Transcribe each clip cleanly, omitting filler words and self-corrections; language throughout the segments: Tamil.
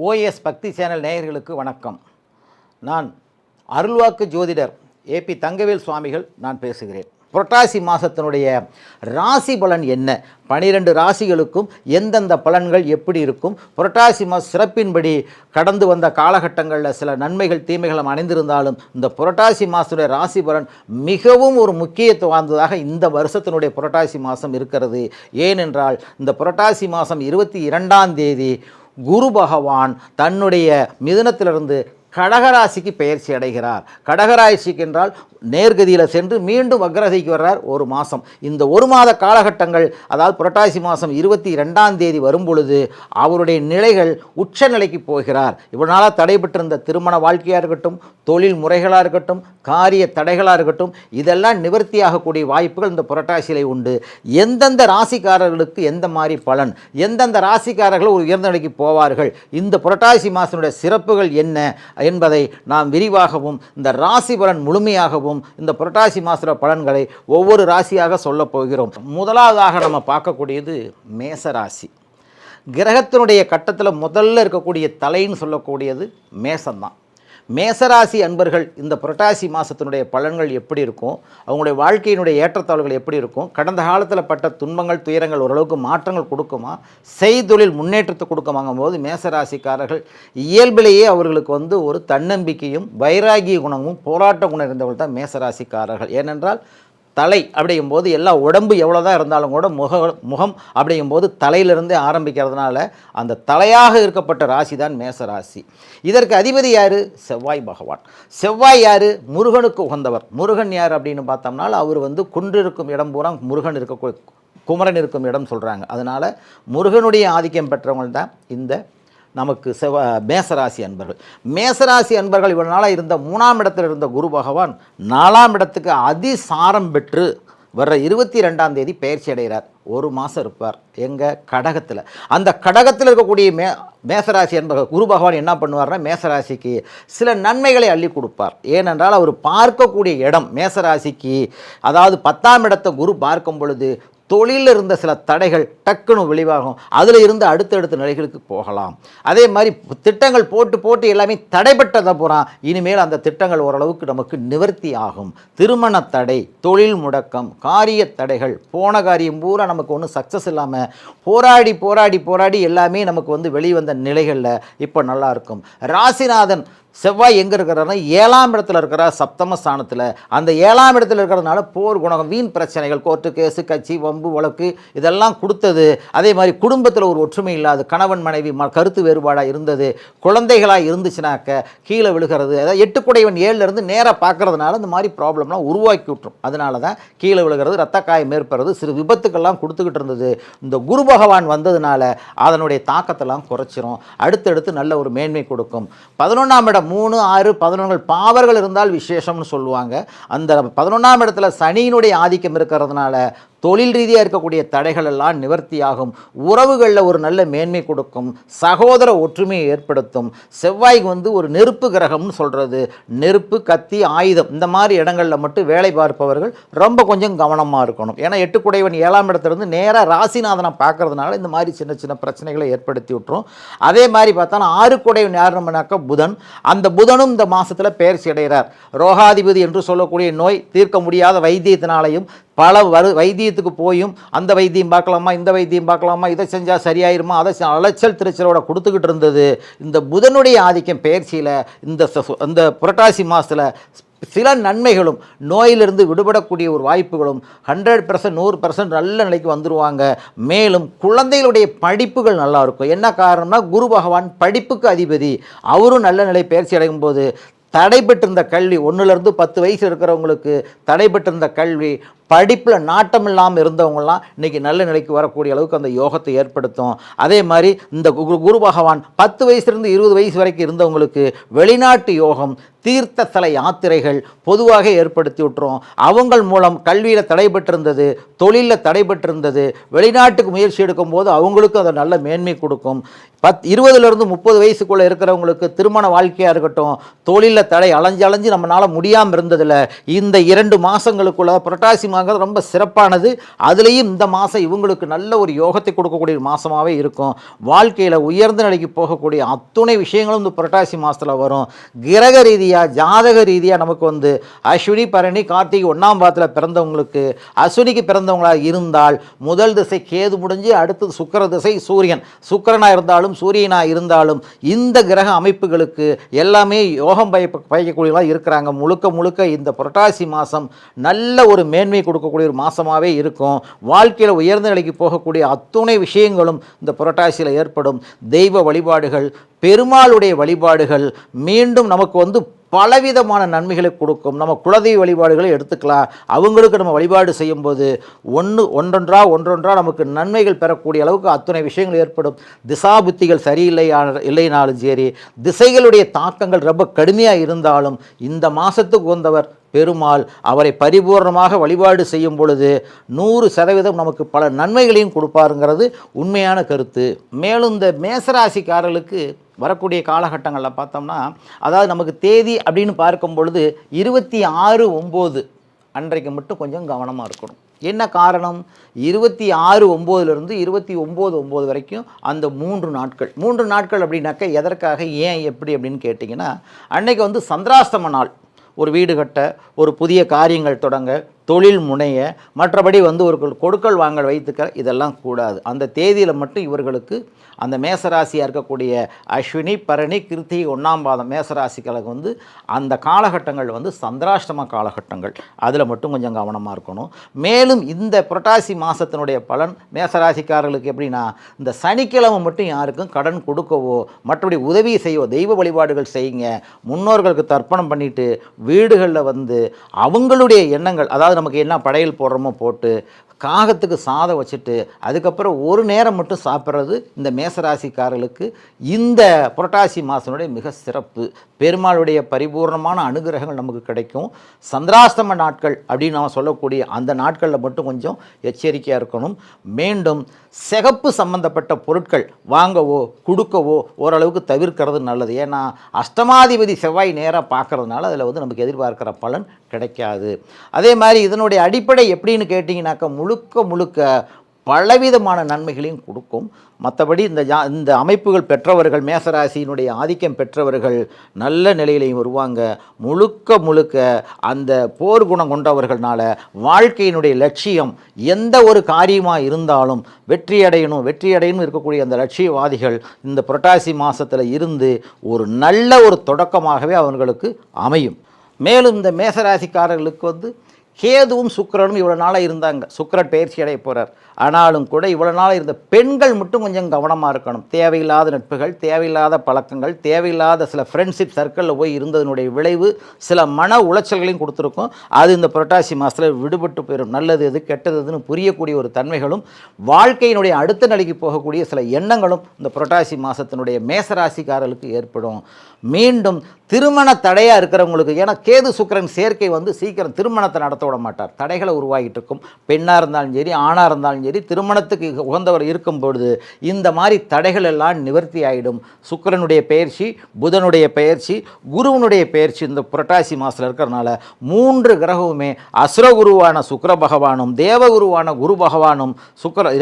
ஓஎஸ் பக்தி சேனல் நேயர்களுக்கு வணக்கம். நான் அருள்வாக்கு ஜோதிடர் ஏபி தங்கவேல் சுவாமிகள் நான் பேசுகிறேன். புரட்டாசி மாதத்தினுடைய ராசி பலன் என்ன, 12 ராசிகளுக்கும் எந்தெந்த பலன்கள் எப்படி இருக்கும், புரட்டாசி மாத சிறப்பின்படி கடந்து வந்த காலகட்டங்களில் சில நன்மைகள் தீமைகளும் அடைந்திருந்தாலும் இந்த புரட்டாசி மாதத்துடைய ராசி பலன் மிகவும் ஒரு முக்கியத்துவம் வாய்ந்ததாக இந்த வருஷத்தினுடைய புரட்டாசி மாதம் இருக்கிறது. ஏனென்றால் இந்த புரட்டாசி மாதம் 22ஆம் தேதி குரு பகவான் தன்னுடைய மிதுனத்திலிருந்து கடகராசிக்கு பெயர்ச்சி அடைகிறார். கடகராசிக்கு என்றால் நேர்கதியில் சென்று மீண்டும் வக்ரகதிக்கு வர்றார். ஒரு மாதம், இந்த ஒரு மாத காலகட்டங்கள், அதாவது புரட்டாசி மாதம் 22ஆம் தேதி வரும் பொழுது அவருடைய நிலைகள் உச்ச நிலைக்கு போகிறார். இவனால் தடைபட்டிருந்த திருமண வாழ்க்கையாக இருக்கட்டும், தொழில் முறைகளாக இருக்கட்டும், காரிய தடைகளாக இருக்கட்டும், இதெல்லாம் நிவர்த்தியாகக்கூடிய வாய்ப்புகள் இந்த புரட்டாசியிலே உண்டு. எந்தெந்த ராசிக்காரர்களுக்கு எந்த மாதிரி பலன், எந்தெந்த ராசிக்காரர்கள் ஒரு உயர்ந்த நிலைக்கு போவார்கள், இந்த புரட்டாசி மாதத்தினுடைய சிறப்புகள் என்ன என்பதை நாம் விரிவாகவும் இந்த ராசி பலன் முழுமையாகவும் இந்த புரட்டாசி மாத பலன்களை ஒவ்வொரு ராசியாக சொல்லப் போகிறோம். முதலாவதாக நம்ம பார்க்கக்கூடியது மேசராசி. கிரகத்தினுடைய கட்டத்தில் முதல்ல இருக்கக்கூடிய தலைன்னு சொல்லக்கூடியது மேசம்தான். மேசராசி அன்பர்கள் இந்த புரட்டாசி மாதத்தினுடைய பலன்கள் எப்படி இருக்கும், அவங்களுடைய வாழ்க்கையினுடைய ஏற்றத்தாழ்வுகள் எப்படி இருக்கும், கடந்த காலத்தில் பட்ட துன்பங்கள் துயரங்கள் ஓரளவுக்கு மாற்றங்கள் கொடுக்குமா, செய்தொழில் முன்னேற்றத்தை கொடுக்குமாங்கும் போது மேசராசிக்காரர்கள் இயல்பிலேயே அவர்களுக்கு ஒரு தன்னம்பிக்கையும் வைராகிய குணமும் போராட்ட குணம் இருந்தவர்கள் தான் மேசராசிக்காரர்கள். ஏனென்றால் தலை அப்படிங்கும்போது எல்லா உடம்பு எவ்வளோ தான் இருந்தாலும் கூட முகம் அப்படிங்கும்போது தலையிலிருந்தே ஆரம்பிக்கிறதுனால அந்த தலையாக இருக்கப்பட்ட ராசி தான் மேசராசி. இதற்கு அதிபதி யார்? செவ்வாய் பகவான். செவ்வாய் யார்? முருகனுக்கு உகந்தவர். முருகன் யார் அப்படின்னு பார்த்தோம்னால் அவர் குன்று இருக்கும் இடம் பூரா முருகன் இருக்க, குமரன் இருக்கும் இடம் சொல்கிறாங்க. அதனால் முருகனுடைய ஆதிக்கம் பெற்றவங்க தான் இந்த நமக்கு மேசராசி அன்பர்கள். மேசராசி அன்பர்கள் இவனால் இருந்த 3ஆம் இடத்தில் இருந்த குரு பகவான் 4ஆம் இடத்துக்கு அதிசாரம் பெற்று வர்ற 22ஆம் தேதி பெயர்ச்சி அடைகிறார். ஒரு மாதம் இருப்பார் எங்கள் கடகத்தில். அந்த கடகத்தில் இருக்கக்கூடிய மேசராசி அன்பர்கள் குரு பகவான் என்ன பண்ணுவார்னா மேசராசிக்கு சில நன்மைகளை அள்ளி கொடுப்பார். ஏனென்றால் அவர் பார்க்கக்கூடிய இடம் மேசராசிக்கு, அதாவது 10ஆம் இடத்தை குரு பார்க்கும் பொழுது தொழிலில் இருந்த சில தடைகள் டக்குன்னு விளைவாகும். அதில் இருந்து அடுத்தடுத்த நிலைகளுக்கு போகலாம். அதே மாதிரி திட்டங்கள் போட்டு எல்லாமே தடைப்பட்டதை பூரா இனிமேல் அந்த திட்டங்கள் ஓரளவுக்கு நமக்கு நிவர்த்தி ஆகும். திருமண தடை, தொழில் முடக்கம், காரிய தடைகள், போன காரியம் பூரா நமக்கு ஒன்றும் சக்ஸஸ் இல்லாமல் போராடி எல்லாமே நமக்கு வெளிவந்த நிலைகளில் இப்போ நல்லாயிருக்கும். ராசிநாதன் செவ்வாய் எங்கே இருக்கிறாருன்னா 7ஆம் இடத்துல இருக்கிறார், சப்தம ஸ்தானத்தில். அந்த 7ஆம் இடத்துல இருக்கிறதுனால போர் குணம், வீண் பிரச்சனைகள், கோர்ட்டு கேஸு, கட்சி வம்பு வழக்கு இதெல்லாம் கொடுத்தது. அதே மாதிரி குடும்பத்தில் ஒரு ஒற்றுமை இல்லாது, கணவன் மனைவி கருத்து வேறுபாடாக இருந்தது, குழந்தைகளாக இருந்துச்சுனாக்க கீழே விழுகிறது. அதாவது 8 குடையவன் 7லேருந்து நேராக பார்க்கறதுனால இந்த மாதிரி ப்ராப்ளம்லாம் உருவாக்கி விட்டுரும். அதனால தான் கீழே விழுகிறது, ரத்த காயம் ஏற்படுறது, சிறு விபத்துக்கள்லாம் கொடுத்துக்கிட்டு இருந்தது. இந்த குரு பகவான் வந்ததுனால அதனுடைய தாக்கத்தெல்லாம் குறைச்சிரும். அடுத்தடுத்து நல்ல ஒரு மேன்மை கொடுக்கும். 11ஆம் இடம் 3, 6, 11 பாவர்கள் இருந்தால் விசேஷம்னு சொல்லுவாங்க. அந்த 11ஆம் இடத்துல சனியினுடைய ஆதிக்கம் இருக்கிறதுனால தொழில் ரீதியாக இருக்கக்கூடிய தடைகள் எல்லாம் நிவர்த்தியாகும். உறவுகளில் ஒரு நல்ல மேன்மை கொடுக்கும். சகோதர ஒற்றுமையை ஏற்படுத்தும். செவ்வாய்க்கு ஒரு நெருப்பு கிரகம்னு சொல்கிறது. நெருப்பு, கத்தி, ஆயுதம் இந்த மாதிரி இடங்களில் மட்டும் வேலை பார்ப்பவர்கள் ரொம்ப கொஞ்சம் கவனமாக இருக்கணும். ஏன்னா 8 குடையவன் 7ஆம் இடத்துலேருந்து நேராக ராசிநாதனை பார்க்கறதுனால இந்த மாதிரி சின்ன சின்ன பிரச்சனைகளை ஏற்படுத்தி விட்டுரும். அதே மாதிரி பார்த்தா 6 குடையவன் யாருன்னாக்கா புதன். அந்த புதனும் இந்த மாதத்தில் பெயர்ச்சி அடைகிறார். ரோகாதிபதி என்று சொல்லக்கூடிய நோய் தீர்க்க முடியாத வைத்தியத்தினாலையும் பல வைத்தியத்துக்கு போயும் அந்த வைத்தியம் பார்க்கலாமா, இந்த வைத்தியம் பார்க்கலாமா, இதை செஞ்சால் சரியாயிருமா, அதை அலைச்சல் திருச்சலோட கொடுத்துக்கிட்டு இருந்தது. இந்த புதனுடைய ஆதிக்கம் பெயர்ச்சியில் இந்த புரட்டாசி மாதத்தில் சில நன்மைகளும் நோயிலிருந்து விடுபடக்கூடிய ஒரு வாய்ப்புகளும் 100%, 100% நல்ல நிலைக்கு வந்துடுவாங்க. மேலும் குழந்தைகளுடைய படிப்புகள் நல்லா இருக்கும். என்ன காரணம்னா குரு பகவான் படிப்புக்கு அதிபதி. அவரும் நல்ல நிலை பெயர்ச்சி அடையும் போது தடைபெற்றிருந்த கல்வி, 1லேருந்து 10 வயசு இருக்கிறவங்களுக்கு தடைபெற்றிருந்த கல்வி, படிப்பில் நாட்டம் இல்லாமல் இருந்தவங்களாம் இன்றைக்கி நல்ல நிலைக்கு வரக்கூடிய அளவுக்கு அந்த யோகத்தை ஏற்படுத்தும். அதே மாதிரி இந்த குரு பகவான் 10 வயசுலேருந்து 20 வயசு வரைக்கும் இருந்தவங்களுக்கு வெளிநாட்டு யோகம், தீர்த்த ஸ்தல யாத்திரைகள் பொதுவாக ஏற்படுத்தி விட்டுரும். அவங்கள் மூலம் கல்வியில் தடைபெற்றிருந்தது, தொழிலில் தடைபெற்றிருந்தது, வெளிநாட்டுக்கு முயற்சி எடுக்கும் போது அவங்களுக்கும் அதை நல்ல மேன்மை கொடுக்கும். 20லேருந்து 30 வயசுக்குள்ளே இருக்கிறவங்களுக்கு திருமண வாழ்க்கையாக இருக்கட்டும், தொழிலில் தடை அலைஞ்சு நம்மளால் முடியாமல் இருந்ததில் இந்த 2 மாதங்களுக்குள்ள புரட்டாசி மாதங்கிறது ரொம்ப சிறப்பானது. அதுலேயும் இந்த மாதம் இவங்களுக்கு நல்ல ஒரு யோகத்தை கொடுக்கக்கூடிய மாதமாகவே இருக்கும். வாழ்க்கையில் உயர்ந்த நிலைக்கு போகக்கூடிய அத்துணை விஷயங்களும் இந்த புரட்டாசி மாதத்தில் வரும். கிரக ரீதியாக ஜாதக ரீதியாக நமக்கு வந்து அஸ்வினி பரணி கார்த்திகை 1ஆம் பாதத்தில் பிறந்தவங்களுக்கு, அஸ்வினிக்கு பிறந்தவங்களாக இருந்தால் முதல் திசை கேது முடிஞ்சு அடுத்தது சுக்கிர திசை சூரியன், சுக்கிரனாக இருந்தாலும் சூரியனாக இருந்தாலும் இந்த கிரக அமைப்புகளுக்கு எல்லாமே யோகம் பயக்கக்கூடியவர்களாக இருக்கிறாங்க. முழுக்க முழுக்க இந்த புரட்டாசி மாதம் நல்ல ஒரு மேன்மை கொடுக்கக்கூடிய ஒரு மாதமாகவே இருக்கும். வாழ்க்கையில் உயர்ந்த நிலைக்கு போகக்கூடிய அத்துணை விஷயங்களும் இந்த புரட்டாசியில் ஏற்படும். தெய்வ வழிபாடுகள், பெருமாளுடைய வழிபாடுகள் மீண்டும் நமக்கு வந்து பலவிதமான நன்மைகளை கொடுக்கும். நம்ம குலதெய்வ வழிபாடுகளை எடுத்துக்கலாம். அவங்களுக்கு நம்ம வழிபாடு செய்யும்போது ஒன்றொன்றா நமக்கு நன்மைகள் பெறக்கூடிய அளவுக்கு அத்தனை விஷயங்கள் ஏற்படும். திசாபுத்திகள் இல்லைனாலும் சரி, திசைகளுடைய தாக்கங்கள் ரொம்ப கடுமையாக இருந்தாலும் இந்த மாதத்துக்கு வந்தவர் பெருமாள், அவரை பரிபூர்ணமாக வழிபாடு செய்யும் பொழுது 100% நமக்கு பல நன்மைகளையும் கொடுப்பாருங்கிறது உண்மையான கருத்து. மேலும் இந்த மேசராசிக்காரர்களுக்கு வரக்கூடிய காலகட்டங்களில் பார்த்தோம்னா, அதாவது நமக்கு தேதி அப்படின்னு பார்க்கும் பொழுது 26/9 அன்றைக்கு மட்டும் கொஞ்சம் கவனமாக இருக்கணும். என்ன காரணம்? 26/9 29/9 வரைக்கும் அந்த 3 நாட்கள் அப்படின்னாக்க எதற்காக, ஏன், எப்படி அப்படின்னு கேட்டிங்கன்னா, அன்னைக்கு வந்து சந்திராஷ்டம நாள். ஒரு வீடு கட்ட, ஒரு புதிய காரியங்கள் தொடங்க, தொழில் முனைய, மற்றபடி வந்து ஒரு கொடுக்கல் வாங்கல் வைத்துக்க இதெல்லாம் கூடாது. அந்த தேதியில் மட்டும் இவர்களுக்கு அந்த மேசராசியாக இருக்கக்கூடிய அஸ்வினி பரணி கிருத்திகை 1ஆம் பாதம் மேசராசிகளுக்கு வந்து அந்த காலகட்டங்கள் வந்து சந்திராஷ்டம காலகட்டங்கள். அதில் மட்டும் கொஞ்சம் கவனமாக இருக்கணும். மேலும் இந்த புரட்டாசி மாதத்தினுடைய பலன் மேசராசிக்காரர்களுக்கு எப்படின்னா, இந்த சனிக்கிழமை மட்டும் யாருக்கும் கடன் கொடுக்கவோ மற்றபடி உதவி செய்யவோ, தெய்வ வழிபாடுகள் செய்யுங்க. முன்னோர்களுக்கு தர்ப்பணம் பண்ணிவிட்டு வீடுகளில் வந்து அவங்களுடைய எண்ணங்கள், அதாவது நமக்கு என்ன படையல் போடுறோமோ போட்டு காகத்துக்கு சாதம் வச்சுட்டு அதுக்கப்புறம் ஒரு நேரம் மட்டும் சாப்பிட்றது இந்த மேசராசிக்காரர்களுக்கு இந்த புரட்டாசி மாதனுடைய மிக சிறப்பு. பெருமாளுடைய பரிபூர்ணமான அனுகிரகங்கள் நமக்கு கிடைக்கும். சந்திராஷ்டம நாட்கள் அப்படின்னு நாம் சொல்லக்கூடிய அந்த நாட்களில் மட்டும் கொஞ்சம் எச்சரிக்கையாக இருக்கணும். மீண்டும் சிகப்பு சம்பந்தப்பட்ட பொருட்கள் வாங்கவோ கொடுக்கவோ ஓரளவுக்கு தவிர்க்கிறது நல்லது. ஏன்னா அஷ்டமாதிபதி செவ்வாய் நேராக பார்க்கறதுனால அதில் வந்து நமக்கு எதிர்பார்க்கிற பலன் கிடைக்காது. அதே மாதிரி இதனுடைய அடிப்படை எப்படின்னு கேட்டிங்கனாக்கா, முழுக்க பலவிதமான நன்மைகளையும் கொடுக்கும். மற்றபடி இந்த அமைப்புகள் பெற்றவர்கள், மேசராசியினுடைய ஆதிக்கம் பெற்றவர்கள் நல்ல நிலையிலையும் வருவாங்க. முழுக்க அந்த போர் குணம் கொண்டவர்களால் வாழ்க்கையினுடைய லட்சியம் எந்த ஒரு காரியமாக இருந்தாலும் வெற்றியடையணும் இருக்கக்கூடிய அந்த லட்சியவாதிகள் இந்த புரட்டாசி மாதத்தில் இருந்து ஒரு நல்ல ஒரு தொடக்கமாகவே அவர்களுக்கு அமையும். மேலும் இந்த மேசராசிக்காரர்களுக்கு வந்து கேதுவும் சுக்கிரனும் இவ்வளோ நாளாக இருந்தாங்க. சுக்கிரன் பயிற்சி அடைய போகிறார். ஆனாலும் கூட இவ்வளோ நாளாக இருந்த பெண்கள் மட்டும் கொஞ்சம் கவனமாக இருக்கணும். தேவையில்லாத நட்புகள், தேவையில்லாத பழக்கங்கள், தேவையில்லாத சில ஃப்ரெண்ட்ஷிப் சர்க்கிளில் போய் இருந்ததனுடைய விளைவு சில மன உளைச்சல்களையும் கொடுத்துருக்கும். அது இந்த புரட்டாசி மாதத்தில் விடுபட்டு போயிடும். நல்லது எது கெட்டது எதுன்னு புரியக்கூடிய ஒரு தன்மைகளும், வாழ்க்கையினுடைய அடுத்த நிலைக்கு போகக்கூடிய சில எண்ணங்களும் இந்த புரட்டாசி மாதத்தினுடைய மேசராசிக்காரர்களுக்கு ஏற்படும். மீண்டும் திருமண தடையாக இருக்கிறவங்களுக்கு, ஏன்னா கேது சுக்கிரன் சேர்க்கை வந்து சீக்கிரம் திருமணத்தை நடத்த விட மாட்டார். தடைகளை உருவாகிட்டு இருக்கும். பெண்ணாக இருந்தாலும் சரி, ஆணாக இருந்தாலும் சரி, திருமணத்துக்கு உகந்தவர் இருக்கும் பொழுது இந்த மாதிரி தடைகள் எல்லாம் நிவர்த்தி ஆகிடும். சுக்கிரனுடைய பயிற்சி, புதனுடைய பயிற்சி, குருவனுடைய பயிற்சி இந்த புரட்டாசி மாதத்தில் இருக்கிறதுனால 3 கிரகமுமே அசுரகுருவான சுக்கிர பகவானும் தேவகுருவான குரு பகவானும்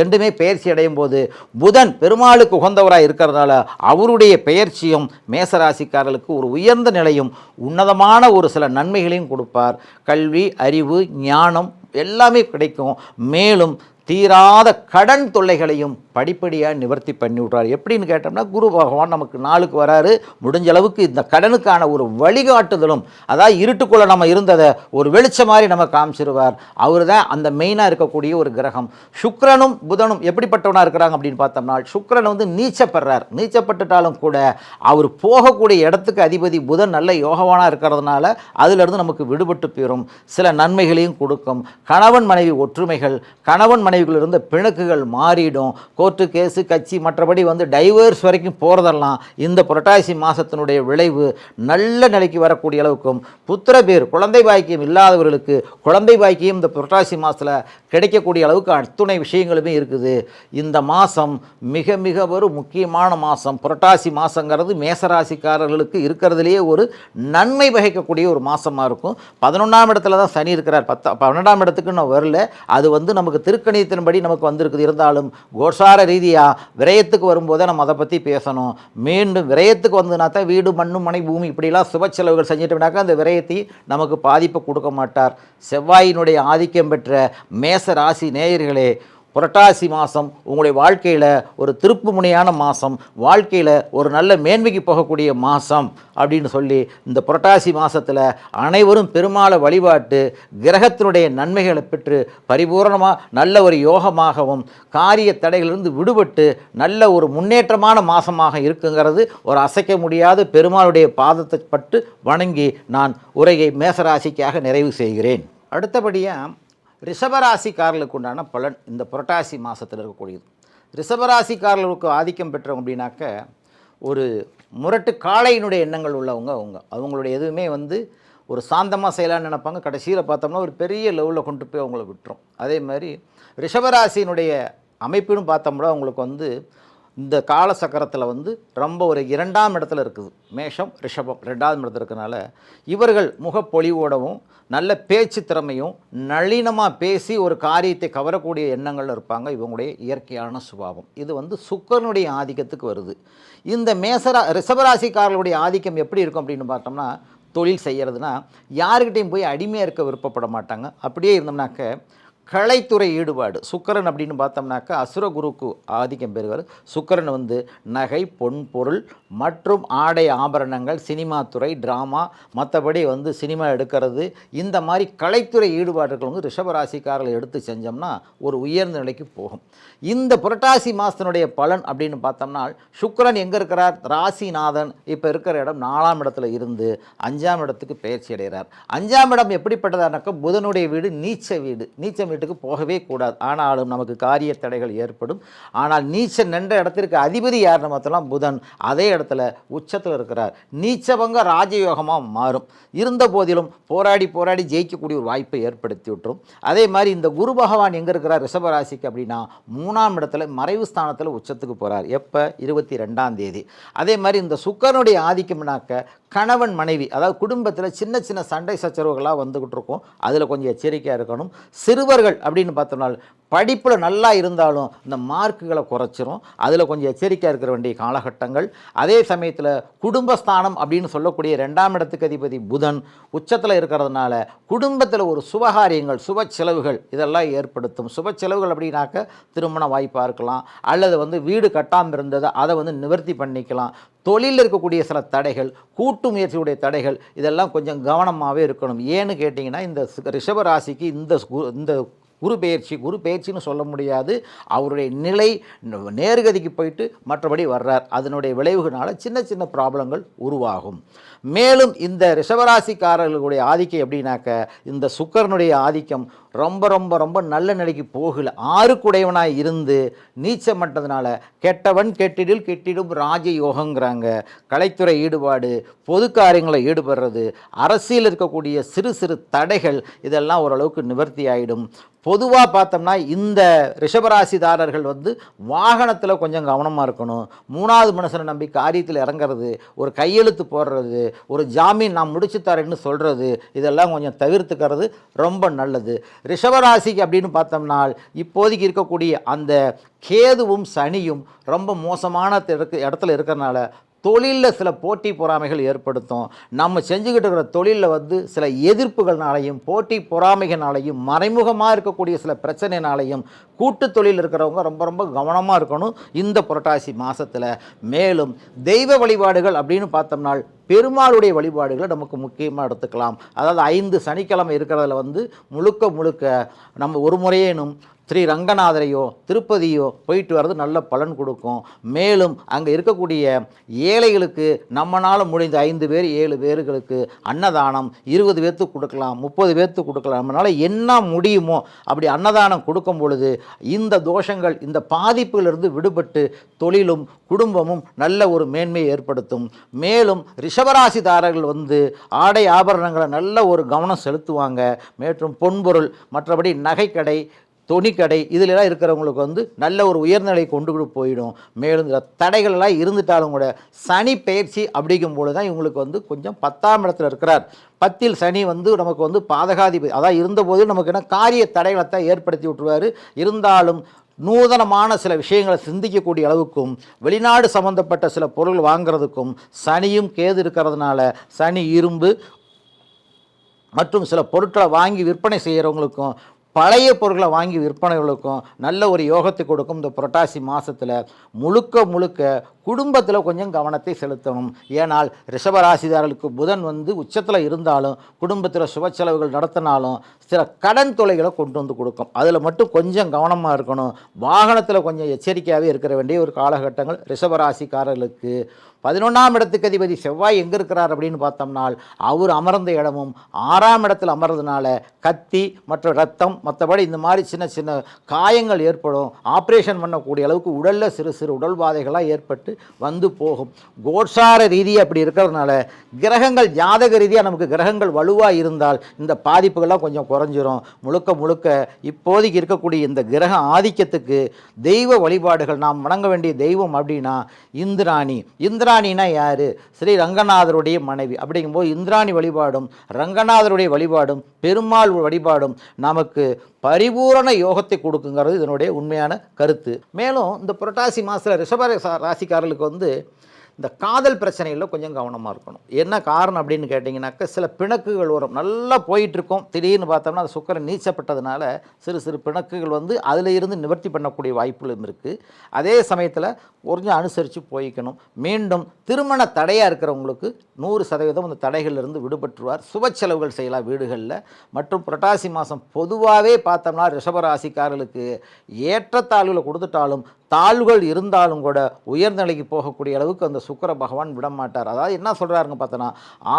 ரெண்டுமே பயிற்சி அடையும் போது புதன் பெருமாளுக்கு உகந்தவராக இருக்கிறதுனால அவருடைய பயிற்சியும் மேசராசிக்காரர்களுக்கு ஒரு உயர்ந்த நிலையும் உன்னதமான ஒரு சில நன்மைகளையும் கொடுப்பார். கல்வி, அறிவு, ஞானம் எல்லாமே கிடைக்கும். மேலும் தீராத கடன் தொல்லைகளையும் படிப்படியாக நிவர்த்தி பண்ணி விட்றாரு. எப்படின்னு கேட்டோம்னா, குரு பகவான் நமக்கு நாளுக்கு வராரு. முடிஞ்ச அளவுக்கு இந்த கடனுக்கான ஒரு வழிகாட்டுதலும், அதாவது இருட்டுக்குள்ளே நம்ம இருந்ததை ஒரு வெளிச்சம் மாதிரி நம்ம காமிச்சிருவார். அவர் தான் அந்த மெயினாக இருக்கக்கூடிய ஒரு கிரகம். சுக்கிரனும் புதனும் எப்படிப்பட்டவனாக இருக்கிறாங்க அப்படின்னு பார்த்தோம்னா, சுக்கிரன் வந்து நீச்சப்படுறார். நீச்சப்பட்டுட்டாலும் கூட அவர் போகக்கூடிய இடத்துக்கு அதிபதி புதன் நல்ல யோகவானாக இருக்கிறதுனால அதிலிருந்து நமக்கு விடுபட்டு போயிடும். சில நன்மைகளையும் கொடுக்கும். கணவன் மனைவி ஒற்றுமைகள், கணவன் மனைவிக்குள்ள இருந்த பிணக்குகள் மாறிடும். கோர்ட்டு கேஸு கட்சி மற்றபடி வந்து டைவர்ஸ் வரைக்கும் போகிறதெல்லாம் இந்த புரட்டாசி மாதத்தினுடைய விளைவு. நல்ல நிலைக்கு வரக்கூடிய அளவுக்கும் புத்திர பேர் குழந்தை பாக்கியம் இல்லாதவர்களுக்கு குழந்தை பாக்கியம் இந்த புரட்டாசி மாதத்தில் கிடைக்கக்கூடிய அளவுக்கு அத்துணை விஷயங்களுமே இருக்குது. இந்த மாதம் மிக மிக ஒரு முக்கியமான மாதம். புரட்டாசி மாதங்கிறது மேசராசிக்காரர்களுக்கு இருக்கிறதுலேயே ஒரு நன்மை வகிக்கக்கூடிய ஒரு மாதமாக இருக்கும். 11ஆம் இடத்துல தான் சனி இருக்கிறார். 12ஆம் இடத்துக்கு நான் வரல. அது வந்து நமக்கு திருக்கணியத்தின்படி நமக்கு வந்திருக்குது. இருந்தாலும் கோசார ரீதியாக விரயத்துக்கு வரும்போதே நம்ம அதை பற்றி பேசணும். மீண்டும் விரயத்துக்கு வந்ததுனா தான் வீடு மண்ணு மனை பூமி இப்படிலாம் சுப செலவுகள் செஞ்சிட்டோம்னாக்கா அந்த விரயத்தை நமக்கு பாதிப்பை கொடுக்க மாட்டார். செவ்வாயினுடைய ஆதிக்கம் பெற்ற மேச ராசி நேயர்களே, புரட்டாசி மாதம் உங்களுடைய வாழ்க்கையில் ஒரு திருப்பு முனையான மாதம், வாழ்க்கையில் ஒரு நல்ல மேன்மைக்கு போகக்கூடிய மாதம் அப்படின்னு சொல்லி இந்த புரட்டாசி மாதத்தில் அனைவரும் பெருமாளை வழிபாட்டு கிரகத்தினுடைய நன்மைகளை பெற்று பரிபூர்ணமாக நல்ல ஒரு யோகமாகவும் காரிய தடைகளிலிருந்து விடுபட்டு நல்ல ஒரு முன்னேற்றமான மாதமாக இருக்குங்கிறது ஒரு அசைக்க முடியாத பெருமாளுடைய பாதத்தை பட்டு வணங்கி நான் உரையை மேசராசிக்காக நிறைவு செய்கிறேன். அடுத்தபடியாக ரிஷபராசிக்காரர்களுக்கு உண்டான பலன் இந்த புரட்டாசி மாதத்தில் இருக்கக்கூடியது. ரிஷபராசிக்காரர்களுக்கு ஆதிக்கம் பெற்றவங்க அப்படின்னாக்க ஒரு முரட்டு காளையினுடைய எண்ணங்கள் உள்ளவங்க. அவங்களுடைய எதுவுமே வந்து ஒரு சாந்தமாக செய்யலான்னு நினைப்பாங்க. கடைசியில் பார்த்தோம்னா ஒரு பெரிய லெவலில் கொண்டு போய் அவங்கள விட்டுரும். அதே மாதிரி ரிஷபராசியினுடைய அமைப்புன்னு பார்த்தோம்னா அவங்களுக்கு வந்து இந்த கால சக்கரத்தில் வந்து ரொம்ப ஒரு 2ஆம் இடத்துல இருக்குது. மேஷம் ரிஷபம் 2ஆம் இடத்துல இருக்கிறனால இவர்கள் முகப்பொலிவோடவும் நல்ல பேச்சு திறமையும் நளினமாக பேசி ஒரு காரியத்தை கவரக்கூடிய எண்ணங்கள் இருப்பாங்க. இவங்களுடைய இயற்கையான சுபாவம் இது வந்து சுக்கிரனுடைய ஆதிக்கத்துக்கு வருது. இந்த ரிஷபராசிக்காரர்களுடைய ஆதிக்கம் எப்படி இருக்கும் அப்படின்னு பார்த்தோம்னா, தொழில் செய்கிறதுனா யாருக்கிட்டையும் போய் அடிமையாக இருக்க விருப்பப்பட மாட்டாங்க. அப்படியே இருந்தோம்னாக்க கலைத்துறை ஈடுபாடு. சுக்கிரன் அப்படின்னு பார்த்தோம்னாக்கா அசுரகுருக்கு ஆதிக்கம் பெறுவார். சுக்கிரன் வந்து நகை பொன் பொருள் மற்றும் ஆடை ஆபரணங்கள், சினிமா துறை, ட்ராமா, மற்றபடி வந்து சினிமா எடுக்கிறது, இந்த மாதிரி கலைத்துறை ஈடுபாடுகள் வந்து ரிஷபராசிக்காரர்கள் எடுத்து செஞ்சோம்னா ஒரு உயர்ந்த நிலைக்கு போகும். இந்த புரட்டாசி மாதத்தினுடைய பலன் அப்படின்னு பார்த்தோம்னா சுக்கிரன் எங்கே இருக்கிறார்? ராசிநாதன் இப்போ இருக்கிற இடம் 4ஆம் இடத்துல இருந்து 5ஆம் இடத்துக்கு பயிற்சி அடைகிறார். 5ஆம் இடம் எப்படிப்பட்டதானாக்கா புதனுடைய வீடு, நீச்ச வீடு. நீச்ச வீட்டுக்கு போகவே கூடாது. ஆனாலும் நமக்கு காரிய தடைகள் ஏற்படும். ஆனால் நீச்சம் நின்ற இடத்திற்கு அதிபதி யார் பார்த்தலாம்? புதன். அதே இடத்துல உச்சத்தில் இருக்கிறார். நீச்சவங்க ராஜயோகமாக மாறும். இருந்த போதிலும் போராடி போராடி ஜெயிக்கக்கூடிய ஒரு வாய்ப்பை ஏற்படுத்தி விட்டுரும். அதே மாதிரி இந்த குரு பகவான் எங்கே இருக்கிறார் ரிஷபராசிக்கு அப்படின்னா 3ஆம் இடத்துல மறைவு ஸ்தானத்தில் உச்சத்துக்கு போகிறார். எப்போ? 22ஆம் தேதி. அதே மாதிரி இந்த சுக்கிரனுடைய ஆதிக்கம்னாக்க கணவன் மனைவி, அதாவது குடும்பத்தில் சின்ன சின்ன சண்டை சச்சரவுகளாக வந்துக்கிட்டு இருக்கும். அதில் கொஞ்சம் எச்சரிக்கையாக இருக்கணும். சிறுவர்கள் அப்படின்னு பார்த்தோம்னா படிப்பில் நல்லா இருந்தாலும் இந்த மார்க்குகளை குறைச்சிரும். அதில் கொஞ்சம் எச்சரிக்கையாக இருக்கிற வேண்டிய காலகட்டங்கள். அதே சமயத்தில் குடும்பஸ்தானம் அப்படின்னு சொல்லக்கூடிய 2ஆம் இடத்துக்கு அதிபதி புதன் உச்சத்தில் இருக்கிறதுனால குடும்பத்தில் ஒரு சுபகாரியங்கள், சுப செலவுகள் இதெல்லாம் ஏற்படுத்தும். சுப செலவுகள் அப்படின்னாக்க திருமண வாய்ப்பாக இருக்கலாம், அல்லது வந்து வீடு கட்டாமல் இருந்ததை அதை வந்து நிவர்த்தி பண்ணிக்கலாம். தொழிலில் இருக்கக்கூடிய சில தடைகள், கூட்டு முயற்சியுடைய தடைகள், இதெல்லாம் கொஞ்சம் கவனமாகவே இருக்கணும். ஏன்னு கேட்டிங்கன்னா இந்த ரிஷபராசிக்கு இந்த குரு பெயர்ச்சின்னு சொல்ல முடியாது. அவருடைய நிலை நேர்கதிக்கு போயிட்டு மற்றபடி வர்றார். அதனுடைய விளைவுகளால் சின்ன சின்ன ப்ராப்ளங்கள் உருவாகும். மேலும் இந்த ரிஷபராசிக்காரர்களுடைய ஆதிக்கம் எப்படின்னாக்க இந்த சுக்கிரனுடைய ஆதிக்கம் ரொம்ப ரொம்ப ரொம்ப நல்ல நிலைக்கு போகல. 6குடையவனாக இருந்து நீச்சம் மட்டதுனால கெட்டவன் கெட்டிடில் கெட்டிடும் ராஜயோகங்கிறாங்க. கலைத்துறை ஈடுபாடு, பொது காரியங்களை ஈடுபடுறது, அரசியல் இருக்கக்கூடிய சிறு சிறு தடைகள் இதெல்லாம் ஓரளவுக்கு நிவர்த்தி ஆகிடும். பொதுவாக பார்த்தோம்னா இந்த ரிஷபராசிதாரர்கள் வந்து வாகனத்தில் கொஞ்சம் கவனமாக இருக்கணும். 3வது மனுஷனை நம்பி காரியத்தில் இறங்கிறது, ஒரு கையெழுத்து போடுறது, ஒரு ஜாமீன் நான் முடிச்சு தரேன்னு சொல்கிறது, இதெல்லாம் கொஞ்சம் தவிர்த்துக்கிறது ரொம்ப நல்லது. ரிஷபராசிக்கு அப்படின்னு பார்த்தோம்னா இப்போதைக்கு இருக்கக்கூடிய அந்த கேதுவும் சனியும் ரொம்ப மோசமான இடத்துல இருக்கிறனால தொழிலில் சில போட்டி பொறாமைகள் ஏற்படுத்தும். நம்ம செஞ்சுக்கிட்டு இருக்கிற தொழிலில் வந்து சில எதிர்ப்புகள்னாலையும் போட்டி பொறாமைகள்னாலையும் மறைமுகமாக இருக்கக்கூடிய சில பிரச்சனைனாலையும் கூட்டு தொழில் இருக்கிறவங்க ரொம்ப ரொம்ப கவனமாக இருக்கணும் இந்த புரட்டாசி மாதத்தில். மேலும் தெய்வ வழிபாடுகள் அப்படின்னு பார்த்தோம்னா பெருமாளுடைய வழிபாடுகளை நமக்கு முக்கியமாக எடுத்துக்கலாம். அதாவது 5 சனிக்கிழமை இருக்கிறதுல வந்து முழுக்க நம்ம ஒரு முறையேனும் ஸ்ரீ ரங்கநாதரையோ திருப்பதியோ போயிட்டு வர்றது நல்ல பலன் கொடுக்கும். மேலும் அங்கே இருக்கக்கூடிய ஏழைகளுக்கு நம்மளால் முடிந்த 5 பேர் 7 பேர்களுக்கு அன்னதானம் 20 பேர்த்துக்கு கொடுக்கலாம், 30 பேர்த்துக்கு கொடுக்கலாம். நம்மளால் என்ன முடியுமோ அப்படி அன்னதானம் கொடுக்கும் பொழுது இந்த தோஷங்கள் இந்த பாதிப்பிலிருந்து விடுபட்டு தொழிலும் குடும்பமும் நல்ல ஒரு மேன்மையை ஏற்படுத்தும். மேலும் ரிஷபராசிதாரர்கள் ஆடை ஆபரணங்களை நல்ல ஒரு கவனம் செலுத்துவாங்க. மற்றும் பொன்பொருள் மற்றபடி நகைக்கடை துணிக்கடை இதிலெல்லாம் இருக்கிறவங்களுக்கு நல்ல ஒரு உயர்நிலை கொண்டு போயிடும். மேலும் இந்த தடைகள்லாம் இருந்துட்டாலும் கூட சனி பயிற்சி அப்படிங்கும்போது தான் இவங்களுக்கு கொஞ்சம் 10ஆம் இடத்துல இருக்கிறார். 10ல் சனி நமக்கு பாதகாதிபதி, அதான் இருந்தபோது நமக்கு என்ன காரிய தடைகளை தான் ஏற்படுத்தி விட்டுருவார். இருந்தாலும் நூதனமான சில விஷயங்களை சிந்திக்கக்கூடிய அளவுக்கும் வெளிநாடு சம்பந்தப்பட்ட சில பொருள் வாங்கிறதுக்கும் சனியும் கேது இருக்கிறதுனால சனி இரும்பு மற்றும் சில பொருட்களை வாங்கி விற்பனை செய்கிறவங்களுக்கும் பழைய பொருட்களை வாங்கி விற்பனைகளுக்கும் நல்ல ஒரு யோகத்தை கொடுக்கும். இந்த புரட்டாசி மாதத்தில் முழுக்க குடும்பத்தில் கொஞ்சம் கவனத்தை செலுத்தணும். ஏனால் ரிஷபராசிதாரர்களுக்கு புதன் உச்சத்தில் இருந்தாலும் குடும்பத்தில் சுப செலவுகள் நடத்தினாலும் சில கடன் தொலைகளை கொண்டு கொடுக்கும். அதில் மட்டும் கொஞ்சம் கவனமாக இருக்கணும். வாகனத்தில் கொஞ்சம் எச்சரிக்கையாகவே இருக்கிற வேண்டிய ஒரு காலகட்டங்கள் ரிஷபராசிக்காரர்களுக்கு. 11ஆம் இடத்துக்கு அதிபதி செவ்வாய் எங்கே இருக்கிறார் அப்படின்னு பார்த்தோம்னால் அவர் அமர்ந்த இடமும் 6ஆம் இடத்தில் அமர்றதுனால கத்தி மற்ற ரத்தம் மற்றபடி இந்த மாதிரி சின்ன சின்ன காயங்கள் ஏற்படும். ஆப்ரேஷன் பண்ணக்கூடிய அளவுக்கு உடலில் சிறு சிறு உடல்பாதைகளாக ஏற்பட்டு போகும். கோட்சார ரீதியாக அப்படி இருக்கிறதுனால கிரகங்கள் ஜாதக ரீதியாக நமக்கு கிரகங்கள் வலுவாக இருந்தால் இந்த பாதிப்புகள்லாம் கொஞ்சம் குறைஞ்சிரும். முழுக்க இப்போதைக்கு இருக்கக்கூடிய இந்த கிரக ஆதிக்கத்துக்கு தெய்வ வழிபாடுகள் நாம் வணங்க வேண்டிய தெய்வம் அப்படின்னா இந்திராணினா யார்? ஸ்ரீ ரங்கநாதருடைய மனைவி. அப்படிங்கும்போது இந்திராணி வழிபாடும் ரங்கநாதருடைய வழிபாடும் பெருமாள் வழிபாடும் நமக்கு பரிபூரண யோகத்தை கொடுக்குங்கிறது இதனுடைய உண்மையான கருத்து. மேலும் இந்த புரட்டாசி மாதத்தில் ரிஷப ராசிக்காரர்களுக்கு இந்த காதல் பிரச்சனைகளில் கொஞ்சம் கவனமாக இருக்கணும். என்ன காரணம் அப்படின்னு கேட்டிங்கனாக்கா சில பிணக்குகள் வரும். நல்லா போயிட்டுருக்கோம், திடீர்னு பார்த்தோம்னா அது சுக்கிரன் நீச்சப்பட்டதுனால சிறு சிறு பிணக்குகள் அதில் இருந்து நிவர்த்தி பண்ணக்கூடிய வாய்ப்புகளும் இருக்குது. அதே சமயத்தில் கொஞ்சம் அனுசரித்து போய்க்கணும். மீண்டும் திருமண தடையாக இருக்கிறவங்களுக்கு 100% அந்த தடைகளிலிருந்து விடுபட்டுருவார். சுப செலவுகள் செய்யலாம் வீடுகளில். மற்றும் புரட்டாசி மாதம் பொதுவாகவே பார்த்தோம்னா ரிஷபராசிக்காரர்களுக்கு ஏற்றத்தாழ்வுகளை கொடுத்துட்டாலும் தாழ்வுகள் இருந்தாலும் கூட உயர்நிலைக்கு போகக்கூடிய அளவுக்கு அந்த சுக்கிர பகவான் விடமாட்டார். அதாவது என்ன சொல்கிறாருங்க பார்த்தோன்னா,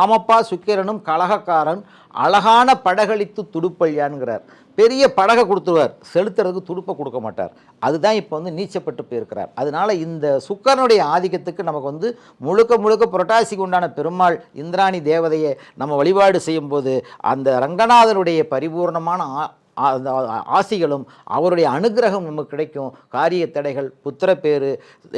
ஆமப்பா சுக்கிரனும் கலகக்காரன் அழகான படகளித்து துடுப்பழியான்கிறார். பெரிய படகை கொடுத்துருவார், செலுத்துறதுக்கு துடுப்பை கொடுக்க மாட்டார். அதுதான் இப்போ நீச்சப்பட்டு போயிருக்கிறார். அதனால் இந்த சுக்கிரனுடைய ஆதிக்கத்துக்கு நமக்கு முழுக்க புரட்டாசிக்கு உண்டான பெருமாள் இந்திராணி தேவதையை நம்ம வழிபாடு செய்யும்போது அந்த ரங்கநாதனுடைய பரிபூர்ணமான ஆசிகளும் அவருடைய அனுகிரகம் நமக்கு கிடைக்கும். காரிய தடைகள் புத்திரப்பேறு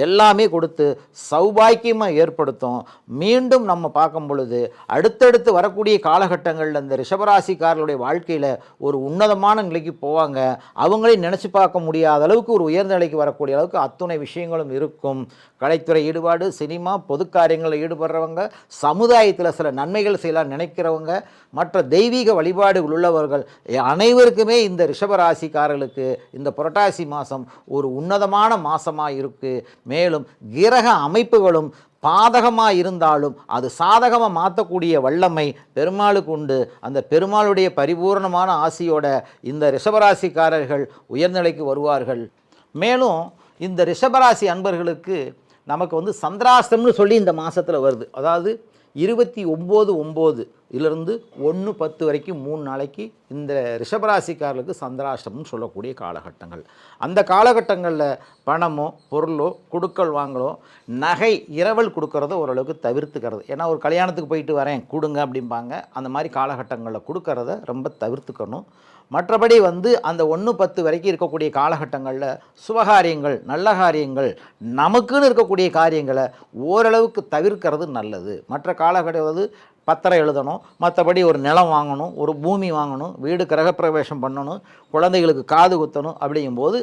எல்லாமே கொடுத்து சௌபாக்கியமாக ஏற்படுத்தும். மீண்டும் நம்ம பார்க்கும் பொழுது அடுத்தடுத்து வரக்கூடிய காலகட்டங்களில் இந்த ரிஷபராசிக்காரர்களுடைய வாழ்க்கையில் ஒரு உன்னதமான நிலைக்கு போவாங்க. அவங்களையும் நினச்சி பார்க்க முடியாத அளவுக்கு ஒரு உயர்ந்த நிலைக்கு வரக்கூடிய அளவுக்கு அத்துணை விஷயங்களும் இருக்கும். கலைத்துறை ஈடுபாடு, சினிமா, பொது காரியங்களில் ஈடுபடுறவங்க, சமுதாயத்தில் சில நன்மைகள் செய்யலாம் நினைக்கிறவங்க, மற்ற தெய்வீக வழிபாடுகள் உள்ளவர்கள் அனைவருக்குமே இந்த ரிஷபராசிக்காரர்களுக்கு இந்த புரட்டாசி மாதம் ஒரு உன்னதமான மாதமாக இருக்குது. மேலும் கிரக அமைப்புகளும் பாதகமாக இருந்தாலும் அது சாதகமாக மாற்றக்கூடிய வல்லமை பெருமாளுக்கு உண்டு. அந்த பெருமாளுடைய பரிபூர்ணமான ஆசியோட இந்த ரிஷபராசிக்காரர்கள் உயர்நிலைக்கு வருவார்கள். மேலும் இந்த ரிஷபராசி அன்பர்களுக்கு நமக்கு சந்திராஷ்டம்னு சொல்லி இந்த மாதத்தில் வருது. அதாவது 29/9 இதிலிருந்து 1/10 வரைக்கும் 3 நாளைக்கு இந்த ரிஷபராசிக்காரர்களுக்கு சந்திராஷ்டமம்னு சொல்லக்கூடிய காலகட்டங்கள். அந்த காலகட்டங்களில் பணமோ பொருளோ கொடுக்கல் வாங்கலோ நகை இரவல் கொடுக்கறத ஓரளவுக்கு தவிர்த்துக்கிறது. ஏன்னா ஒரு கல்யாணத்துக்கு போயிட்டு வரேன் கொடுங்க அப்படிம்பாங்க. அந்த மாதிரி காலகட்டங்களில் கொடுக்கறத ரொம்ப தவிர்த்துக்கணும். மற்றபடி அந்த 1/10 வரைக்கும் இருக்கக்கூடிய காலகட்டங்களில் சுபகாரியங்கள் நல்ல காரியங்கள் நமக்குன்னு இருக்கக்கூடிய காரியங்களை ஓரளவுக்கு தவிர்க்கிறது நல்லது. மற்ற காலகட்டம் பத்திரம் எழுதணும், மற்றபடி ஒரு நிலம் வாங்கணும், ஒரு பூமி வாங்கணும், வீடு கிரகப்பிரவேசம் பண்ணணும், குழந்தைகளுக்கு காது குத்தணும் அப்படிங்கும்போது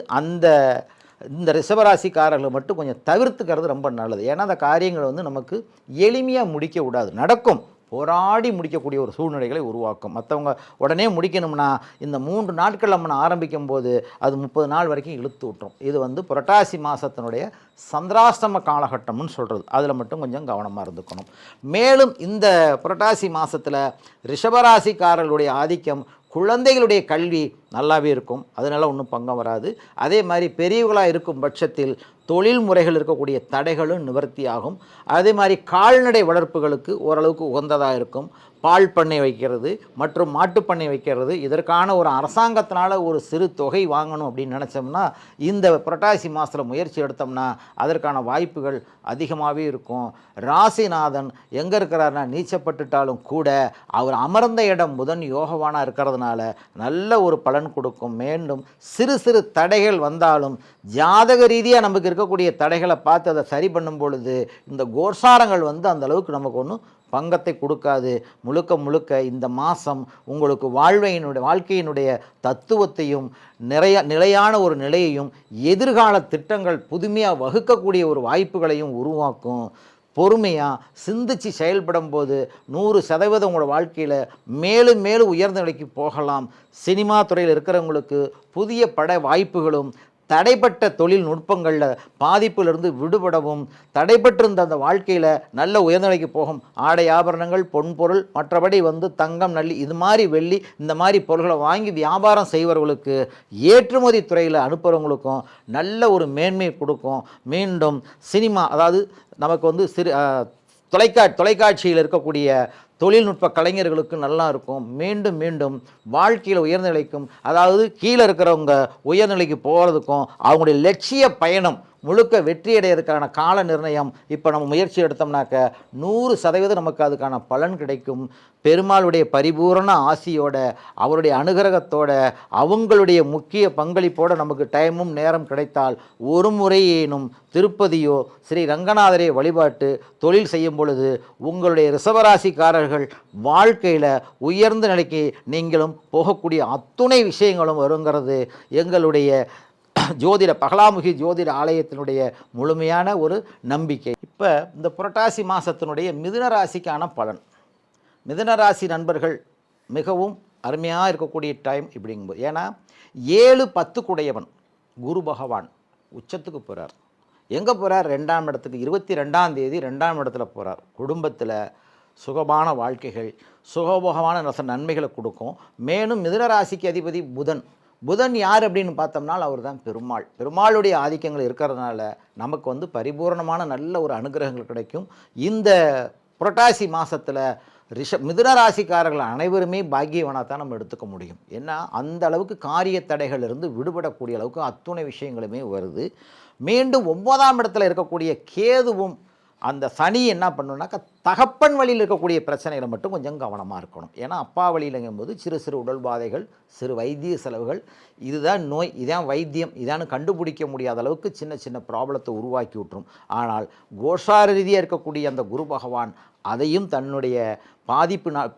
இந்த ரிஷபராசிக்காரர்கள் மட்டும் கொஞ்சம் தவிர்த்துக்கிறது ரொம்ப நல்லது. ஏன்னா அந்த காரியங்கள் நமக்கு எளிமையாக முடிக்க விடாது, நடக்கும், போராடி முடிக்கக்கூடிய ஒரு சூழ்நிலைகளை உருவாக்கும். மற்றவங்க உடனே முடிக்கணும்னா இந்த 3 நாட்கள் நம்ம ஆரம்பிக்கும் போது அது 30 நாள் வரைக்கும் இழுத்து விட்டுரும். இது புரட்டாசி மாதத்தினுடைய சந்திராஷ்டம காலகட்டம்னு சொல்கிறது, அதில் மட்டும் கொஞ்சம் கவனமாக இருந்துக்கணும். மேலும் இந்த புரட்டாசி மாதத்தில் ரிஷபராசிக்காரர்களுடைய ஆதிக்கம், குழந்தைகளுடைய கல்வி நல்லாவே இருக்கும், அதனால் ஒன்றும் பங்கம் வராது. அதே மாதிரி பெரியவர்களாக இருக்கும் பட்சத்தில் தொழில் முறைகள் இருக்கக்கூடிய தடைகளும் நிவர்த்தியாகும். அதே மாதிரி கால்நடை வளர்ப்புகளுக்கு ஓரளவுக்கு உகந்ததாக இருக்கும். பால் பண்ணை வைக்கிறது மற்றும் மாட்டுப்பண்ணை வைக்கிறது, இதற்கான ஒரு அரசாங்கத்தினால் ஒரு சிறு தொகை வாங்கணும் அப்படின்னு நினச்சோம்னா இந்த புரட்டாசி மாதத்தில் முயற்சி எடுத்தோம்னா அதற்கான வாய்ப்புகள் அதிகமாகவே இருக்கும். ராசிநாதன் எங்கே இருக்கிறாருன்னா நீச்சப்பட்டுட்டாலும் கூட அவர் அமர்ந்த இடம் புதன் யோகவானாக இருக்கிறதுனால நல்ல ஒரு பலன் கொடுக்கும். மீண்டும் சிறு சிறு தடைகள் வந்தாலும் ஜாதக ரீதியாக நமக்கு இருக்கக்கூடிய தடைகளை பார்த்து அதை சரி பண்ணும் பொழுது இந்த கோசாரங்கள் அந்த அளவுக்கு நமக்கு ஒன்றும் பங்கத்தை கொடுக்காது. முழுக்க முழுக்க இந்த மாதம் உங்களுக்கு வாழ்க்கையினுடைய தத்துவத்தையும் நிலையான ஒரு நிலையையும் எதிர்கால திட்டங்கள் புதுமையாக வகுக்கக்கூடிய ஒரு வாய்ப்புகளையும் உருவாக்கும். பொறுமையாக சிந்திச்சு செயல்படும் போது 100% உங்களோட வாழ்க்கையில் மேலும் மேலும் உயர்ந்த நிலைக்கு போகலாம். சினிமா துறையில் இருக்கிறவங்களுக்கு புதிய பட வாய்ப்புகளும், தடைப்பட்ட தொழில்நுட்பங்களில் பாதிப்பிலிருந்து விடுபடவும், தடைப்பட்டிருந்த அந்த வாழ்க்கையில் நல்ல உயர்நிலைக்கு போகும். ஆடை ஆபரணங்கள், பொன்பொருள், மற்றபடி தங்கம், நல்லி, இது மாதிரி வெள்ளி, இந்த மாதிரி பொருள்களை வாங்கி வியாபாரம் செய்வர்களுக்கு, ஏற்றுமதி துறையில் அனுப்புகிறவங்களுக்கும் நல்ல ஒரு மேன்மை கொடுக்கும். மீண்டும் சினிமா, அதாவது நமக்கு சிறு தொலைக்காட்சியில் இருக்கக்கூடிய தொழில்நுட்ப கலைஞர்களுக்கு நல்லா இருக்கும். மீண்டும் மீண்டும் வாழ்க்கையில் உயர்ந்த நிலைக்கும், அதாவது கீழே இருக்கிறவங்க உயர்நிலைக்கு போகிறதுக்கும் அவங்களுடைய லட்சிய பயணம் முழுக்க வெற்றி அடையிறதுக்கான கால நிர்ணயம் இப்போ நம்ம முயற்சி எடுத்தோம்னாக்க 100% நமக்கு அதுக்கான பலன் கிடைக்கும். பெருமாளுடைய பரிபூரண ஆசியோட, அவருடைய அனுகிரகத்தோட, அவங்களுடைய முக்கிய பங்களிப்போடு நமக்கு டைமும் நேரம் கிடைத்தால் ஒரு முறையேனும் திருப்பதியோ ஸ்ரீ ரங்கநாதரை வழிபாட்டு தொழில் செய்யும் பொழுது உங்களுடைய ரிஷபராசிக்காரர்கள் வாழ்க்கையில் உயர்ந்த நிலைக்கு நீங்களும் போகக்கூடிய அத்துணை விஷயங்களும் வருங்கிறது எங்களுடைய பகலாமுகி ஜோதிட ஆலயத்தினுடைய முழுமையான ஒரு நம்பிக்கை. இப்போ இந்த புரட்டாசி மாதத்தினுடைய மிதுன ராசிக்கான பலன், மிதுன ராசி நண்பர்கள் மிகவும் அருமையாக இருக்கக்கூடிய டைம் இப்படிங்கும்போது, ஏன்னா 7-10 குடையவன் குரு பகவான் உச்சத்துக்கு போகிறார். எங்கே போகிறார்? 2ஆம் இடத்துக்கு. 22ஆம் தேதி 2ஆம் இடத்துல போகிறார். குடும்பத்தில் சுகமான வாழ்க்கைகள், சுகபோகமான நன்மைகளை கொடுக்கும். மேலும் மிதுன ராசிக்கு அதிபதி புதன் யார் அப்படின்னு பார்த்தோம்னா அவர் தான் பெருமாளுடைய ஆதிக்கங்கள் இருக்கிறதுனால நமக்கு பரிபூர்ணமான நல்ல ஒரு அனுகிரகங்கள் கிடைக்கும். இந்த புரட்டாசி மாதத்தில் மிதுன ராசிக்காரர்கள் அனைவருமே பாக்கியவனாக தான் நம்ம எடுத்துக்க முடியும். ஏன்னா அந்த அளவுக்கு காரிய தடைகளிலிருந்து விடுபடக்கூடிய அளவுக்கு அத்துணை விஷயங்களுமே வருது. மீண்டும் 9ஆம் இடத்துல இருக்கக்கூடிய கேதுவும் அந்த சனி என்ன பண்ணணுன்னாக்கா தகப்பன் வழியில் இருக்கக்கூடிய பிரச்சனைகளை மட்டும் கொஞ்சம் கவனமாக இருக்கணும். ஏன்னா அப்பா வழியிலங்கும்போது சிறு சிறு உடல் பாதைகள், சிறு வைத்திய செலவுகள், இதுதான் நோய், இதான் வைத்தியம், இதான்னு கண்டுபிடிக்க முடியாத அளவுக்கு சின்ன சின்ன ப்ராப்ளத்தை உருவாக்கி விட்டுரும். ஆனால் கோஷார ரீதியாக இருக்கக்கூடிய அந்த குரு பகவான் அதையும் தன்னுடைய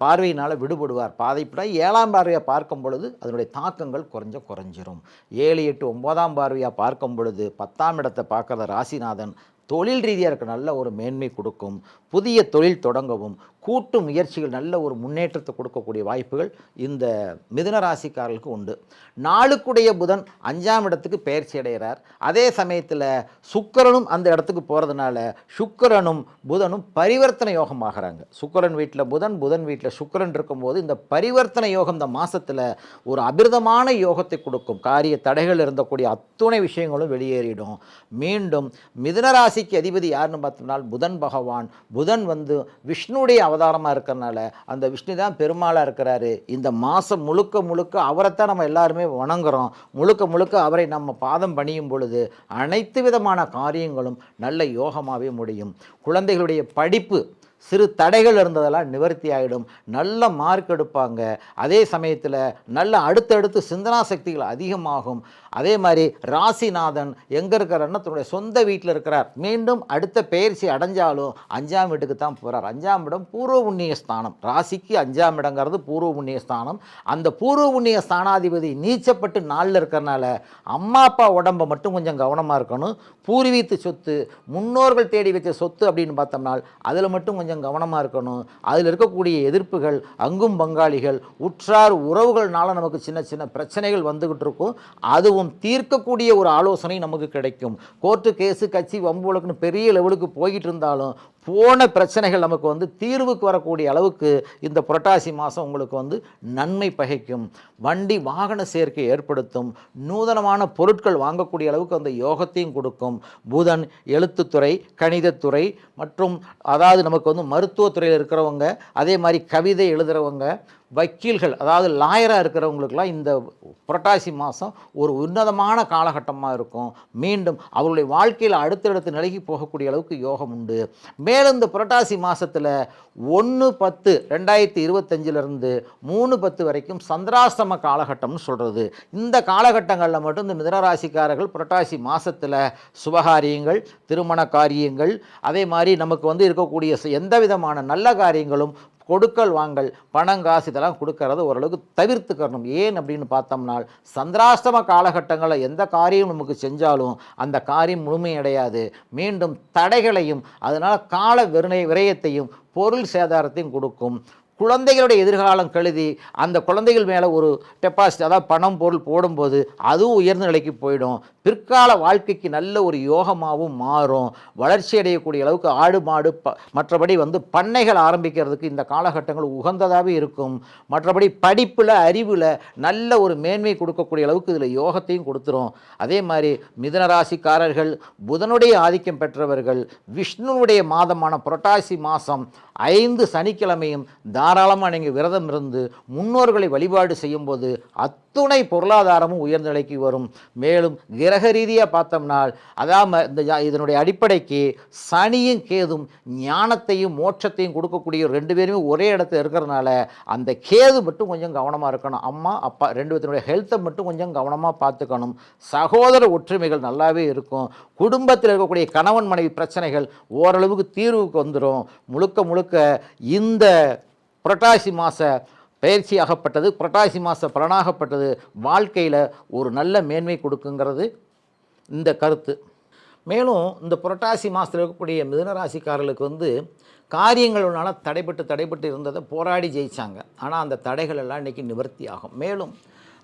பார்வையினால் விடுபடுவார். பாதிப்புனா 7ஆம் பார்வையாக பார்க்கும் பொழுது அதனுடைய தாக்கங்கள் குறைஞ்சிரும். 7, 8, 9ஆம் பார்வையாக பார்க்கும் பொழுது 10ஆம் இடத்தை பார்க்குற ராசிநாதன் தொழில் ரீதியாக இருக்க நல்ல ஒரு மேன்மை கொடுக்கும். புதிய தொழில் தொடங்கவும், கூட்டு முயற்சிகள் நல்ல ஒரு முன்னேற்றத்தை கொடுக்கக்கூடிய வாய்ப்புகள் இந்த மிதுன ராசிக்காரர்களுக்கு உண்டு. நாளுக்குடைய புதன் 5ஆம் இடத்துக்கு பெயர்ச்சி அடைகிறார். அதே சமயத்தில் சுக்கிரனும் அந்த இடத்துக்கு போகிறதுனால சுக்கிரனும் புதனும் பரிவர்த்தனை யோகம் ஆகிறாங்க. சுக்கிரன் வீட்டில் புதன் வீட்டில் சுக்கிரன் இருக்கும்போது இந்த பரிவர்த்தனை யோகம் இந்த மாதத்தில் ஒரு அபிர்தமான யோகத்தை கொடுக்கும். காரிய தடைகள் இருந்தக்கூடிய அத்துணை விஷயங்களும் வெளியேறிடும். மீண்டும் மிதுன ராசிக்கு அதிபதி யாருன்னு பார்த்தோம்னா புதன் பகவான். புதன் விஷ்ணுடைய அவதாரமாக இருக்கிறனால அந்த விஷ்ணு தான் பெருமாளாக இருக்கிறாரு. இந்த மாதம் முழுக்க முழுக்க அவரைத்தான் நம்ம எல்லாருமே வணங்குறோம். முழுக்க முழுக்க அவரை நம்ம பாதம் பணியும் பொழுது அனைத்து விதமான காரியங்களும் நல்ல யோகமாகவே முடியும். குழந்தைகளுடைய படிப்பு சிறு தடைகள் இருந்ததெல்லாம் நிவர்த்தி ஆகிடும். நல்ல மார்க் எடுப்பாங்க. அதே சமயத்தில் நல்ல அடுத்தடுத்து சிந்தனா சக்திகள் அதிகமாகும். அதே மாதிரி ராசிநாதன் எங்கே இருக்கிறாருன்னா தன்னுடைய சொந்த வீட்டில் இருக்கிறார். மீண்டும் அடுத்த பெயர்ச்சி அடைஞ்சாலும் 5ஆம் வீட்டுக்கு தான் போகிறார். 5ஆம் இடம் பூர்வ புண்ணிய ஸ்தானம். ராசிக்கு 5ஆம் இடங்கிறது பூர்வ புண்ணிய ஸ்தானம். அந்த பூர்வ புண்ணிய ஸ்தானாதிபதி நீச்சப்பட்டு நாளில் இருக்கிறனால அம்மா அப்பா உடம்பை மட்டும் கொஞ்சம் கவனமாக இருக்கணும். பூர்வீத்து சொத்து, முன்னோர்கள் தேடி வச்ச சொத்து அப்படின்னு பார்த்தோம்னா அதில் மட்டும் கொஞ்சம் கொஞ்சம் கவனமாக இருக்கணும். அதில் இருக்கக்கூடிய எதிர்ப்புகள், அங்கும் பங்காளிகள், உற்றார் உறவுகள்னால நமக்கு சின்ன சின்ன பிரச்சனைகள் வந்துக்கிட்டு இருக்கும். அதுவும் தீர்க்கக்கூடிய ஒரு ஆலோசனை நமக்கு கிடைக்கும். கோர்ட்டு கேஸு கட்சி வம்பு வழக்குன்னு பெரிய லெவலுக்கு போய்கிட்டு இருந்தாலும் போன பிரச்சனைகள் நமக்கு வந்து தீர்வுக்கு வரக்கூடிய அளவுக்கு இந்த புரட்டாசி மாதம் உங்களுக்கு வந்து நன்மை பகைக்கும். வண்டி வாகன சேர்க்கை ஏற்படுத்தும். நூதனமான பொருட்கள் வாங்கக்கூடிய அளவுக்கு அந்த யோகத்தையும் கொடுக்கும். புதன் எழுத்துத்துறை, கணிதத்துறை மற்றும் அதாவது நமக்கு வந்து மருத்துவத்துறையில் இருக்கிறவங்க, அதே மாதிரி கவிதை எழுதுகிறவங்க, வக்கீல்கள், அதாவது லாயராக இருக்கிறவங்களுக்கெல்லாம் இந்த புரட்டாசி மாதம் ஒரு உன்னதமான காலகட்டமாக இருக்கும். மீண்டும் அவருடைய வாழ்க்கையில் அடுத்தடுத்த நிலைக்கு போகக்கூடிய அளவுக்கு யோகம் உண்டு. மேலும் இந்த புரட்டாசி மாதத்தில் 1/10/2025 3/10 வரைக்கும் சந்திராஷ்டம காலகட்டம்னு சொல்கிறது. இந்த காலகட்டங்களில் மட்டும் இந்த மிதனராசிக்காரர்கள் புரட்டாசி மாதத்தில் சுபகாரியங்கள், திருமண காரியங்கள், அதே மாதிரி நமக்கு வந்து இருக்கக்கூடிய எந்த விதமான நல்ல காரியங்களும் கொடுக்கல் வாங்கல், பணங்காசு இதெல்லாம் கொடுக்கறது ஓரளவுக்கு தவிர்த்துக்கணும். ஏன் அப்படின்னு பார்த்தோம்னா சந்திராஷ்டம காலகட்டங்களில் எந்த காரியம் நமக்கு செஞ்சாலும் அந்த காரியம் முழுமையடையாது. மீண்டும் தடைகளையும் அதனால் கால விரயத்தையும் பொருள் சேதாரத்தையும் கொடுக்கும். குழந்தைகளுடைய எதிர்காலம் கழுதி அந்த குழந்தைகள் மேலே ஒரு டெபாசிட், அதாவது பணம் பொருள் போடும்போது அதுவும் உயர்ந்த நிலைக்கு போயிடும். பிற்கால வாழ்க்கைக்கு நல்ல ஒரு யோகமாகவும் மாறும். வளர்ச்சி அடையக்கூடிய அளவுக்கு ஆடு மாடு மற்றபடி வந்து பண்ணைகள் ஆரம்பிக்கிறதுக்கு இந்த காலகட்டங்கள் உகந்ததாகவே இருக்கும். மற்றபடி படிப்பில் அறிவில் நல்ல ஒரு மேன்மை கொடுக்கக்கூடிய அளவுக்கு இதில் யோகத்தையும் கொடுத்துரும். அதே மாதிரி மிதுனராசிக்காரர்கள் புதனுடைய ஆதிக்கம் பெற்றவர்கள் விஷ்ணுவுடைய மாதமான புரட்டாசி மாதம் 5 சனிக்கிழமையும் தாராளமாக நீங்கள் விரதம் இருந்து முன்னோர்களை வழிபாடு செய்யும்போது அத்துணை பொருளாதாரமும் உயர்ந்த நிலைக்கு வரும். மேலும் கிரக ரீதியாக பார்த்தோம்னா அதாவது இதனுடைய அடிப்படைக்கு சனியும் கேதும் ஞானத்தையும் மோட்சத்தையும் கொடுக்கக்கூடிய 2 பேருமே ஒரே இடத்துல இருக்கிறதுனால அந்த கேது மட்டும் கொஞ்சம் கவனமாக இருக்கணும். அம்மா அப்பா 2 பேருடைய ஹெல்த்தை மட்டும் கொஞ்சம் கவனமாக பார்த்துக்கணும். சகோதர ஒற்றுமைகள் நல்லாவே இருக்கும். குடும்பத்தில் இருக்கக்கூடிய கணவன் மனைவி பிரச்சனைகள் ஓரளவுக்கு தீர்வுக்கு வந்துடும். முழுக்க இந்த புரட்டாசி மாத பயிற்சியாகப்பட்டது, புரட்டாசி மாத பலனாகப்பட்டது வாழ்க்கையில் ஒரு நல்ல மேன்மை கொடுக்குங்கிறது இந்த கருத்து. மேலும் இந்த புரட்டாசி மாதத்தில் இருக்கக்கூடிய மிதுனராசிக்காரர்களுக்கு வந்து காரியங்களால் தடைபட்டு இருந்ததை போராடி ஜெயித்தாங்க. ஆனால் அந்த தடைகள் எல்லாம் இன்றைக்கி நிவர்த்தி ஆகும். மேலும்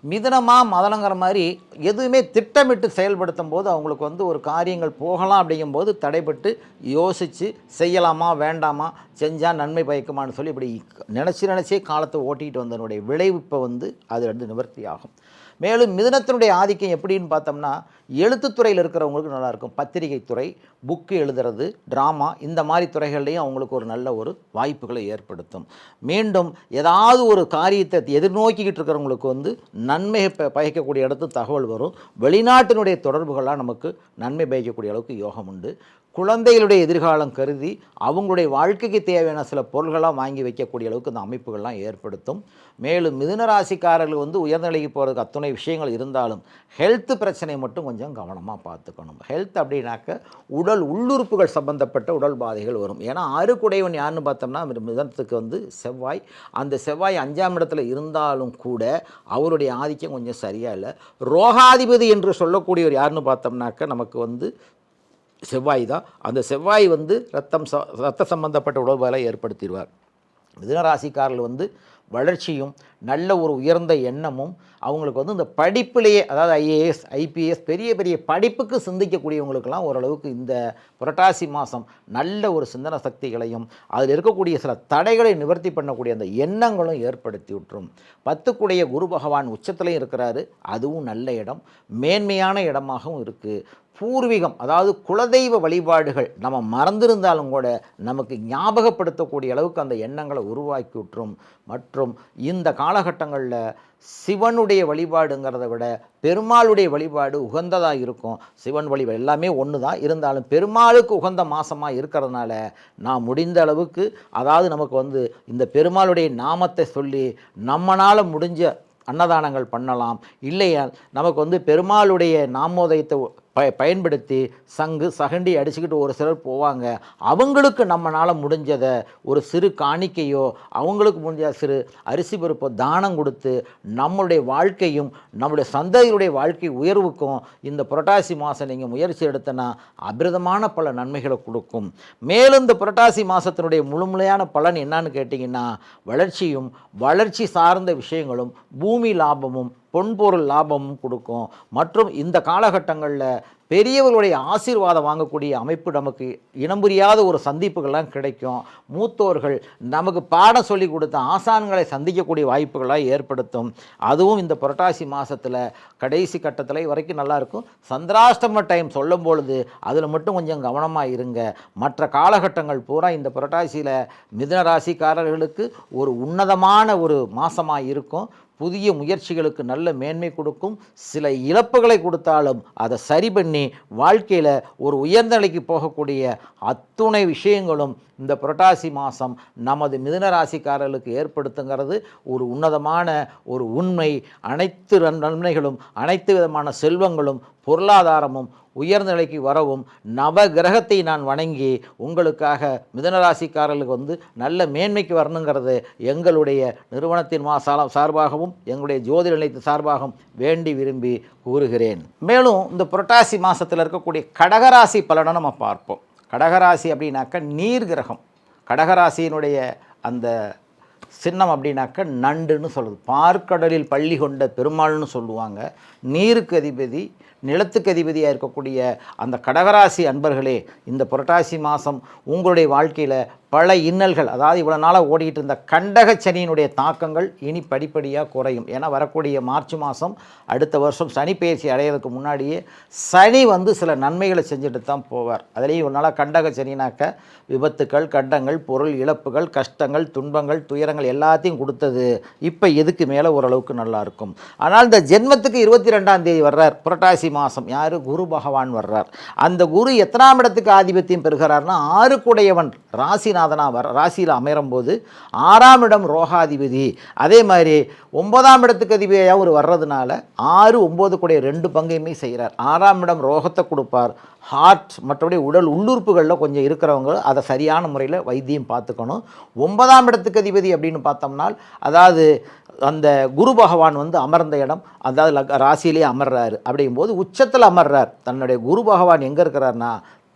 மிதனமாக மதனங்கிற மாதிரி எதுவுமே திட்டமிட்டு செயல்படுத்தும் போது அவங்களுக்கு வந்து ஒரு காரியங்கள் போகலாம் அப்படிங்கும்போது தடைபட்டு யோசித்து செய்யலாமா வேண்டாமா, செஞ்சால் நன்மை பயக்குமான்னு சொல்லி இப்படி நினச்சே காலத்தை ஓட்டிகிட்டு வந்தனுடைய விளைவு இப்போ வந்து அது 2 நிவர்த்தி ஆகும். மேலும் மிதுனத்தினுடைய ஆதிக்கம் எப்படின்னு பார்த்தோம்னா எழுத்துத்துறையில் இருக்கிறவங்களுக்கு நல்லாயிருக்கும். பத்திரிகை துறை, புக்கு எழுதுறது, ட்ராமா, இந்த மாதிரி துறைகள்லையும் அவங்களுக்கு ஒரு நல்ல ஒரு வாய்ப்புகளை ஏற்படுத்தும். மீண்டும் ஏதாவது ஒரு காரியத்தை எதிர்நோக்கிக்கிட்டு இருக்கிறவங்களுக்கு வந்து நன்மை பயக்கக்கூடிய இடத்து தகவல் வரும். வெளிநாட்டினுடைய தொடர்புகள்லாம் நமக்கு நன்மை பயக்கக்கூடிய அளவுக்கு யோகம் உண்டு. குழந்தைகளுடைய எதிர்காலம் கருதி அவங்களுடைய வாழ்க்கைக்கு தேவையான சில பொருள்களாக வாங்கி வைக்கக்கூடிய அளவுக்கு இந்த அமைப்புகள்லாம் ஏற்படுத்தும். மேலும் மிதுனராசிக்காரர்கள் வந்து உயர்நிலைக்கு போகிறதுக்கு அத்துணை விஷயங்கள் இருந்தாலும் ஹெல்த் பிரச்சனை மட்டும் கொஞ்சம் கவனமாக பார்த்துக்கணும். ஹெல்த் அப்படின்னாக்க உடல் உள்ளுறுப்புகள் சம்பந்தப்பட்ட உடல் பாதைகள் வரும். ஏன்னா 6 குடையவன் யாருன்னு பார்த்தோம்னா மிதுனத்துக்கு வந்து செவ்வாய். அந்த செவ்வாய் 5ஆம் இடத்துல இருந்தாலும் கூட அவருடைய ஆதிக்கம் கொஞ்சம் சரியாக இல்லை. ரோகாதிபதி என்று சொல்லக்கூடியவர் யாருன்னு பார்த்தோம்னாக்க நமக்கு வந்து செவ்வாய் தான். அந்த செவ்வாய் வந்து ரத்த சம்பந்தப்பட்ட உடல்களை ஏற்படுத்திடுவார். மிதுனராசிக்காரர்கள் வந்து வளர்ச்சியும் நல்ல ஒரு உயர்ந்த எண்ணமும் அவங்களுக்கு வந்து இந்த படிப்பிலேயே, அதாவது IAS IPS பெரிய பெரிய படிப்புக்கு சிந்திக்கக்கூடியவங்களுக்கெல்லாம் ஓரளவுக்கு இந்த புரட்டாசி மாதம் நல்ல ஒரு சிந்தனை சக்திகளையும் அதில் இருக்கக்கூடிய சில தடைகளை நிவர்த்தி பண்ணக்கூடிய அந்த எண்ணங்களும் ஏற்படுத்தி விட்டுரும். 10 குரு பகவான் உச்சத்திலையும் இருக்கிறாரு. அதுவும் நல்ல இடம், மேன்மையான இடமாகவும் இருக்குது. பூர்வீகம், அதாவது குலதெய்வ வழிபாடுகள் நம்ம மறந்திருந்தாலும் கூட நமக்கு ஞாபகப்படுத்தக்கூடிய அளவுக்கு அந்த எண்ணங்களை உருவாக்கி விட்டுரும். மற்றும் இந்த காலகட்டங்களில் சிவனுடைய வழிபாடுங்கிறத விட பெருமாளுடைய வழிபாடு உகந்ததாக இருக்கும். சிவன் வழிபாடு எல்லாமே ஒன்று தான், இருந்தாலும் பெருமாளுக்கு உகந்த மாதமாக இருக்கிறதுனால நான் முடிந்த அளவுக்கு, அதாவது நமக்கு வந்து இந்த பெருமாளுடைய நாமத்தை சொல்லி நம்மளால் முடிஞ்ச அன்னதானங்கள் பண்ணலாம். இல்லையா நமக்கு வந்து பெருமாளுடைய நாமோதயத்தை பயன்படுத்தி சங்கு சகண்டி அடிச்சுக்கிட்டு ஒரு சிலர் போவாங்க. அவங்களுக்கு நம்மளால் முடிஞ்சதை ஒரு சிறு காணிக்கையோ அவங்களுக்கு முடிஞ்ச சிறு அரிசி பருப்போ தானம் கொடுத்து நம்மளுடைய வாழ்க்கையும் நம்முடைய சந்ததியுடைய வாழ்க்கை உயர்வுக்கும் இந்த புரட்டாசி மாதம் நீங்கள் முயற்சி எடுத்தனா அபிரதமான பல நன்மைகளை கொடுக்கும். மேலும் இந்த புரட்டாசி மாதத்தினுடைய முழுமையான பலன் என்னன்னு கேட்டிங்கன்னா வளர்ச்சியும் வளர்ச்சி சார்ந்த விஷயங்களும் பூமி லாபமும் பொன்பொருள் லாபமும் கொடுக்கும். மற்றும் இந்த காலகட்டங்களில் பெரியவர்களுடைய ஆசீர்வாதம் வாங்கக்கூடிய அமைப்பு நமக்கு இனம் புரியாத ஒரு சந்திப்புகள்லாம் கிடைக்கும். மூத்தோர்கள் நமக்கு பாடம் சொல்லி கொடுத்த ஆசான்களை சந்திக்கக்கூடிய வாய்ப்புகளாக ஏற்படுத்தும். அதுவும் இந்த புரட்டாசி மாதத்தில் கடைசி கட்டத்தில் வரைக்கும் நல்லாயிருக்கும். சந்திராஷ்டம டைம் சொல்லும் பொழுது அதில் மட்டும் கொஞ்சம் கவனமாக இருங்க. மற்ற காலகட்டங்கள் பூரா இந்த புரட்டாசியில் மிதுன ராசிக்காரர்களுக்கு ஒரு உன்னதமான ஒரு மாதமாக இருக்கும். புதிய முயற்சிகளுக்கு நல்ல மேன்மை கொடுக்கும். சில இழப்புகளை கொடுத்தாலும் அதை சரி பண்ணி வாழ்க்கையில் ஒரு உயர்ந்த நிலைக்கு போகக்கூடிய அத்துணை விஷயங்களும் இந்த புரட்டாசி மாதம் நமது மிதுன ராசிக்காரர்களுக்கு ஏற்படுத்துங்கிறது ஒரு உன்னதமான ஒரு உண்மை. அனைத்து நன்மைகளும் அனைத்து விதமான செல்வங்களும் பொருளாதாரமும் உயர்ந்த நிலைக்கு வரவும் நவ கிரகத்தை நான் வணங்கி உங்களுக்காக மிதுனராசிக்காரர்களுக்கு நல்ல மேன்மைக்கு வரணுங்கிறது எங்களுடைய நிறுவனத்தின் சார்பாகவும் எங்களுடைய ஜோதிட நிலையத்தின் சார்பாகவும் வேண்டி விரும்பி கூறுகிறேன். மேலும் இந்த புரட்டாசி மாதத்தில் இருக்கக்கூடிய கடகராசி பலனை நம்ம பார்ப்போம். கடகராசி அப்படின்னாக்க நீர் கிரகம். கடகராசியினுடைய அந்த சின்னம் அப்படின்னாக்க நண்டுன்னு சொல்லுது. பார்க்கடலில் பள்ளி கொண்ட பெருமாள்னு சொல்லுவாங்க. நீருக்கு அதிபதி, நிலத்துக்கு அதிபதியாக இருக்கக்கூடிய அந்த கடகராசி அன்பர்களே, இந்த புரட்டாசி மாதம் உங்களுடைய வாழ்க்கையில் பல இன்னல்கள், அதாவது இவ்வளோ நாளாக ஓடிக்கிட்டு இருந்த கண்டக சனியினுடைய தாக்கங்கள் இனி படிப்படியாக குறையும். ஏன்னா வரக்கூடிய மார்ச் மாதம் அடுத்த வருஷம் சனி பயிற்சி அடையிறதுக்கு முன்னாடியே சனி சில நன்மைகளை செஞ்சுட்டு தான் போவார். அதுலேயும் ஒரு நாளாக கண்டக சனினாக்க விபத்துக்கள், கண்டங்கள், பொருள் இழப்புகள், கஷ்டங்கள், துன்பங்கள், துயரங்கள் எல்லாத்தையும் கொடுத்தது. இப்போ எதுக்கு மேலே ஓரளவுக்கு நல்லாயிருக்கும். ஆனால் இந்த ஜென்மத்துக்கு 22ஆம் தேதி வர்றார் புரட்டாசி மாதம். யார்? குரு பகவான் வர்றார். அந்த குரு எத்தனாம் இடத்துக்கு ஆதிபத்தியம் பெறுகிறார்னா 6 ராசிநாதனாக ராசியில் அமையும் போது 6ஆம் இடம் ரோகாதிபதி. அதே மாதிரி 9ஆம் இடத்துக்கு அதிபதியாக ஒரு வர்றதுனால 6, 9 கூடிய 2 பங்கையுமே செய்கிறார். 6ஆம் இடம் ரோகத்தை கொடுப்பார். ஹார்ட் மற்றபடி உடல் உள்ளுறுப்புகளில் கொஞ்சம் இருக்கிறவங்க அதை சரியான முறையில் வைத்தியம் பார்த்துக்கணும். 9ஆம் இடத்துக்கு அதிபதி அப்படின்னு பார்த்தோம்னா அதாவது அந்த குரு பகவான் அமர்ந்த இடம், அதாவது ராசியிலே அமர்றாரு. அப்படிங்கும்போது உச்சத்தில் அமர்றார். தன்னுடைய குரு பகவான் எங்கே இருக்கிறார்னா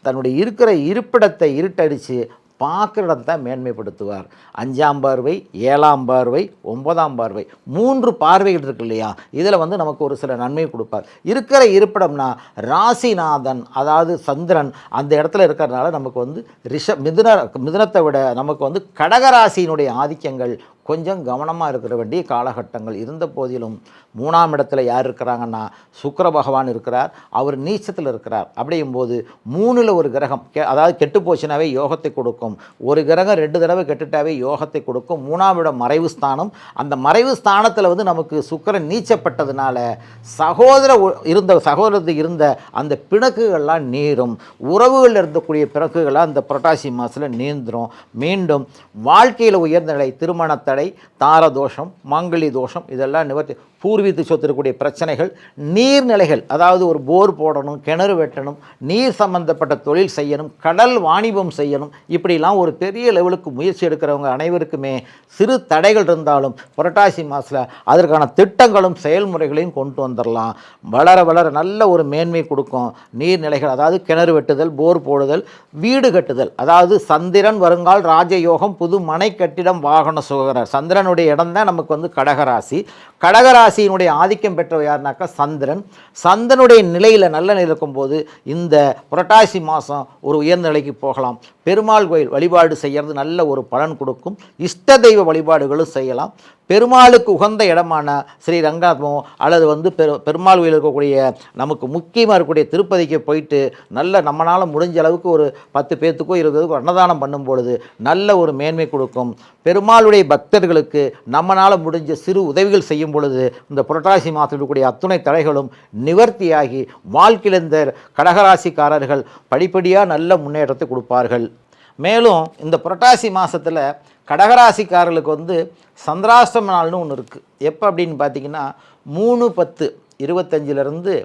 தன்னுடைய இருக்கிற இருப்பிடத்தை இருட்டடித்து பார்க்குற இடத்தை மேன்மைப்படுத்துவார். 5ஆம் பார்வை, 7ஆம் பார்வை, 9ஆம் பார்வை, 3 பார்வைகள் இருக்கு இல்லையா? இதில் நமக்கு ஒரு சில நன்மை கொடுப்பார். இருக்கிற இருப்பிடம்னா ராசிநாதன், அதாவது சந்திரன் அந்த இடத்துல இருக்கிறதுனால நமக்கு மிதுனத்தை விட நமக்கு கடகராசியினுடைய ஆதிக்கங்கள் கொஞ்சம் கவனமாக இருக்கிற வேண்டிய காலகட்டங்கள் இருந்த போதிலும் 3ஆம் இடத்துல யார் இருக்கிறாங்கன்னா சுக்கிர பகவான் இருக்கிறார். அவர் நீச்சத்தில் இருக்கிறார். அப்படிங்கும்போது 3ல் ஒரு கிரகம் அதாவது கெட்டு போச்சுனாவே யோகத்தை கொடுக்கும். ஒரு கிரகம் 2 தடவை கெட்டுட்டாவே யோகத்தை கொடுக்கும். 3ஆம் இடம் மறைவு ஸ்தானம். அந்த மறைவு ஸ்தானத்தில் நமக்கு சுக்கிரன் நீச்சப்பட்டதுனால சகோதரத்துக்கு இருந்த அந்த பிணக்குகள்லாம் நீரும். உறவுகளில் இருந்தக்கூடிய பிணக்குகள்லாம் அந்த புரட்டாசி மாதத்தில் நீந்துரும். மீண்டும் வாழ்க்கையில் உயர்ந்த நிலை, திருமணத்தை தாரதோஷம், மாங்கலி தோஷம் இதெல்லாம் நிவர்த்தி. பூர்வீக சொத்து இருக்கக்கூடிய பிரச்சனைகள், நீர்நிலைகள், அதாவது ஒரு போர் போடணும், கிணறு வெட்டணும், நீர் சம்பந்தப்பட்ட தொழில் செய்யணும், கடல் வாணிபம் செய்யணும், இப்படிலாம் ஒரு பெரிய லெவலுக்கு முயற்சி எடுக்கிறவங்க அனைவருக்குமே சிறு தடைகள் இருந்தாலும் புரட்டாசி மாதத்தில் அதற்கான திட்டங்களும் செயல்முறைகளையும் கொண்டு வந்துடலாம். வளர வளர நல்ல ஒரு மேன்மை கொடுக்கும். நீர்நிலைகள், அதாவது கிணறு வெட்டுதல், போர் போடுதல், வீடு கட்டுதல், அதாவது சந்திரன் வருங்கால் ராஜயோகம், புது மனை கட்டிடம், வாகன சுகர. சந்திரனுடைய இடம் தான் நமக்கு கடகராசி. கடகராசியினுடைய ஆதிக்கம் பெற்றவர் யாருனாக்கா சந்திரன். சந்திரனுடைய நிலையில் நல்ல நிலை இருக்கும்போது இந்த புரட்டாசி மாதம் ஒரு உயர்ந்த நிலைக்கு போகலாம். பெருமாள் கோயில் வழிபாடு செய்கிறது நல்ல ஒரு பலன் கொடுக்கும். இஷ்ட தெய்வ வழிபாடுகளும் செய்யலாம். பெருமாளுக்கு உகந்த இடமான ஸ்ரீரங்கமோ அல்லது பெருமாள் கோயில் இருக்கக்கூடிய நமக்கு முக்கியமாக இருக்கக்கூடிய திருப்பதிக்கு போயிட்டு நல்ல நம்மளால் முடிஞ்ச அளவுக்கு ஒரு 10 பேர்த்துக்கோ 20 பேருக்கோ அன்னதானம் பண்ணும் பொழுது நல்ல ஒரு மேன்மை கொடுக்கும். பெருமாளுடைய பக்தர்களுக்கு நம்மளால் முடிஞ்ச சிறு உதவிகள் செய்யும் பொழுது இந்த புரட்டாசி மாதத்தில் இருக்கக்கூடிய அத்துணை தடைகளும் நிவர்த்தியாகி வாழ்க்கையில் இந்த கடகராசிக்காரர்கள் படிப்படியாக நல்ல முன்னேற்றத்தை கொடுப்பார்கள். மேலும் இந்த புரட்டாசி மாதத்தில் கடகராசிக்காரர்களுக்கு சந்திராஷ்டம நாள்னு ஒன்று இருக்குது. எப்போ அப்படின்னு பார்த்தீங்கன்னா 3/10/25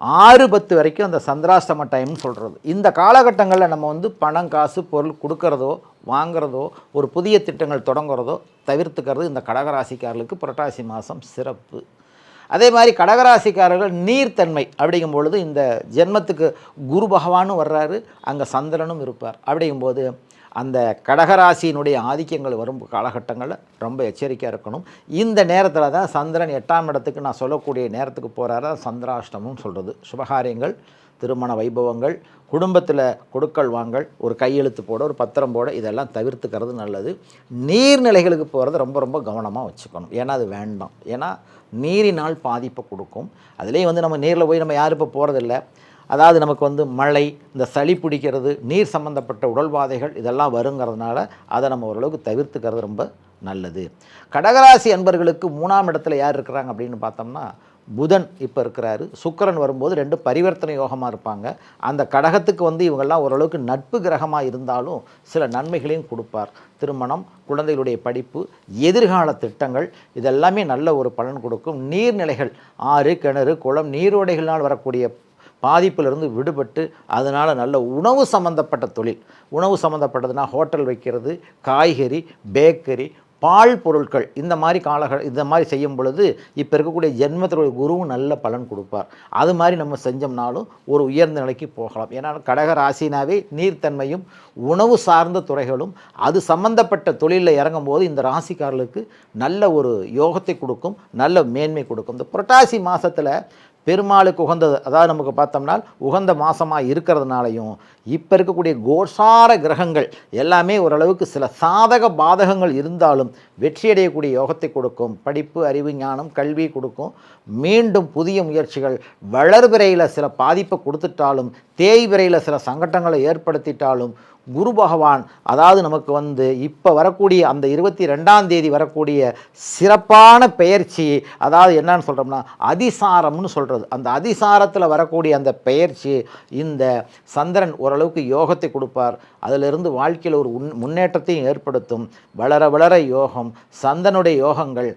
6-10 வரைக்கும் அந்த சந்திராஷ்டம டைம்னு சொல்கிறது. இந்த காலகட்டங்களில் நம்ம வந்து பணம் காசு பொருள் கொடுக்கறதோ வாங்கிறதோ ஒரு புதிய திட்டங்கள் தொடங்குறதோ தவிர்த்துக்கிறது இந்த கடகராசிக்காரர்களுக்கு புரட்டாசி மாதம் சிறப்பு. அதே மாதிரி கடகராசிக்காரர்கள் நீர்த்தன்மை அப்படிங்கும் பொழுது இந்த ஜென்மத்துக்கு குரு பகவானும் வர்றாரு, அங்கே சந்திரனும் இருப்பார். அப்படிங்கும்போது அந்த கடகராசியினுடைய ஆதிக்கங்கள் வரும் காலகட்டங்களில் ரொம்ப எச்சரிக்கையாக இருக்கணும். இந்த நேரத்தில் தான் சந்திரன் 8ஆம் இடத்துக்கு நான் சொல்லக்கூடிய நேரத்துக்கு போகிறாரு, சந்திராஷ்டமம் சொல்கிறது. சுபகாரியங்கள், திருமண வைபவங்கள், குடும்பத்தில் கொடுக்கல் வாங்கல், ஒரு கையெழுத்து போட, ஒரு பத்திரம் போட, இதெல்லாம் தவிர்த்துக்கிறது நல்லது. நீர்நிலைகளுக்கு போகிறது ரொம்ப ரொம்ப கவனமாக வச்சுக்கணும். ஏன்னா அது வேண்டாம். ஏன்னா நீரினால் பாதிப்பை கொடுக்கும். அதுலேயும் வந்து நம்ம நீரில் போய் நம்ம யாரும் இப்போ போகிறதில்ல. அதாவது நமக்கு வந்து மழை, இந்த சளி பிடிக்கிறது, நீர் சம்மந்தப்பட்ட உடல்வாதைகள் இதெல்லாம் வருங்கிறதுனால அதை நம்ம ஓரளவுக்கு தவிர்த்துக்கிறது ரொம்ப நல்லது. கடகராசி அன்பர்களுக்கு 3ஆம் இடத்துல யார் இருக்கிறாங்க அப்படின்னு பார்த்தோம்னா புதன் இப்போ இருக்கிறாரு. சுக்கிரன் வரும்போது 2 பரிவர்த்தனை யோகமாக இருப்பாங்க. அந்த கடகத்துக்கு வந்து இவங்கெல்லாம் ஓரளவுக்கு நட்பு கிரகமாக இருந்தாலும் சில நன்மைகளையும் கொடுப்பார். திருமணம், குழந்தைகளுடைய படிப்பு, எதிர்கால திட்டங்கள் இதெல்லாமே நல்ல ஒரு பலன் கொடுக்கும். நீர்நிலைகள், ஆறு, கிணறு, குளம், நீரோடைகளால் வரக்கூடிய பாதிப்பிலிருந்து விடுபட்டு அதனால் நல்ல உணவு சம்மந்தப்பட்ட தொழில், உணவு சம்மந்தப்பட்டதுன்னா ஹோட்டல் வைக்கிறது, காய்கறி, பேக்கரி, பால் பொருட்கள், இந்த மாதிரி செய்யும் பொழுது இப்போ இருக்கக்கூடிய ஜென்மத்தினுடைய குருவும் நல்ல பலன் கொடுப்பார். அது மாதிரி நம்ம செஞ்சோம்னாலும் ஒரு உயர்ந்த நிலைக்கு போகலாம். ஏன்னா கடக ராசினாவே நீர்த்தன்மையும் உணவு சார்ந்த துறைகளும் அது சம்பந்தப்பட்ட தொழிலில் இறங்கும் போது இந்த ராசிக்காரர்களுக்கு நல்ல ஒரு யோகத்தை கொடுக்கும், நல்ல மேன்மை கொடுக்கும். இந்த புரட்டாசி மாதத்தில் பெருமாளுக்கு உகந்தது, அதாவது நமக்கு பார்த்தோம்னா உகந்த மாதமாக இருக்கிறதுனாலையும் இப்போ இருக்கக்கூடிய கோசார கிரகங்கள் எல்லாமே ஓரளவுக்கு சில சாதக பாதகங்கள் இருந்தாலும் வெற்றியடையக்கூடிய யோகத்தை கொடுக்கும். படிப்பு, அறிவு, ஞானம், கல்வி கொடுக்கும். மீண்டும் புதிய முயற்சிகள், வளர்பிறையில் சில பாதிப்பை கொடுத்துட்டாலும் தேய்பிறையில் சில சங்கடங்களை ஏற்படுத்திட்டாலும் குரு பகவான், அதாவது நமக்கு வந்து இப்போ வரக்கூடிய அந்த 22ஆம் தேதி வரக்கூடிய சிறப்பான பெயர்ச்சி, அதாவது என்னன்னு சொல்கிறோம்னா அதிசாரம்னு சொல்கிறது. அந்த அதிசாரத்தில் வரக்கூடிய அந்த பெயர்ச்சி இந்த சந்திரன் ஓரளவுக்கு யோகத்தை கொடுப்பார். அதிலிருந்து வாழ்க்கையில் ஒரு முன்னேற்றத்தையும் ஏற்படுத்தும். வளர வளர யோகம், சந்திரனுடைய யோகங்கள்,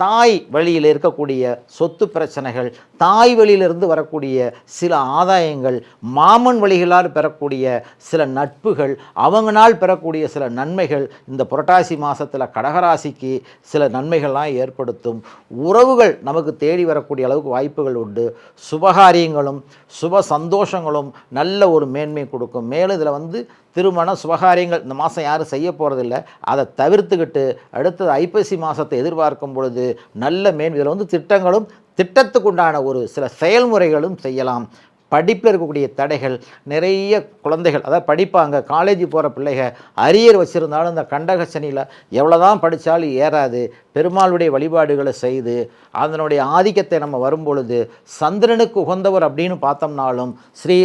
தாய் வழியில் இருக்கக்கூடிய சொத்து பிரச்சனைகள், தாய் வழியிலிருந்து வரக்கூடிய சில ஆதாயங்கள், மாமன் வழிகளால் பெறக்கூடிய சில நட்புகள், அவங்களால் பெறக்கூடிய சில நன்மைகள் இந்த புரட்டாசி மாதத்தில் கடகராசிக்கு சில நன்மைகள்லாம் ஏற்படுத்தும். உறவுகள் நமக்கு தேடி வரக்கூடிய அளவுக்கு வாய்ப்புகள் உண்டு. சுபகாரியங்களும் சுப சந்தோஷங்களும் நல்ல ஒரு மேன்மை கொடுக்கும். மேலும் இதில் வந்து திருமண சுபகாரியங்கள் இந்த மாதம் யாரும் செய்ய போகிறதில்ல, அதை தவிர்த்துக்கிட்டு அடுத்தது ஐப்பசி மாதத்தை எதிர்பார்க்கும் பொழுது நல்ல இதில் வந்து திட்டங்களும் திட்டத்துக்குண்டான ஒரு சில செயல்முறைகளும் செய்யலாம். படிப்பில் இருக்கக்கூடிய தடைகள், நிறைய குழந்தைகள் அதாவது படிப்பாங்க, காலேஜ் போகிற பிள்ளைகள் அரியர் வச்சுருந்தாலும் இந்த கண்டக சனியில் எவ்வளோ தான் படித்தாலும் ஏறாது. பெருமாளுடைய வழிபாடுகளை செய்து அதனுடைய ஆதிக்கத்தை நம்ம வரும்பொழுது சந்திரனுக்கு உகந்தவர் அப்படின்னு பார்த்தோம்னாலும் ஸ்ரீ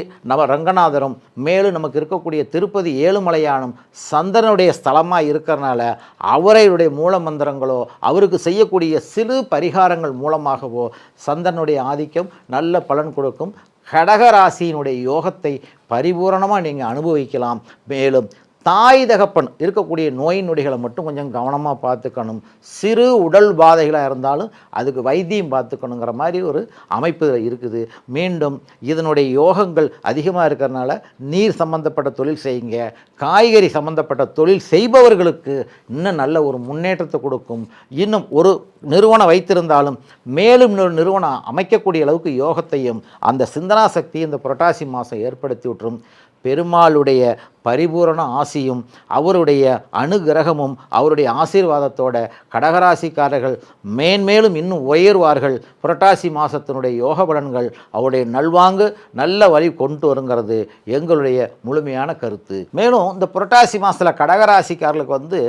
ரங்கநாதரும், மேலும் நமக்கு இருக்கக்கூடிய திருப்பதி ஏழுமலையானும் சந்திரனுடைய ஸ்தலமாக இருக்கிறனால அவரையுடைய மூல மந்திரங்களோ அவருக்கு செய்யக்கூடிய சிறு பரிகாரங்கள் மூலமாகவோ சந்திரனுடைய ஆதிக்கம் நல்ல பலன் கொடுக்கும். கடகராசியினுடைய யோகத்தை பரிபூரணமாக நீங்கள் அனுபவிக்கலாம். மேலும் தாய் தகப்பன் இருக்கக்கூடிய நோய் நொடிகளை மட்டும் கொஞ்சம் கவனமாக பார்த்துக்கணும். சிறு உடல் பாதைகளாக இருந்தாலும் அதுக்கு வைத்தியம் பார்த்துக்கணுங்கிற மாதிரி ஒரு அமைப்பு இருக்குது. மீண்டும் இதனுடைய யோகங்கள் அதிகமாக இருக்கிறதுனால நீர் சம்பந்தப்பட்ட தொழில் செய்யுங்க. காய்கறி சம்பந்தப்பட்ட தொழில் செய்பவர்களுக்கு இன்னும் நல்ல ஒரு முன்னேற்றத்தை கொடுக்கும். இன்னும் ஒரு நிறுவனம் வைத்திருந்தாலும் மேலும் ஒரு நிறுவனம் அமைக்கக்கூடிய அளவுக்கு யோகத்தையும் அந்த சிந்தனா சக்தி இந்த புரட்டாசி மாதம் ஏற்படுத்தி விட்டுரும். பெருமாளுடைய பரிபூரண ஆசியும் அவருடைய அனுகிரகமும் அவருடைய ஆசீர்வாதத்தோட கடகராசிக்காரர்கள் மேன்மேலும் இன்னும் உயர்வார்கள். புரட்டாசி மாதத்தினுடைய யோக பலன்கள் அவருடைய நல்வாங்கு நல்ல வழி கொண்டு வருங்கிறது எங்களுடைய முழுமையான கருத்து. மேலும் இந்த புரட்டாசி மாதத்தில் கடகராசிக்காரர்களுக்கு வந்து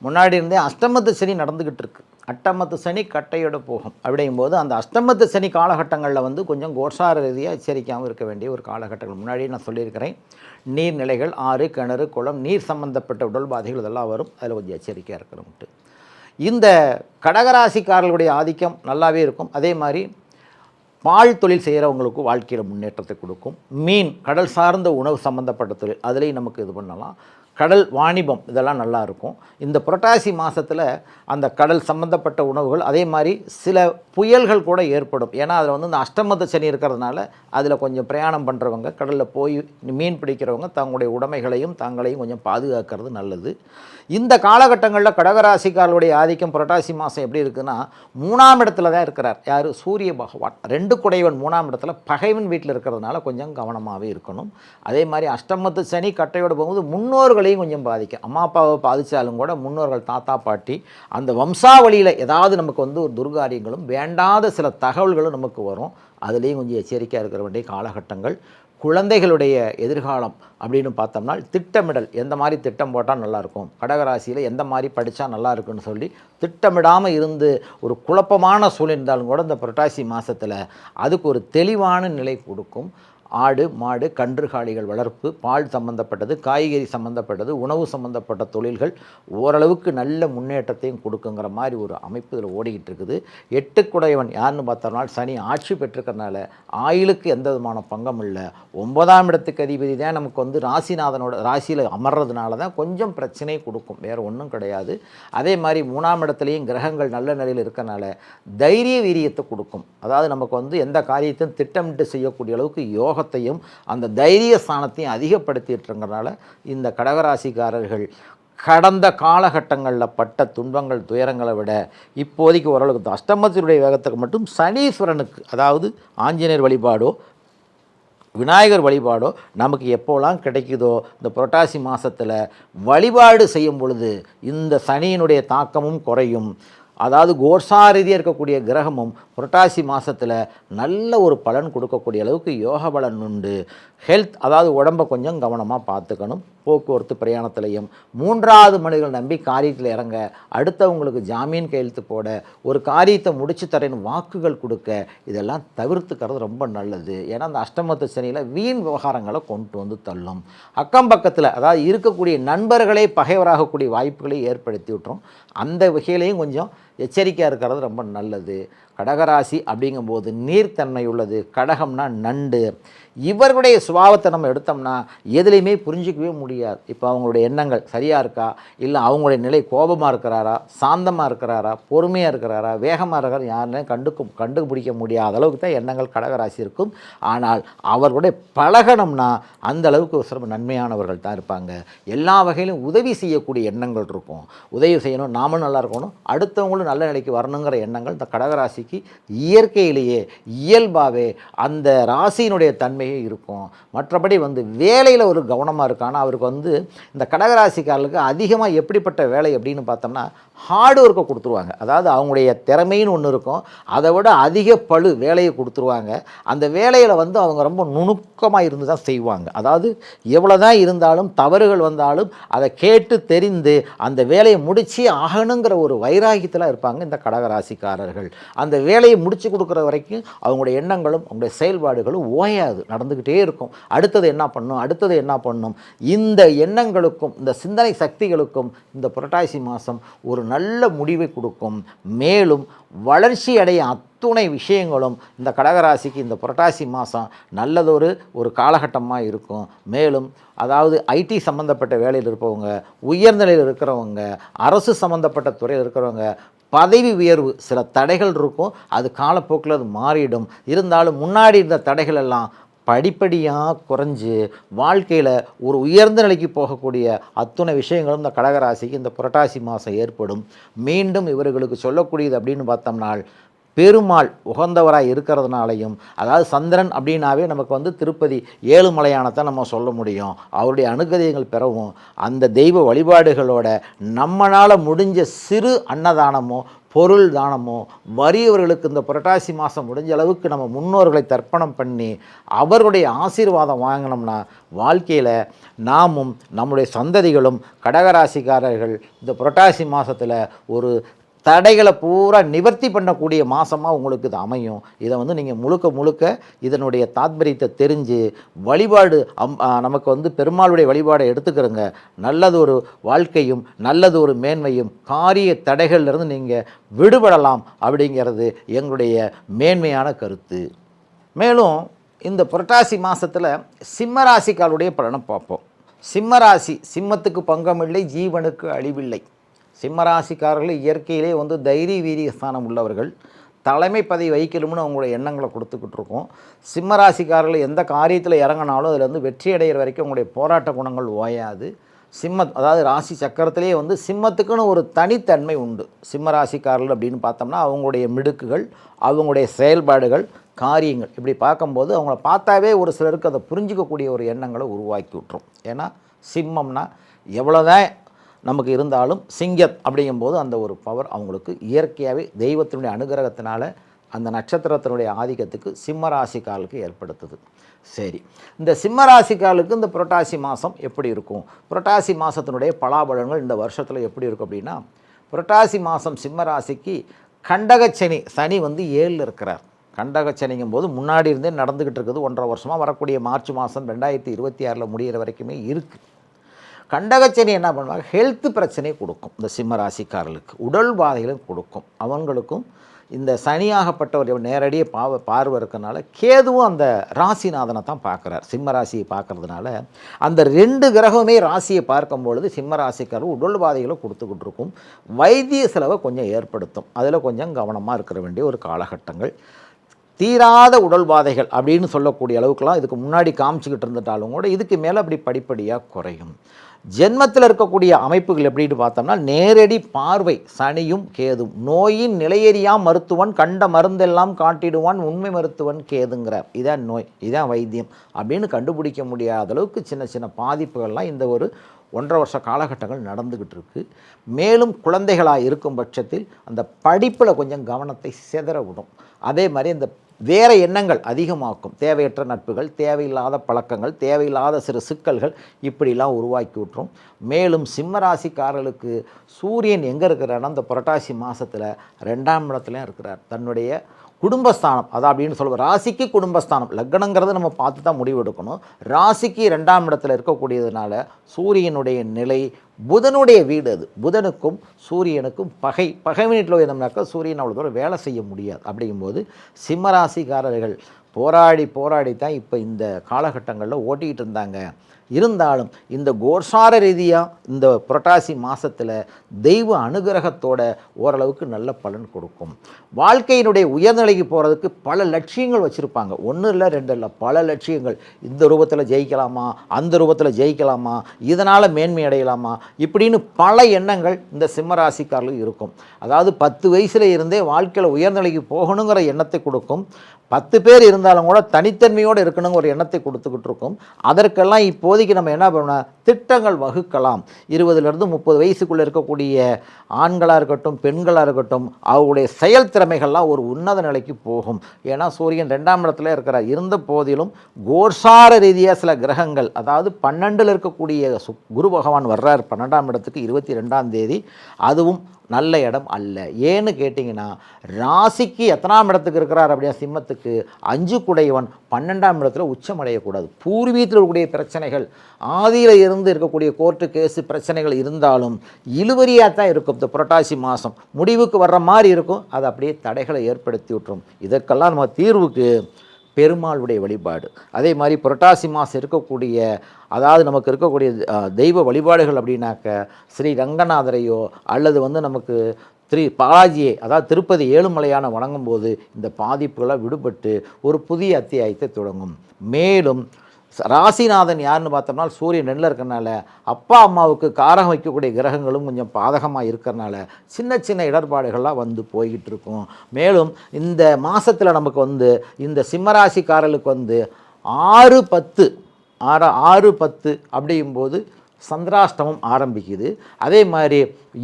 முன்னாடி இருந்தே அஷ்டமத்து சனி நடந்துக்கிட்டு இருக்கு. அட்டமத்து சனி கட்டையோடு போகும். அப்படிங்கும்போது அந்த அஷ்டமத்து சனி காலகட்டங்களில் வந்து கொஞ்சம் கோசார ரீதியாக எச்சரிக்கையாகவும் இருக்க வேண்டிய ஒரு காலகட்டங்கள் முன்னாடியே நான் சொல்லியிருக்கிறேன். நீர்நிலைகள், ஆறு, கிணறு, குளம், நீர் சம்பந்தப்பட்ட உடல் பாதைகள் இதெல்லாம் வரும். அதில் கொஞ்சம் எச்சரிக்கையாக இருக்கணும்ட்டு இந்த கடகராசிக்காரர்களுடைய ஆதிக்கம் நல்லாவே இருக்கும். அதே மாதிரி பால் தொழில் செய்கிறவங்களுக்கு வாழ்க்கையில் முன்னேற்றத்தை கொடுக்கும். மீன், கடல் சார்ந்த உணவு சம்மந்தப்பட்ட தொழில் அதுலேயும் நமக்கு இது பண்ணலாம். கடல் வாணிபம் இதெல்லாம் நல்லாயிருக்கும். இந்த புரட்டாசி மாதத்தில் அந்த கடல் சம்மந்தப்பட்ட உணவுகள், அதே மாதிரி சில புயல்கள் கூட ஏற்படும். ஏன்னா அதில் வந்து இந்த அஷ்டமத்து சனி இருக்கிறதுனால அதில் கொஞ்சம் பிரயாணம் பண்ணுறவங்க, கடலில் போய் மீன் பிடிக்கிறவங்க தங்களுடைய உடைமைகளையும் தங்களையும் கொஞ்சம் பாதுகாக்கிறது நல்லது. இந்த காலகட்டங்களில் கடகராசிக்காரர்களுடைய ஆதிக்கம் புரட்டாசி மாதம் எப்படி இருக்குன்னா, 3ஆம் இடத்துல தான் இருக்கிறார். யார்? சூரிய பகவான். 2 குடைவன் 3ஆம் இடத்துல பகைவன் வீட்டில் இருக்கிறதுனால கொஞ்சம் கவனமாகவே இருக்கணும். அதே மாதிரி அஷ்டமத்து சனி கட்டையோடு போகும்போது முன்னோர்களையும் கொஞ்சம் பாதிக்கும். அம்மா அப்பாவை பாதித்தாலும் கூட முன்னோர்கள், தாத்தா பாட்டி, அந்த வம்சாவளியில் ஏதாவது நமக்கு வந்து ஒரு துர்காரியங்களும் வேண்டாத சில தகவல்களும் நமக்கு வரும். அதுலேயும் கொஞ்சம் எச்சரிக்கையாக இருக்கிற வேண்டிய காலகட்டங்கள். குழந்தைகளுடைய எதிர்காலம் அப்படின்னு பார்த்தோம்னா, திட்டமிடல், எந்த மாதிரி திட்டம் போட்டால் நல்லாயிருக்கும், கடகராசியில் எந்த மாதிரி படித்தா நல்லா இருக்குன்னு சொல்லி திட்டமிடாமல் இருந்து ஒரு குழப்பமான சூழ்நிலை இருந்தாலும் கூட இந்த புரட்டாசி மாதத்தில் அதுக்கு ஒரு தெளிவான நிலை கொடுக்கும். ஆடு, மாடு, கன்றுகாலிகள் வளர்ப்பு, பால் சம்மந்தப்பட்டது, காய்கறி சம்மந்தப்பட்டது, உணவு சம்மந்தப்பட்ட தொழில்கள் ஓரளவுக்கு நல்ல முன்னேற்றத்தையும் கொடுக்குங்கிற மாதிரி ஒரு அமைப்பு இதில் ஓடிக்கிட்டு இருக்குது. 8 குடையவன் யாருன்னு பார்த்தோம்னா சனி ஆட்சி பெற்றிருக்கிறதுனால ஆயுளுக்கு எந்த விதமான பங்கம் இல்லை. 9ஆம் இடத்துக்கு அதிபதி தான் நமக்கு வந்து ராசிநாதனோட ராசியில் அமர்றதுனால தான் கொஞ்சம் பிரச்சனை கொடுக்கும், வேறு ஒன்றும் கிடையாது. அதே மாதிரி 3ஆம் இடத்துலையும் கிரகங்கள் நல்ல நிலையில் இருக்கிறனால தைரிய வீரியத்தை கொடுக்கும். அதாவது நமக்கு வந்து எந்த காரியத்தையும் திட்டமிட்டு செய்யக்கூடிய அளவுக்கு யோகத்தையும் அந்த தைரிய ஸ்தானத்தையும் அதிகப்படுத்திட்டுங்கிறனால இந்த கடகராசிக்காரர்கள் கடந்த காலகட்டங்களில் பட்ட துன்பங்கள், துயரங்களை விட இப்போதைக்கு ஓரளவுக்கு அஷ்டமத்தினுடைய வேகத்துக்கு மட்டும் சனீஸ்வரனுக்கு, அதாவது ஆஞ்சநேயர் வழிபாடோ விநாயகர் வழிபாடோ நமக்கு எப்போலாம் கிடைக்குதோ இந்த புரட்டாசி மாதத்தில் வழிபாடு செய்யும் பொழுது இந்த சனியினுடைய தாக்கமும் குறையும். அதாவது கோர்சா ரீதியாக இருக்கக்கூடிய கிரகமும் புரட்டாசி மாதத்தில் நல்ல ஒரு பலன் கொடுக்கக்கூடிய அளவுக்கு யோக பலன் உண்டு. ஹெல்த், அதாவது உடம்பை கொஞ்சம் கவனமாக பார்த்துக்கணும். போக்குவரத்து பிரயாணத்திலையும் 3வது மனிதர்கள் நம்பி காரியத்தில் இறங்க, அடுத்தவங்களுக்கு ஜாமீன் கையெழுத்து போட, ஒரு காரியத்தை முடிச்சு தரேன்னு வாக்குகள் கொடுக்க, இதெல்லாம் தவிர்த்துக்கிறது ரொம்ப நல்லது. ஏன்னா அந்த அஷ்டமத்து சனியில் வீண் விவகாரங்களை கொண்டு வந்து தள்ளும். அக்கம் பக்கத்தில் அதாவது இருக்கக்கூடிய நண்பர்களே பகைவராகக்கூடிய வாய்ப்புகளை ஏற்படுத்தி விட்டுரும். அந்த வகையிலையும் கொஞ்சம் எச்சரிக்கையாக இருக்கிறது ரொம்ப நல்லது. கடகராசி அப்படிங்கும்போது நீர்த்தன்மை உள்ளது. கடகம்னா நண்டு. இவர்களுடைய சுபாவத்தை நம்ம எடுத்தோம்னா எதுலேயுமே புரிஞ்சிக்கவே முடியாது. இப்போ அவங்களுடைய எண்ணங்கள் சரியாக இருக்கா, இல்லை அவங்களுடைய நிலை கோபமாக இருக்கிறாரா, சாந்தமாக இருக்கிறாரா, பொறுமையாக இருக்கிறாரா, வேகமாக இருக்கிறாரா, யாருன்னு கண்டுபிடிக்க முடியாத அளவுக்கு தான் எண்ணங்கள் கடகராசி இருக்கும். ஆனால் அவர்களுடைய பழகணும்னா அந்த அளவுக்கு சிறப்பு நன்மையானவர்கள் தான் இருப்பாங்க. எல்லா வகையிலும் உதவி செய்யக்கூடிய எண்ணங்கள் இருக்கும். உதவி செய்யணும், நாமும் நல்லா இருக்கணும், அடுத்தவங்களும் நல்ல நிலைக்கு வரணுங்கிற எண்ணங்கள் இந்த கடகராசிக்கு இயற்கையிலேயே இயல்பாகவே அந்த ராசியினுடைய தன்மையே இருக்கும். மற்றபடி வந்து வேலையில் ஒரு கவனமாக இருக்கானா, அவருக்கு வந்து இந்த கடகராசிக்காரர்களுக்கு அதிகமாக எப்படிப்பட்ட வேலை அப்படின்னு பார்த்தோம்னா ஹார்ட் ஒர்க்கை கொடுத்துருவாங்க. அதாவது அவங்களுடைய திறமைன்னு ஒன்று இருக்கும், அதை விட அதிக பளு வேலையை கொடுத்துருவாங்க. அந்த வேலையில் வந்து அவங்க ரொம்ப நுணுக்கமாக இருந்து தான் செய்வாங்க. அதாவது எவ்வளோ தான் இருந்தாலும் தவறுகள் வந்தாலும் அதை கேட்டு தெரிந்து அந்த வேலையை முடிச்சு ஆகணுங்கிற ஒரு வைராகியத்தில் இருப்பாங்க இந்த கடகராசிக்காரர்கள். அந்த வேலையை முடித்து கொடுக்குற வரைக்கும் அவங்களுடைய எண்ணங்களும் அவங்களுடைய செயல்பாடுகளும் ஓயாது, நடந்துக்கிட்டே இருக்கும். அடுத்தது என்ன பண்ணணும், அடுத்தது என்ன பண்ணணும், இந்த எண்ணங்களுக்கும் இந்த சிந்தனை சக்திகளுக்கும் இந்த புரட்டாசி மாதம் ஒரு நல்ல முடிவை கொடுக்கும். மேலும் வளர்ச்சி அடைய அத்துணை விஷயங்களும் இந்த கடகராசிக்கு இந்த புரட்டாசி மாதம் நல்லதொரு காலகட்டமாக இருக்கும். மேலும் அதாவது ஐடி சம்மந்தப்பட்ட வேலையில் இருப்பவங்க, உயர்நிலையில் இருக்கிறவங்க, அரசு சம்மந்தப்பட்ட துறையில் இருக்கிறவங்க, பதவி உயர்வு சில தடைகள் இருக்கும், அது காலப்போக்கில் அது மாறிடும். இருந்தாலும் முன்னாடி இருந்த தடைகள் எல்லாம் படிப்படியாக குறைஞ்சி வாழ்க்கையில் ஒரு உயர்ந்த நிலைக்கு போகக்கூடிய அத்துணை விஷயங்களும் இந்த கடகராசிக்கு இந்த புரட்டாசி மாதம் ஏற்படும். மீண்டும் இவர்களுக்கு சொல்லக்கூடியது அப்படின்னு பார்த்தோம்னா பெருமாள் உகந்தவராக இருக்கிறதுனாலையும், அதாவது சந்திரன் அப்படின்னாவே நமக்கு வந்து திருப்பதி ஏழுமலையானத்தை நம்ம சொல்ல முடியும். அவருடைய அனுகிரகங்கள் பெறவும் அந்த தெய்வ வழிபாடுகளோட நம்மளால் முடிஞ்ச சிறு அன்னதானமோ பொருள் தானமோ வறியவர்களுக்கு இந்த புரட்டாசி மாதம் முடிஞ்ச அளவுக்கு நம்ம முன்னோர்களை தர்ப்பணம் பண்ணி அவர்களுடைய ஆசீர்வாதம் வாங்கினோம்னா வாழ்க்கையில் நாமும் நம்முடைய சந்ததிகளும் கடகராசிக்காரர்கள் இந்த புரட்டாசி மாதத்தில் ஒரு தடைகளை பூரா நிவர்த்தி பண்ணக்கூடிய மாதமாக உங்களுக்கு இது அமையும். இதை வந்து நீங்கள் முழுக்க இதனுடைய தாத்பரியத்தை தெரிஞ்சு வழிபாடு நமக்கு வந்து பெருமாளுடைய வழிபாடை எடுத்துக்கிறங்க. நல்லதொரு வாழ்க்கையும் நல்லதொரு மேன்மையும் காரிய தடைகள்லேருந்து நீங்கள் விடுபடலாம் அப்படிங்கிறது எங்களுடைய மேன்மையான கருத்து. மேலும் இந்த புரட்டாசி மாதத்தில் சிம்மராசிக்காருடைய பலனை பார்ப்போம். சிம்மராசி, சிம்மத்துக்கு பங்கமில்லை, ஜீவனுக்கு அழிவில்லை. சிம்மராசிக்காரர்கள் இயற்கையிலே தைரிய வீரிய ஸ்தானம் உள்ளவர்கள். தலைமை பதவி வகிக்கணும்னு அவங்களோட எண்ணங்களை கொடுத்துக்கிட்டு இருக்கோம். சிம்மராசிக்காரர்கள் எந்த காரியத்தில் இறங்கினாலும் அதில் வெற்றி அடைகிற வரைக்கும் உங்களுடைய போராட்ட குணங்கள் ஓயாது. அதாவது ராசி சக்கரத்திலே சிம்மத்துக்குன்னு ஒரு தனித்தன்மை உண்டு. சிம்மராசிக்காரர்கள் அப்படின்னு பார்த்தோம்னா அவங்களுடைய மிடுக்குகள், அவங்களுடைய செயல்பாடுகள், காரியங்கள் இப்படி பார்க்கும்போது அவங்கள பார்த்தாவே ஒரு சிலருக்கு அதை புரிஞ்சிக்கக்கூடிய ஒரு எண்ணங்களை உருவாக்கி விட்டுரும். ஏன்னா சிம்மம்னா எவ்வளோதான் நமக்கு இருந்தாலும் சிங்கம் அப்படிங்கும்போது அந்த ஒரு பவர் அவங்களுக்கு இயற்கையாகவே தெய்வத்தினுடைய அனுகிரகத்தினால அந்த நட்சத்திரத்தினுடைய ஆதிக்கத்துக்கு சிம்மராசிக்காலுக்கு ஏற்படுத்துது. சரி, இந்த சிம்மராசிக்காலுக்கு இந்த புரட்டாசி மாதம் எப்படி இருக்கும்? புரட்டாசி மாதத்தினுடைய பலாபலன்கள் இந்த வருஷத்தில் எப்படி இருக்கும் அப்படின்னா, புரட்டாசி மாதம் சிம்மராசிக்கு கண்டகச்சனி, சனி 7ல் இருக்கிறார். கண்டகச்சனிங்கும் போது முன்னாடி இருந்தே நடந்துக்கிட்டு இருக்குது. 1.5 வருஷமாக வரக்கூடிய மார்ச் மாதம் 2026 முடிகிற வரைக்குமே இருக்குது. கண்டகச்சனி என்ன பண்ணுவாங்க, ஹெல்த் பிரச்சனை கொடுக்கும். இந்த சிம்ம ராசிக்காரர்களுக்கு உடல் பாதைகளும் கொடுக்கும். அவங்களுக்கும் இந்த சனியாகப்பட்டவர் நேரடியாக பார்வை இருக்கிறதுனால கேதுவும் அந்த ராசிநாதனை தான் பார்க்குறார். சிம்ம ராசியை பார்க்கறதுனால அந்த 2 கிரகமே ராசியை பார்க்கும்பொழுது சிம்ம ராசிக்காரர்கள் உடல் பாதைகளை கொடுத்துக்கிட்டு இருக்கும். வைத்திய செலவை கொஞ்சம் ஏற்படுத்தும். அதில் கொஞ்சம் கவனமாக இருக்க வேண்டிய ஒரு காலகட்டங்கள். தீராத உடல் பாதைகள் அப்படின்னு சொல்லக்கூடிய அளவுக்குலாம் இதுக்கு முன்னாடி காமிச்சிக்கிட்டு இருந்துட்டாலும் கூட இதுக்கு மேலே அப்படி படிப்படியாக குறையும். ஜென்மத்தில் இருக்கக்கூடிய அமைப்புகள் எப்படின்னு பார்த்தோம்னா, நேரடி பார்வை சனியும் கேதும். நோயின் நிலையெறியா மருத்துவன் கண்ட மருந்தெல்லாம் காட்டிடுவான் உண்மை மருத்துவன் கேதுங்கிறார். இதான் நோய், இதான் வைத்தியம் அப்படின்னு கண்டுபிடிக்க முடியாத அளவுக்கு சின்ன சின்ன பாதிப்புகள்லாம் இந்த ஒரு 1.5 வருஷ காலகட்டங்கள் நடந்துக்கிட்டு இருக்குது. மேலும் குழந்தைகளாக இருக்கும் பட்சத்தில் அந்த படிப்பில் கொஞ்சம் கவனத்தை சிதற விடும். அதே மாதிரி இந்த வேறு எண்ணங்கள் அதிகமாக்கும். தேவையற்ற நட்புகள், தேவையில்லாத பழக்கங்கள், தேவையில்லாத சிறு சிக்கல்கள் இப்படிலாம் உருவாக்கி விட்டுரும். மேலும் சிம்மராசிக்காரர்களுக்கு சூரியன் எங்கே இருக்கிறாருன்னா இந்த புரட்டாசி மாதத்தில் 2ஆம் இடத்துலையும் இருக்கிறார். தன்னுடைய குடும்பஸ்தானம், அதான் அப்படின்னு சொல்லுவோம். ராசிக்கு குடும்பஸ்தானம், லக்னங்கிறது நம்ம பார்த்து தான் முடிவு எடுக்கணும். ராசிக்கு 2ஆம் இடத்துல இருக்கக்கூடியதுனால சூரியனுடைய நிலை, புதனுடைய வீடு அது. புதனுக்கும் சூரியனுக்கும் பகை வீட்டில் இருந்தோம்னாக்கா சூரியன் அவ்வளோ தூரம் வேலை செய்ய முடியாது. அப்படிங்கும்போது சிம்மராசிக்காரர்கள் போராடி தான் இப்போ இந்த காலகட்டங்களில் ஓட்டிகிட்டு இருந்தாங்க. இருந்தாலும் இந்த கோர்சார ரீதியாக இந்த புரட்டாசி மாதத்தில் தெய்வ அனுகிரகத்தோட ஓரளவுக்கு நல்ல பலன் கொடுக்கும். வாழ்க்கையினுடைய உயர்நிலைக்கு போகிறதுக்கு பல லட்சியங்கள் வச்சுருப்பாங்க. 1 இல்லை 2 இல்லை, பல லட்சியங்கள். இந்த ரூபத்தில் ஜெயிக்கலாமா, அந்த ரூபத்தில் ஜெயிக்கலாமா, இதனால் மேன்மை அடையலாமா, இப்படின்னு பல எண்ணங்கள் இந்த சிம்மராசிக்காரர்களுக்கு இருக்கும். அதாவது 10 வயசில் இருந்தே வாழ்க்கையில் உயர்நிலைக்கு போகணுங்கிற எண்ணத்தை கொடுக்கும். 10 பேர் இருந்தாலும் கூட தனித்தன்மையோடு இருக்கணுங்கிற ஒரு எண்ணத்தை கொடுத்துக்கிட்டு இருக்கும். அதற்கெல்லாம் இப்போதைக்கு நம்ம என்ன பண்ணணும், திட்டங்கள் வகுக்கலாம். 20லேருந்து 30 வயசுக்குள்ளே இருக்கக்கூடிய ஆண்களாக இருக்கட்டும், பெண்களாக இருக்கட்டும், அவருடைய செயல் திறமைகள்லாம் ஒரு உன்னத நிலைக்கு போகும். ஏன்னா சூரியன் 2ஆம் இடத்துல இருக்கிறார். இருந்த போதிலும் கோர்சார ரீதியாக சில கிரகங்கள், அதாவது 12ல் இருக்கக்கூடிய குரு பகவான் வர்றார் 12ஆம் இடத்துக்கு 22ஆம் தேதி. அதுவும் நல்ல இடம் அல்ல. ஏன்னு கேட்டிங்கன்னா, ராசிக்கு எத்தனாம் இடத்துக்கு இருக்கிறார் அப்படின்னா சிம்மத்துக்கு 5 குடையவன் 12ஆம் இடத்துல உச்சம் அடையக்கூடாது. பூர்வீகத்தில் இருக்கக்கூடிய பிரச்சனைகள், ஆதியில் இருந்து இருக்கக்கூடிய கோர்ட்டு கேஸு பிரச்சனைகள் இருந்தாலும் இழுவரியாக தான் இருக்கும். இந்த புரட்டாசி மாதம் முடிவுக்கு வர்ற மாதிரி இருக்கும். அது அப்படியே தடைகளை ஏற்படுத்தி விட்டுரும். இதற்கெல்லாம் நம்ம தீர்வுக்கு பெருமாளுடைய வழிபாடு, அதே மாதிரி புரட்டாசி மாதம் இருக்கக்கூடிய, அதாவது நமக்கு இருக்கக்கூடிய தெய்வ வழிபாடுகள் அப்படின்னாக்க ஸ்ரீ ரங்கநாதரையோ அல்லது நமக்கு பாலாஜியை, அதாவது திருப்பதி ஏழுமலையான வணங்கும்போது இந்த பாதிப்புகளாக விடுபட்டு ஒரு புதிய அத்தியாயத்தை தொடங்கும். மேலும் ராசிநாதன் யாருன்னு பார்த்தோம்னா சூரியன் நெல்லில் இருக்கிறனால அப்பா அம்மாவுக்கு காரகம் வைக்கக்கூடிய கிரகங்களும் கொஞ்சம் பாதகமாக இருக்கிறனால சின்ன சின்ன இடர்பாடுகள்லாம் போய்கிட்டு இருக்கும். மேலும் இந்த மாதத்தில் நமக்கு இந்த சிம்மராசிக்காரர்களுக்கு 6-10 அப்படிங்கும்போது சந்திராஷ்டமம் ஆரம்பிக்குது. அதே மாதிரி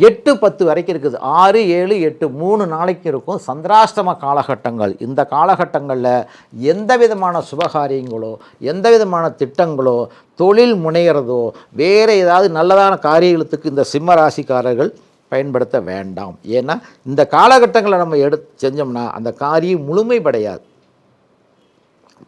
8-10 வரைக்கும் இருக்குது. 6, 7, 8 3 நாளைக்கு இருக்கும் சந்திராஷ்டம காலகட்டங்கள். இந்த காலகட்டங்களில் எந்த விதமான சுபகாரியங்களோ, எந்த விதமான திட்டங்களோ, தொழில் முனைகிறதோ, வேறு ஏதாவது நல்லதான காரியங்களுக்கு இந்த சிம்ம ராசிக்காரர்கள் பயன்படுத்த வேண்டாம். ஏன்னா இந்த காலகட்டங்களை நம்ம செஞ்சோம்னா அந்த காரியம் முழுமைப்படையாது.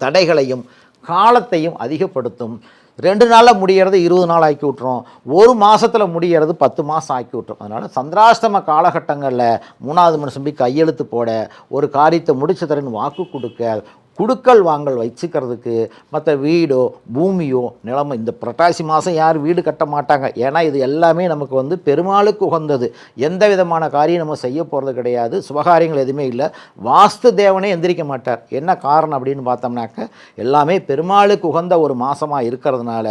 தடைகளையும் காலத்தையும் அதிகப்படுத்தும். 2 நாளில் முடிகிறது 20 நாள் ஆக்கி விட்ரும். 1 மாதத்தில் முடிகிறது 10 மாதம் ஆக்கி விட்ரும். அதனால் சந்திராஷ்டம காலகட்டங்களில் 3வது மனுஷன் போய் கையெழுத்து போட, ஒரு காரியத்தை முடிச்சு தரேன்னு வாக்கு கொடுக்க, குடுக்கல் வாங்கல் வச்சுக்கிறதுக்கு, மற்ற வீடோ பூமியோ நிலமோ, இந்த புரட்டாசி மாதம் யார் வீடு கட்ட மாட்டாங்க. ஏன்னா இது எல்லாமே நமக்கு வந்து பெருமாளுக்கு உகந்தது. எந்த விதமான காரியம் நம்ம செய்ய போகிறது கிடையாது. சுபகாரியங்கள் எதுவுமே இல்லை. வாஸ்து தேவனே எந்திரிக்க மாட்டார். என்ன காரணம் அப்படின்னு பார்த்தோம்னாக்க, எல்லாமே பெருமாளுக்கு உகந்த ஒரு மாதமாக இருக்கிறதுனால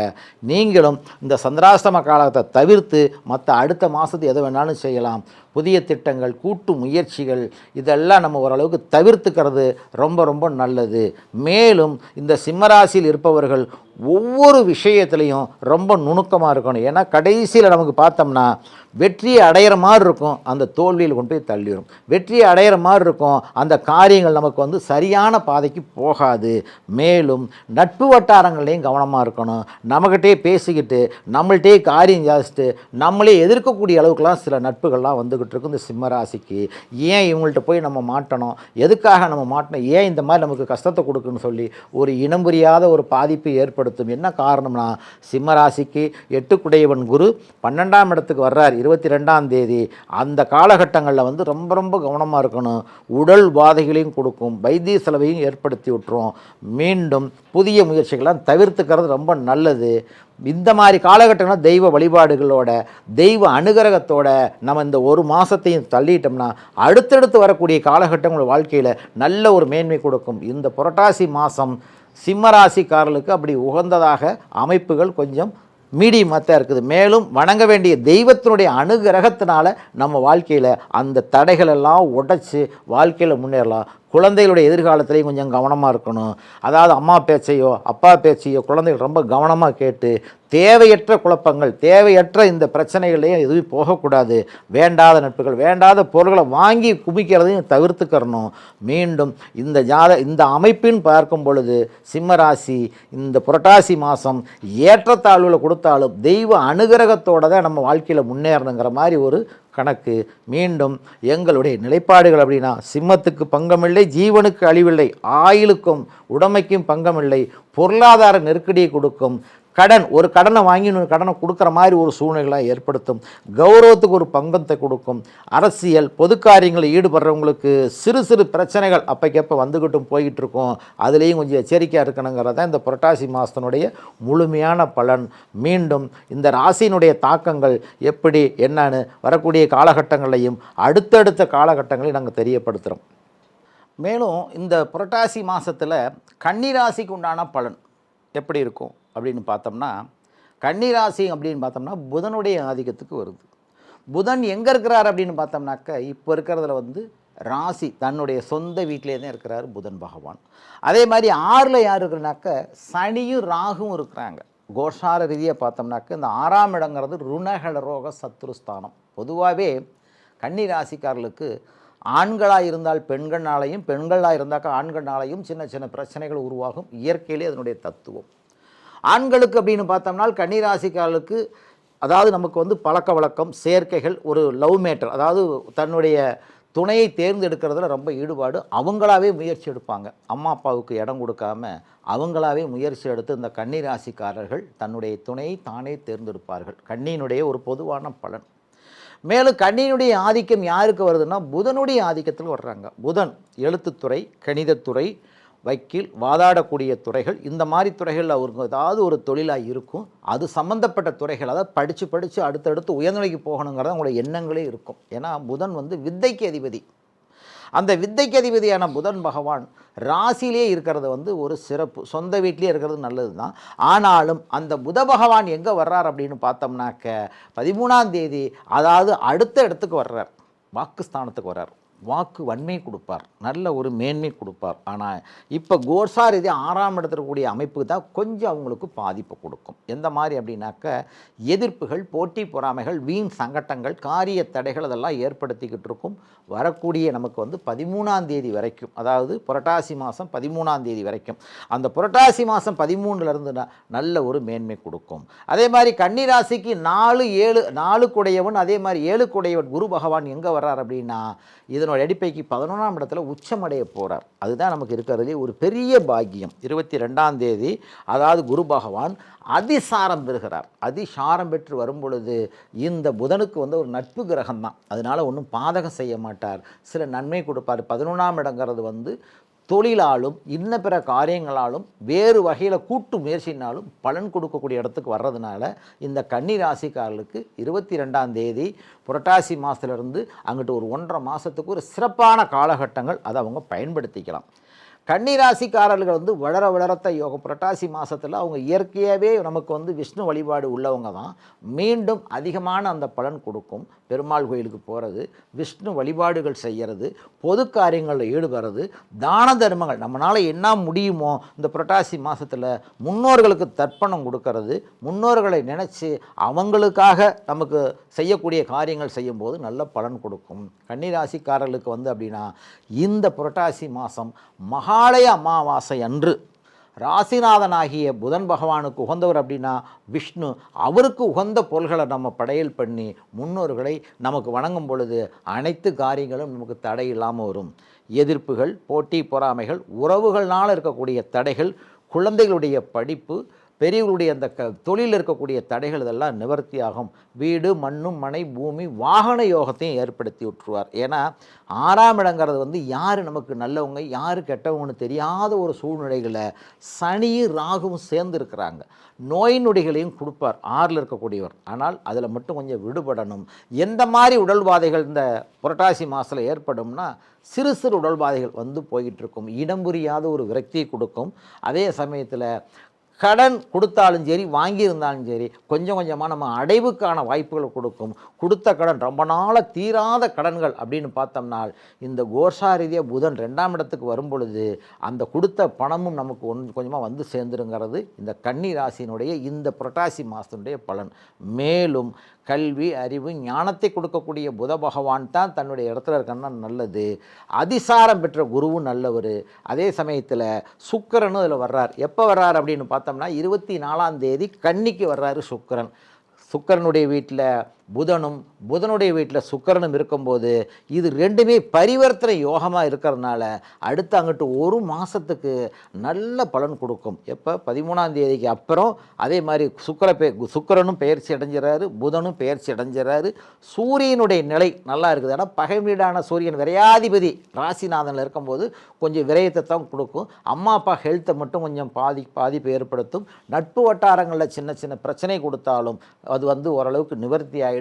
நீங்களும் இந்த சந்திராஷ்டம காலத்தை தவிர்த்து மற்ற அடுத்த மாதத்து எதை வேணாலும் செய்யலாம். புதிய திட்டங்கள், கூட்டு முயற்சிகள் இதெல்லாம் நம்ம ஓரளவுக்கு தவிர்த்துக்கிறது ரொம்ப ரொம்ப நல்லது. மேலும் இந்த சிம்மராசியில் இருப்பவர்கள் ஒவ்வொரு விஷயத்துலையும் ரொம்ப நுணுக்கமாக இருக்கணும். ஏன்னா கடைசியில் நமக்கு பார்த்தோம்னா வெற்றியை அடையிற மாதிரி இருக்கும், அந்த தோல்வியில் கொண்டு போய் தள்ளிடும். வெற்றியை அடையிற மாதிரி இருக்கும், அந்த காரியங்கள் நமக்கு வந்து சரியான பாதைக்கு போகாது. மேலும் நட்பு வட்டாரங்கள்லேயும் கவனமாக இருக்கணும். நம்மகிட்டே பேசிக்கிட்டு நம்மள்கிட்டே காரியம் ஜாஸ்திட்டு நம்மளே எதிர்க்கக்கூடிய அளவுக்குலாம் சில நட்புகள்லாம் வந்துக்கிட்டு இருக்கும் இந்த சிம்மராசிக்கு. ஏன் இவங்கள்ட்ட போய் நம்ம மாட்டணும், எதுக்காக நம்ம மாட்டணும், ஏன் இந்த மாதிரி நமக்கு கஷ்டத்தை கொடுக்குன்னு சொல்லி ஒரு இனம் புரியாத ஒரு பாதிப்பு ஏற்படுத்தும். என்ன காரணம்னா, சிம்மராசிக்கு 8 குரு 12ஆம் இடத்துக்கு வர்றார் 22ஆம் தேதி. அந்த காலகட்டங்களில் வந்து ரொம்ப ரொம்ப கவனமாக இருக்கணும். உடல் பாதைகளையும் கொடுக்கும், வைத்திய செலவையும் ஏற்படுத்தி விட்டுரும். மீண்டும் புதிய முயற்சிகள்லாம் தவிர்த்துக்கிறது ரொம்ப நல்லது. இந்த மாதிரி காலகட்டங்கள் தெய்வ வழிபாடுகளோட தெய்வ அனுகிரகத்தோட நம்ம இந்த ஒரு மாதத்தையும் தள்ளிட்டோம்னா அடுத்தடுத்து வரக்கூடிய காலகட்டங்கள் வாழ்க்கையில் நல்ல ஒரு மேன்மை கொடுக்கும். இந்த புரட்டாசி மாதம் சிம்மராசிக்காரர்களுக்கு அப்படி உகந்ததாக அமைப்புகள் கொஞ்சம் மீடியமாக தான் இருக்குது. மேலும் வணங்க வேண்டிய தெய்வத்தினுடைய அனுகிரகத்தினால நம்ம வாழ்க்கையில் அந்த தடைகளெல்லாம் உடைச்சி வாழ்க்கையில் முன்னேறலாம். குழந்தைகளுடைய எதிர்காலத்திலையும் கொஞ்சம் கவனமாக இருக்கணும். அதாவது அம்மா பேச்சையோ அப்பா பேச்சையோ குழந்தைகள் ரொம்ப கவனமாக கேட்டு தேவையற்ற குழப்பங்கள், தேவையற்ற இந்த பிரச்சனைகளையும் எதுவும் போகக்கூடாது. வேண்டாத நட்புகள், வேண்டாத பொருட்களை வாங்கி குமிக்கிறதையும் தவிர்த்துக்கிறணும். மீண்டும் இந்த அமைப்பின் பார்க்கும் பொழுது சிம்மராசி இந்த புரட்டாசி மாதம் ஏற்றத்தாழ்வுகளை கொடுத்தாலும் தெய்வ அனுகிரகத்தோடு தான் நம்ம வாழ்க்கையில் முன்னேறணுங்கிற மாதிரி ஒரு கணக்கு. மீண்டும் எங்களுடைய நிலைப்பாடுகள் அப்படின்னா, சிம்மத்துக்கு பங்கமில்லை, ஜீவனுக்கு அழிவில்லை, ஆயுளுக்கும் உடமைக்கும் பங்கமில்லை, பொருளாதார நெருக்கடியை கொடுக்கும், ஒரு கடனை வாங்கி இன்னொரு கடனை கொடுக்குற மாதிரி ஒரு சூழ்நிலைகளை ஏற்படுத்தும், கௌரவத்துக்கு ஒரு பங்கத்தை கொடுக்கும். அரசியல் பொது காரியங்களில் ஈடுபடுறவங்களுக்கு சிறு சிறு பிரச்சனைகள் அப்போக்கப்போ வந்துக்கிட்டும் போய்கிட்டு இருக்கும். அதுலேயும் கொஞ்சம் எச்சரிக்கையாக இருக்கணுங்கிறது தான் இந்த புரட்டாசி மாதத்தினுடைய முழுமையான பலன். மீண்டும் இந்த ராசியினுடைய தாக்கங்கள் எப்படி என்னன்னு வரக்கூடிய காலகட்டங்களையும் அடுத்தடுத்த காலகட்டங்களையும் நாங்கள் தெரியப்படுத்துகிறோம். மேலும் இந்த புரட்டாசி மாதத்தில் கன்னிராசிக்கு உண்டான பலன் எப்படி இருக்கும் அப்படின்னு பார்த்தோம்னா, கன்னிராசி அப்படின்னு பார்த்தோம்னா புதனுடைய ஆதிக்கத்துக்கு வருது. புதன் எங்கே இருக்கிறார் அப்படின்னு பார்த்தோம்னாக்க, இப்போ இருக்கிறதுல வந்து ராசி தன்னுடைய சொந்த வீட்டிலே தான் இருக்கிறார் புதன் பகவான். அதே மாதிரி 6ல் யார் இருக்கிறனாக்க, சனியும் ராகுவும் இருக்கிறாங்க. கோஷார ரீதியாக பார்த்தோம்னாக்க இந்த 6ஆம் இடங்கிறது ருணகல ரோக சத்ருஸ்தானம். பொதுவாகவே கன்னிராசிக்காரர்களுக்கு ஆண்களாக இருந்தால் பெண்கள்னாலையும், பெண்களாக இருந்தாக்கா ஆண்கள்னாலையும் சின்ன சின்ன பிரச்சனைகள் உருவாகும். இயற்கையிலே அதனுடைய தத்துவம். ஆண்களுக்கு அப்படின்னு பார்த்தோம்னால் கன்னிராசிக்காரர்களுக்கு அதாவது நமக்கு வந்து பழக்க வழக்கம், சேர்க்கைகள், ஒரு லவ் மேட்டர், அதாவது தன்னுடைய துணையை தேர்ந்தெடுக்கிறதுல ரொம்ப ஈடுபாடு. அவங்களாவே முயற்சி எடுப்பாங்க. அம்மா அப்பாவுக்கு இடம் கொடுக்காம அவங்களாவே முயற்சி எடுத்து இந்த கன்னிராசிக்காரர்கள் தன்னுடைய துணையை தானே தேர்ந்தெடுப்பார்கள். கன்னியினுடைய ஒரு பொதுவான பலன். மேலும் கன்னியினுடைய ஆதிக்கம் யாருக்கு வருதுன்னா, புதனுடைய ஆதிக்கத்தில் வர்றாங்க. புதன் எழுத்துத்துறை, கணிதத்துறை, வக்கீல், வாதாடக்கூடிய துறைகள், இந்த மாதிரி துறைகளில் அவருக்கு ஏதாவது ஒரு தொழிலாக இருக்கும். அது சம்மந்தப்பட்ட துறைகள், அதாவது படித்து அடுத்தடுத்து உயர்நிலைக்கு போகணுங்கிறத அவங்களுடைய எண்ணங்களே இருக்கும். ஏன்னா புதன் வந்து வித்தைக்கு அதிபதி. அந்த வித்தைக்கு அதிபதியான புதன் பகவான் ராசியிலே இருக்கிறது வந்து ஒரு சிறப்பு. சொந்த வீட்டிலே இருக்கிறது நல்லது தான். ஆனாலும் அந்த புத பகவான் எங்கே வர்றார் அப்படின்னு பார்த்தோம்னாக்க, 13ஆம் தேதி, அதாவது அடுத்த இடத்துக்கு வர்றார், வாக்குஸ்தானத்துக்கு வர்றார். வாக்கு வன்மை கொடுப்பார், நல்ல ஒரு மேன்மை கொடுப்பார். ஆனால் இப்போ கோர்சார் இது 6ஆம் இடத்துல கூடிய அமைப்பு தான் கொஞ்சம் அவங்களுக்கு பாதிப்பு கொடுக்கும். எந்த மாதிரி அப்படின்னாக்க, எதிர்ப்புகள், போட்டி பொறாமைகள், வீண் சங்கட்டங்கள், காரிய தடைகள் அதெல்லாம் ஏற்படுத்திக்கிட்டு இருக்கும். வரக்கூடிய நமக்கு வந்து 13ஆம் தேதி வரைக்கும், அதாவது புரட்டாசி மாதம் 13ஆம் தேதி வரைக்கும், அந்த புரட்டாசி மாதம் 13லேருந்து நல்ல ஒரு மேன்மை கொடுக்கும். அதே மாதிரி கன்னிராசிக்கு 4 குடையவன், அதே மாதிரி 7 குடையவன் குரு பகவான் எங்கே வர்றார் அப்படின்னா, இதனோட அடிப்படைக்கு 11ஆம் இடத்துல உச்சமடைய போகிறார். அதுதான் நமக்கு இருக்கிறதுலே ஒரு பெரிய பாக்கியம். 22ஆம் தேதி, அதாவது குரு பகவான் அதிசாரம் பெறுகிறார். அதிசாரம் பெற்று வரும் பொழுது இந்த புதனுக்கு வந்து ஒரு நட்பு கிரகம் தான். அதனால் ஒன்றும் பாதகம் செய்ய மாட்டார், சில நன்மை கொடுப்பார். 11ஆம் இடங்கிறது வந்து தொழிலாலும் இன்ன பிற காரியங்களாலும் வேறு வகையில் கூட்டு முயற்சினாலும் பலன் கொடுக்கக்கூடிய இடத்துக்கு வர்றதுனால இந்த கன்னி ராசிக்காரர்களுக்கு 22ஆம் தேதி புரட்டாசி மாதத்துலேருந்து அங்கிட்டு ஒரு 1.5 மாதத்துக்கு ஒரு சிறப்பான காலகட்டங்கள் அதை அவங்க பயன்படுத்திக்கலாம். கன்னிராசிக்காரர்கள் வந்து வளரத்த யோகம் புரட்டாசி மாதத்தில் அவங்க இயற்கையாகவே நமக்கு வந்து விஷ்ணு வழிபாடு உள்ளவங்க தான் மீண்டும் அதிகமான அந்த பலன் கொடுக்கும். பெருமாள் கோயிலுக்கு போகிறது, விஷ்ணு வழிபாடுகள் செய்கிறது, பொது காரியங்களில் ஈடுபடுறது, தான தர்மங்கள் நம்மளால் என்ன முடியுமோ இந்த புரட்டாசி மாதத்தில் முன்னோர்களுக்கு தர்ப்பணம் கொடுக்கறது, முன்னோர்களை நினச்சி அவங்களுக்காக நமக்கு செய்யக்கூடிய காரியங்கள் செய்யும்போது நல்ல பலன் கொடுக்கும். கன்னிராசிக்காரர்களுக்கு வந்து அப்படின்னா இந்த புரட்டாசி மாதம் மகாலய அமாவாசை அன்று ராசிநாதனாகிய புதன் பகவானுக்கு உகந்தவர் அப்படின்னா விஷ்ணு, அவருக்கு உகந்த பொருள்களை நம்ம படையல் பண்ணி முன்னோர்களை நமக்கு வணங்கும் பொழுது அனைத்து காரியங்களும் நமக்கு தடை இல்லாமல் வரும். எதிர்ப்புகள், போட்டி பொறாமைகள், உறவுகள்னால் இருக்கக்கூடிய தடைகள், குழந்தைகளுடைய படிப்பு, பெரியவர்களுடைய அந்த தொழிலில் இருக்கக்கூடிய தடைகள் இதெல்லாம் நிவர்த்தியாகும். வீடு, மண்ணும், மனை, பூமி, வாகன யோகத்தையும் ஏற்படுத்தி விட்டுருவார். ஏன்னா 6ஆம் இடங்கிறது வந்து யார் நமக்கு நல்லவங்க யார் கெட்டவங்கன்னு தெரியாத ஒரு சூழ்நிலைகளை சனியும் ராகுவும் சேர்ந்து இருக்கிறாங்க. நோய் நொடிகளையும் கொடுப்பார் 6ல் இருக்கக்கூடியவர். ஆனால் அதில் மட்டும் கொஞ்சம் விடுபடணும். எந்த மாதிரி உடல்வாதைகள் இந்த புரட்டாசி மாதத்தில் ஏற்படும்னா சிறு சிறு உடல்வாதைகள் வந்து போய்கிட்டு இருக்கும். இடம் புரியாத ஒரு விரக்தியை கொடுக்கும். அதே சமயத்தில் கடன் கொடுத்தாலும் சரி வாங்கியிருந்தாலும் சரி கொஞ்சம் கொஞ்சமாக நம்ம அடைவுக்கான வாய்ப்புகளை கொடுக்கும். கொடுத்த கடன் ரொம்ப நாளாக தீராத கடன்கள் அப்படின்னு பார்த்தோம்னா இந்த கோர்ஷா ரீதியாக புதன் 2ஆம் இடத்துக்கு வரும் பொழுது அந்த கொடுத்த பணமும் நமக்கு கொஞ்சமாக வந்து சேர்ந்துருங்கிறது இந்த கன்னி ராசியினுடைய இந்த புரட்டாசி மாதத்தினுடைய பலன். மேலும் கல்வி, அறிவு, ஞானத்தை கொடுக்கக்கூடிய புத பகவான் தான் தன்னுடைய இடத்துல இருக்கன்னா நல்லது. அதிசாரம் பெற்ற குருவும் நல்லவர். அதே சமயத்தில் சுக்கிரனும் அதில் வர்றார். எப்போ வர்றார் அப்படின்னு பார்த்தோம்னா 24ஆம் தேதி கன்னிக்கு வர்றாரு சுக்கிரன். சுக்கிரனுடைய வீட்டில் புதனும் புதனுடைய வீட்டில் சுக்கிரனும் இருக்கும்போது இது ரெண்டுமே பரிவர்த்தனை யோகமாக இருக்கிறதுனால அடுத்து அங்கிட்டு ஒரு மாதத்துக்கு நல்ல பலன் கொடுக்கும். எப்போ 13ஆம் தேதிக்கு அப்புறம் அதே மாதிரி சுக்கிரனும் பெயர்ச்சி அடைஞ்சிடறாரு, புதனும் பெயர்ச்சி அடைஞ்சிடறாரு. சூரியனுடைய நிலை நல்லா இருக்குது. ஆனால் பகை வீடான சூரியன் விரையாதிபதி ராசிநாதனில் இருக்கும்போது கொஞ்சம் விரயத்தை தான் கொடுக்கும். அம்மா அப்பா ஹெல்த்தை மட்டும் கொஞ்சம் பாதிப்பு ஏற்படுத்தும். நட்பு வட்டாரங்களில் சின்ன சின்ன பிரச்சனை கொடுத்தாலும் அது வந்து ஓரளவுக்கு நிவர்த்தி ஆகிடும்.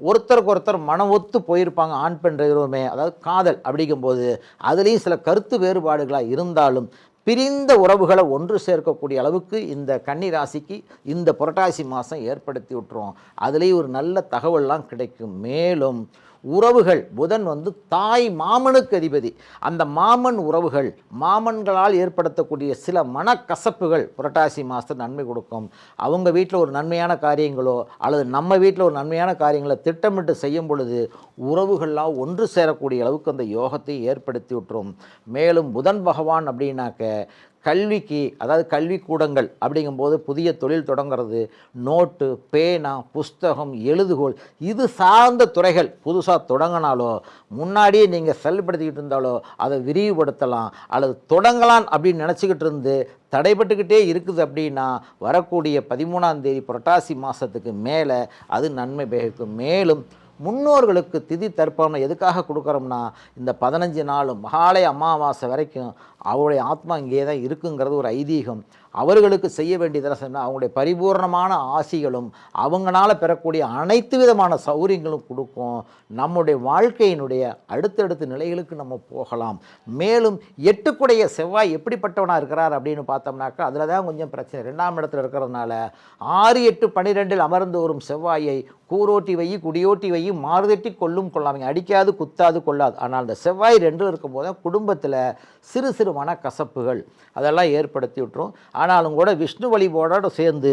ஒருத்தருக்கு ஒருத்தர் மனம் ஒத்து போயிருப்பாங்க ஆண் பெண் இருவருமே, அதாவது காதல் அப்படிங்கும்போது அதுலேயும் சில கருத்து வேறுபாடுகளாக இருந்தாலும் பிரிந்த உறவுகளை ஒன்று சேர்க்கக்கூடிய அளவுக்கு இந்த கன்னி ராசிக்கு இந்த புரட்டாசி மாதம் ஏற்படுத்தி விட்டுரும். அதுலேயும் ஒரு நல்ல தகவல்லாம் கிடைக்கும். மேலும் உறவுகள் புதன் வந்து தாய் மாமனுக்கு அதிபதி. அந்த மாமன் உறவுகள் மாமன்களால் ஏற்படுத்தக்கூடிய சில மனக்கசப்புகள் புரட்டாசி மாதத்தில் நன்மை கொடுக்கும். அவங்க வீட்டில் ஒரு நன்மையான காரியங்களோ அல்லது நம்ம வீட்டில் ஒரு நன்மையான காரியங்களை திட்டமிட்டு செய்யும் பொழுது உறவுகள்லாம் ஒன்று சேரக்கூடிய அளவுக்கு அந்த யோகத்தை ஏற்படுத்தி விட்டுரும். மேலும் புதன் பகவான் அப்படின்னாக்க கல்விக்கு, அதாவது கல்விக்கூடங்கள் அப்படிங்கும்போது புதிய தொழில் தொடங்கிறது, நோட்டு, பேனா, புஸ்தகம், எழுதுகோள் இது சார்ந்த துறைகள் புதுசாக தொடங்கினாலோ முன்னாடியே நீங்கள் செயல்படுத்திக்கிட்டு இருந்தாலோ அதை விரிவுபடுத்தலாம். அல்லது தொடங்கலாம் அப்படின்னு நினச்சிக்கிட்டு இருந்து தடைபட்டுக்கிட்டே இருக்குது அப்படின்னா வரக்கூடிய 13ஆம் தேதி புரட்டாசி மாதத்துக்கு மேலே அது நன்மை பயக்கும். மேலும் முன்னோர்களுக்கு திதி தர்ப்பணம் எதுக்காக கொடுக்குறோம்னா இந்த 15 நாளும் மகாலய அமாவாசை வரைக்கும் அவருடைய ஆத்மா இங்கே தான் இருக்குங்கிறது ஒரு ஐதீகம். அவர்களுக்கு செய்ய வேண்டியதெல்லாம் சொன்னால் அவங்களுடைய பரிபூர்ணமான ஆசிகளும் அவங்களால பெறக்கூடிய அனைத்து விதமான சௌகரியங்களும் கொடுக்கும். நம்முடைய வாழ்க்கையினுடைய அடுத்தடுத்த நிலைகளுக்கு நம்ம போகலாம். மேலும் 8 செவ்வாய் எப்படிப்பட்டவனாக இருக்கிறார் அப்படின்னு பார்த்தோம்னாக்கா அதில் தான் கொஞ்சம் பிரச்சனை. 2ஆம் இடத்துல இருக்கிறதுனால 6, 8, 12 அமர்ந்து வரும் செவ்வாயை கூரோட்டி வை, குடியோட்டி வை, மாறுதட்டி கொள்ளும் கொள்ளாமல் அடிக்காது குத்தாது கொள்ளாது. ஆனால் அந்த செவ்வாய் 2 இருக்கும்போது குடும்பத்தில் சிறு சிறு மனக்கசப்புகள் அதெல்லாம் ஏற்படுத்தி விட்டுரும். ஆனாலும் கூட விஷ்ணு வழிபாடோடு சேர்ந்து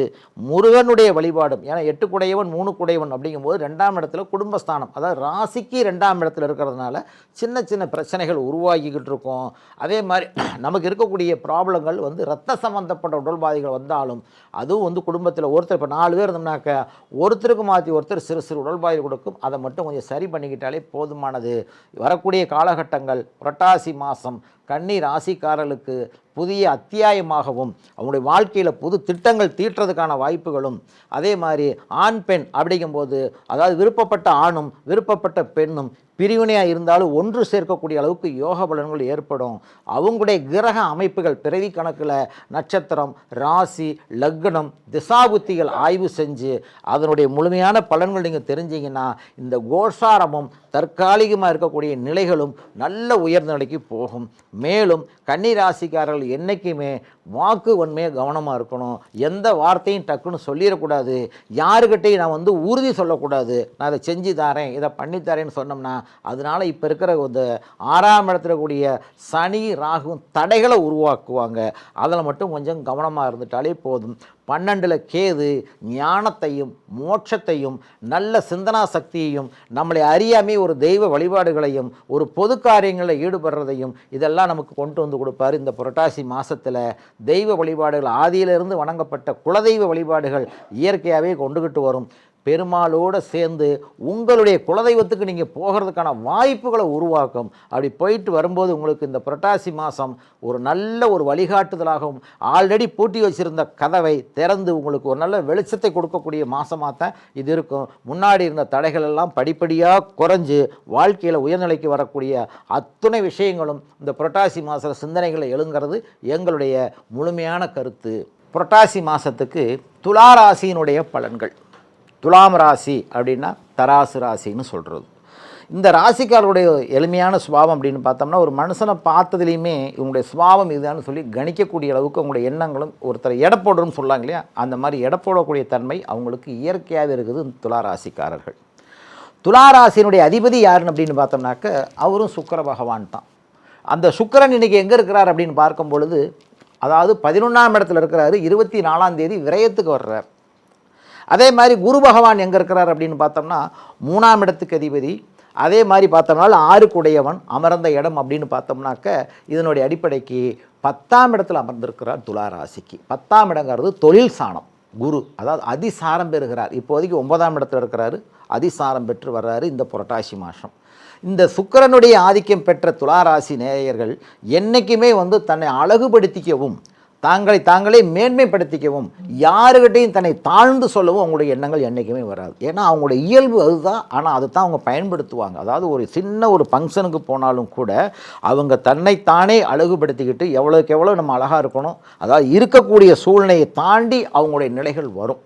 முருகனுடைய வழிபாடும், ஏன்னா 8 குடையவன் 3 குடையவன் அப்படிங்கும்போது 2ஆம் இடத்துல குடும்பஸ்தானம், அதாவது ராசிக்கு 2ஆம் இடத்துல இருக்கிறதுனால சின்ன சின்ன பிரச்சனைகள் உருவாகிக்கிட்டு இருக்கும். அதே மாதிரி நமக்கு இருக்கக்கூடிய ப்ராப்ளங்கள் வந்து இரத்த சம்பந்தப்பட்ட உடல்பாதைகள் வந்தாலும் அதுவும் வந்து குடும்பத்தில் ஒருத்தர் இப்போ 4 பேர் இருந்தோம்னாக்க ஒருத்தருக்கு மாற்றி ஒருத்தர் சிறு சிறு உடல்பாதை கொடுக்கும். அதை மட்டும் கொஞ்சம் சரி பண்ணிக்கிட்டாலே போதுமானது. வரக்கூடிய காலகட்டங்கள் புரட்டாசி மாதம் கன்னி ராசிக்காரர்களுக்கு புதிய அத்தியாயமாகவும் அவங்களுடைய வாழ்க்கையில் புது திட்டங்கள் தீட்டுறதுக்கான வாய்ப்புகளும், அதே மாதிரி ஆண் பெண் அப்படிங்கும்போது அதாவது விருப்பப்பட்ட ஆணும் விருப்பப்பட்ட பெண்ணும் பிரிவினையாக இருந்தாலும் ஒன்று சேர்க்கக்கூடிய அளவுக்கு யோக பலன்கள் ஏற்படும். அவங்களுடைய கிரக அமைப்புகள் பிறவி கணக்கில் நட்சத்திரம், ராசி, லக்னம், திசாபுத்திகள் ஆய்வு செஞ்சு அதனுடைய முழுமையான பலன்கள் நீங்கள் தெரிஞ்சிங்கன்னா இந்த கோசாரமும் தற்காலிகமாக இருக்கக்கூடிய நிலைகளும் நல்ல உயர்ந்த நிலைக்கு போகும். மேலும் கன்னி ராசிக்காரர்கள் என்றைக்குமே வாக்கு வன்மையாக கவனமாக இருக்கணும். எந்த வார்த்தையும் டக்குன்னு சொல்லிடக்கூடாது. யாருக்கிட்டையும் நான் உறுதி சொல்லக்கூடாது. நான் இதை செஞ்சு தரேன், இதை பண்ணித்தரேன்னு சொன்னோம்னா அதனால் இப்போ இருக்கிற இந்த 6ஆம் இடத்துல கூடிய சனி ராகுவும் தடைகளை உருவாக்குவாங்க. அதில் மட்டும் கொஞ்சம் கவனமாக இருந்துட்டாலே போதும். 12ல் கேது ஞானத்தையும் மோட்சத்தையும் நல்ல சிந்தனா சக்தியையும் நம்மளை அறியாமே ஒரு தெய்வ வழிபாடுகளையும் ஒரு பொது காரியங்களில் ஈடுபடுறதையும் இதெல்லாம் நமக்கு கொண்டு வந்து கொடுப்பார். இந்த புரட்டாசி மாதத்தில் தெய்வ வழிபாடுகள் ஆதியிலிருந்து வணங்கப்பட்ட குலதெய்வ வழிபாடுகள் இயற்கையாகவே கொண்டுகிட்டு வரும். பெருமாளோடு சேர்ந்து உங்களுடைய குலதெய்வத்துக்கு நீங்கள் போகிறதுக்கான வாய்ப்புகளை உருவாக்கும். அப்படி போயிட்டு வரும்போது உங்களுக்கு இந்த புரட்டாசி மாதம் ஒரு நல்ல ஒரு வழிகாட்டுதலாகவும் ஆல்ரெடி பூட்டி வச்சுருந்த கதவை திறந்து உங்களுக்கு ஒரு நல்ல வெளிச்சத்தை கொடுக்கக்கூடிய மாதமாக தான் இது இருக்கும். முன்னாடி இருந்த தடைகள் எல்லாம் படிப்படியாக குறைஞ்சு வாழ்க்கையில் உயர்நிலைக்கு வரக்கூடிய அத்தனை விஷயங்களும் இந்த புரட்டாசி மாத சிந்தனைகளை எழுங்கிறது எங்களுடைய முழுமையான கருத்து. புரட்டாசி மாதத்துக்கு துலா ராசியினுடைய பலன்கள். துலாம் ராசி அப்படின்னா தராசு ராசின்னு சொல்கிறது. இந்த ராசிக்காரருடைய எளிமையான சுபாவம் அப்படின்னு பார்த்தோம்னா ஒரு மனுஷனை பார்த்ததுலேயுமே இவங்களுடைய சுபாவம் இதுதான்னு சொல்லி கணிக்கக்கூடிய அளவுக்கு அவங்களுடைய எண்ணங்களும் ஒருத்தர் எடை போடுறோன்னு சொல்லாங்க இல்லையா, அந்த மாதிரி எடை போடக்கூடிய தன்மை அவங்களுக்கு இயற்கையாகவே இருக்குது. துலா ராசிக்காரர்கள். துலா ராசியினுடைய அதிபதி யாருன்னு அப்படின்னு பார்த்தோம்னாக்க அவரும் சுக்கிர பகவான் தான். அந்த சுக்கிரன் இன்றைக்கி எங்கே இருக்கிறார் அப்படின்னு பார்க்கும் பொழுது, அதாவது 11ஆம் இடத்துல இருக்கிறாரு. 24ஆம் தேதி விரயத்துக்கு வர்றார். அதே மாதிரி குரு பகவான் எங்கே இருக்கிறார் அப்படின்னு பார்த்தோம்னா 3ஆம் இடத்துக்கு அதிபதி. அதே மாதிரி பார்த்தோம்னா 6க்குடையவன் அமர்ந்த இடம் அப்படின்னு பார்த்தோம்னாக்க இதனுடைய அடிப்படைக்கு 10ஆம் இடத்துல அமர்ந்திருக்கிறார் துலா ராசிக்கு. 10ஆம் இடங்கிறது தொழில் சாணம். குரு அதாவது அதிசாரம் பெறுகிறார். இப்போதைக்கு 9ஆம் இடத்துல இருக்கிறாரு, அதிசாரம் பெற்று வர்றாரு இந்த புரட்டாசி மாதம். இந்த சுக்கிரனுடைய ஆதிக்கம் பெற்ற துலா ராசி நேயர்கள் என்றைக்குமே தன்னை அழகுபடுத்திக்கவும் தாங்களே மேன்மைப்படுத்திக்கவும் யாருக்கிட்டையும் தன்னை தாழ்ந்து சொல்லவும் அவங்களுடைய எண்ணங்கள் என்றைக்குமே வராது. ஏன்னா அவங்களுடைய இயல்பு அதுதான். ஆனால் அதை தான் அவங்க பயன்படுத்துவாங்க. அதாவது ஒரு சின்ன ஒரு ஃபங்க்ஷனுக்கு போனாலும் கூட அவங்க தன்னைத்தானே அழகுபடுத்திக்கிட்டு எவ்வளோக்கு எவ்வளோ நம்ம அழகாக இருக்கணும், அதாவது இருக்கக்கூடிய சூழ்நிலையை தாண்டி அவங்களுடைய நிலைகள் வரும்.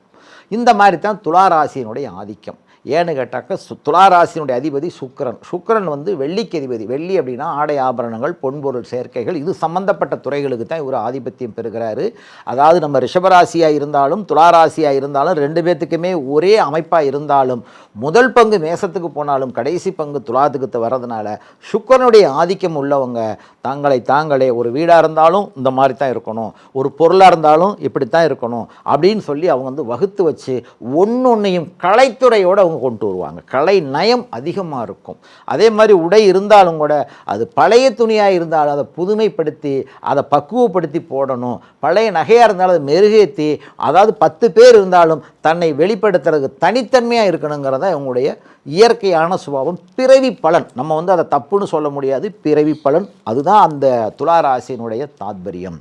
இந்த மாதிரி தான் துலா ராசியினுடைய ஆதிக்கம். ஏன்னு கேட்டாக்க துலா ராசியினுடைய அதிபதி சுக்கிரன் வெள்ளிக்கு அதிபதி. வெள்ளி அப்படின்னா ஆடை ஆபரணங்கள், பொன்பொருள் சேர்க்கைகள், இது சம்பந்தப்பட்ட துறைகளுக்கு தான் இவர் ஆதிபத்தியம் பெறுகிறாரு. அதாவது நம்ம ரிஷபராசியாக இருந்தாலும் துலா ராசியாக இருந்தாலும் 2 பேர்த்துக்குமே ஒரே அமைப்பாக இருந்தாலும் முதல் பங்கு மேசத்துக்கு போனாலும் கடைசி பங்கு துலாத்துக்கு வர்றதுனால சுக்கிரனுடைய ஆதிக்கம் உள்ளவங்க தாங்களே ஒரு வீடாக இருந்தாலும் இந்த மாதிரி தான் இருக்கணும், ஒரு பொருளாக இருந்தாலும் இப்படி தான் இருக்கணும் அப்படின்னு சொல்லி அவங்க வகுத்து வச்சு ஒன்னொன்னையும் கலைத்துறையோடு அவங்க கொண்டு வருவாங்க. கலை நயம் அதிகமாக இருக்கும். அதே மாதிரி உடை இருந்தாலும் கூட அது பழைய துணியாக இருந்தாலும் அதை புதுமைப்படுத்தி அதை பக்குவப்படுத்தி போடணும். பழைய நகையாக இருந்தாலும் அதை மெருகேற்றி, அதாவது 10 பேர் இருந்தாலும் தன்னை வெளிப்படுத்துறதுக்கு தனித்தன்மையாக இருக்கணுங்கிறத இவங்களுடைய இயற்கையான சுபாவம். பிறவி பலன் நம்ம அதை தப்புன்னு சொல்ல முடியாது. பிறவி பலன் அதுதான் அந்த துலா ராசியினுடைய தாத்பரியம்.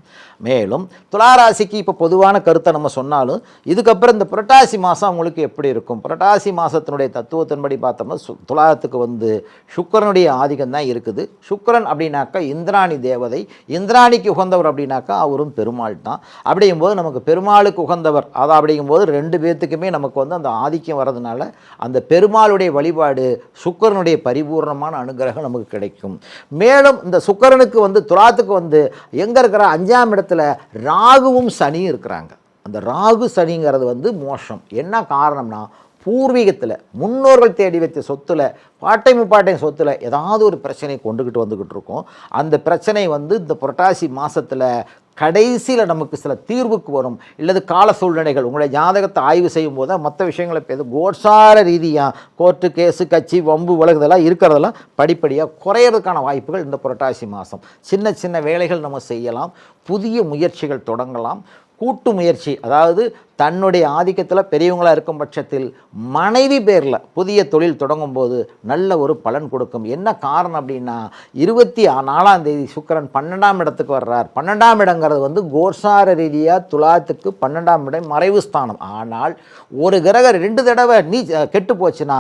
மேலும் துலா ராசிக்கு இப்போ பொதுவான கருத்தை நம்ம சொன்னாலும் இதுக்கப்புறம் இந்த புரட்டாசி மாதம் அவங்களுக்கு எப்படி இருக்கும்? புரட்டாசி மாதத்தினுடைய தத்துவத்தின்படி பார்த்தோம்னா துலாத்துக்கு சுக்கிரனுடைய ஆதிக்கம் தான் இருக்குது. சுக்கிரன் அப்படின்னாக்கா இந்திராணி தேவதை. இந்திராணிக்கு உகந்தவர் அப்படின்னாக்கா அவரும் பெருமாள் தான். அப்படிங்கும்போது நமக்கு பெருமாளுக்கு உகந்தவர் அது அப்படிங்கும்போது 2 பேர்த்துக்குமே நமக்கு அந்த ஆதிக்கம் வர்றதுனால அந்த பெருமாளுடைய வழிபாடு சுக்கிரனுடைய பரிபூர்ணமான அனுகிரகம் நமக்கு கிடைக்கும். மேலும் இந்த சுக்கிரனுக்கு துலாத்துக்கு எங்கே இருக்கிற 5ஆம் இடத்துல ராகுவும் சனியும் இருக்கிறாங்க. அந்த ராகு சனிங்கிறது மோஷம். என்ன காரணம்னா பூர்வீகத்தில் முன்னோர்கள் தேடி வைத்த சொத்துல பாட்டை முப்பாட்டை சொத்துல ஏதாவது ஒரு பிரச்சனை வந்துக்கிட்டு இருக்கும். அந்த பிரச்சனை இந்த புரட்டாசி மாதத்தில் கடைசியில் நமக்கு சில தீர்வுக்கு வரும். இல்லது கால சூழ்நிலைகள் உங்களுடைய ஜாதகத்தை ஆய்வு செய்யும் போது மற்ற விஷயங்களை கோட்சார ரீதியாக கோர்ட்டு கேஸு கட்சி வம்பு வழக்கு இதெல்லாம் இருக்கிறதெல்லாம் படிப்படியாக குறையிறதுக்கான வாய்ப்புகள் இந்த புரட்டாசி மாதம். சின்ன சின்ன வேலைகள் நம்ம செய்யலாம், புதிய முயற்சிகள் தொடங்கலாம். கூட்டு முயற்சி, அதாவது தன்னுடைய ஆதிக்கத்தில் பெரியவங்களாக இருக்கும் பட்சத்தில் மனைவி பேரில் புதிய தொழில் தொடங்கும் போது நல்ல ஒரு பலன் கொடுக்கும். என்ன காரணம் அப்படின்னா 24ஆம் தேதி சுக்கிரன் 12ஆம் இடத்துக்கு வர்றார். 12ஆம் இடங்கிறது கோசார ரீதியாக துலாத்துக்கு 12ஆம் இடம் மறைவு ஸ்தானம். ஆனால் ஒரு கிரகம் 2 தடவை கெட்டு போச்சுன்னா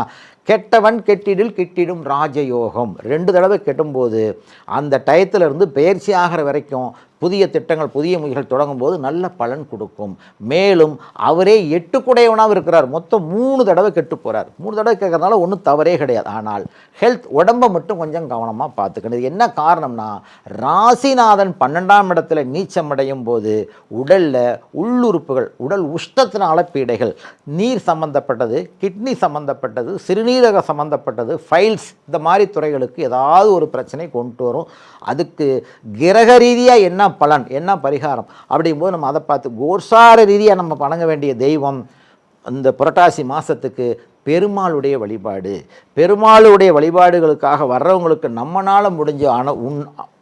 கெட்டவன் கெட்டிடில் கிட்டிடும் ராஜயோகம் 2 தடவை கெட்டும்போது அந்த டயத்திலிருந்து பயிற்சி ஆகிற வரைக்கும் புதிய திட்டங்கள் புதிய முயல்கள் தொடங்கும் போது நல்ல பலன் கொடுக்கும். மேலும் அவரே 8 குடையவனாக இருக்கிறார். மொத்தம் 3 தடவை கெட்டு போகிறார். 3 தடவை கேட்கறதுனால ஒன்றும் தவறே கிடையாது. ஆனால் ஹெல்த் உடம்பை மட்டும் கொஞ்சம் கவனமாக பார்த்துக்கணும். என்ன காரணம்னா ராசிநாதன் 12ஆம் இடத்துல நீச்சம் அடையும் போது உடலில் உள்ளுறுப்புகள் உடல் உஷ்ணத்தினால பீடைகள் நீர் சம்பந்தப்பட்டது, கிட்னி சம்பந்தப்பட்டது, சிறுநீரக சம்பந்தப்பட்டது, ஃபைல்ஸ் இந்த மாதிரி துறைகளுக்கு ஏதாவது ஒரு பிரச்சனை கொண்டு வரும். அதுக்கு கிரக ரீதியாக என்ன பலன் என்ன பரிகாரம் அப்படிங்கும்போது நம்ம அதை பார்த்து கோசார ரீதியாக நம்ம வணங்க வேண்டிய தெய்வம் இந்த புரட்டாசி மாதத்துக்கு பெருமாளுடைய வழிபாடு. பெருமாளுடைய வழிபாடுகளுக்காக வர்றவங்களுக்கு நம்மளால் முடிஞ்ச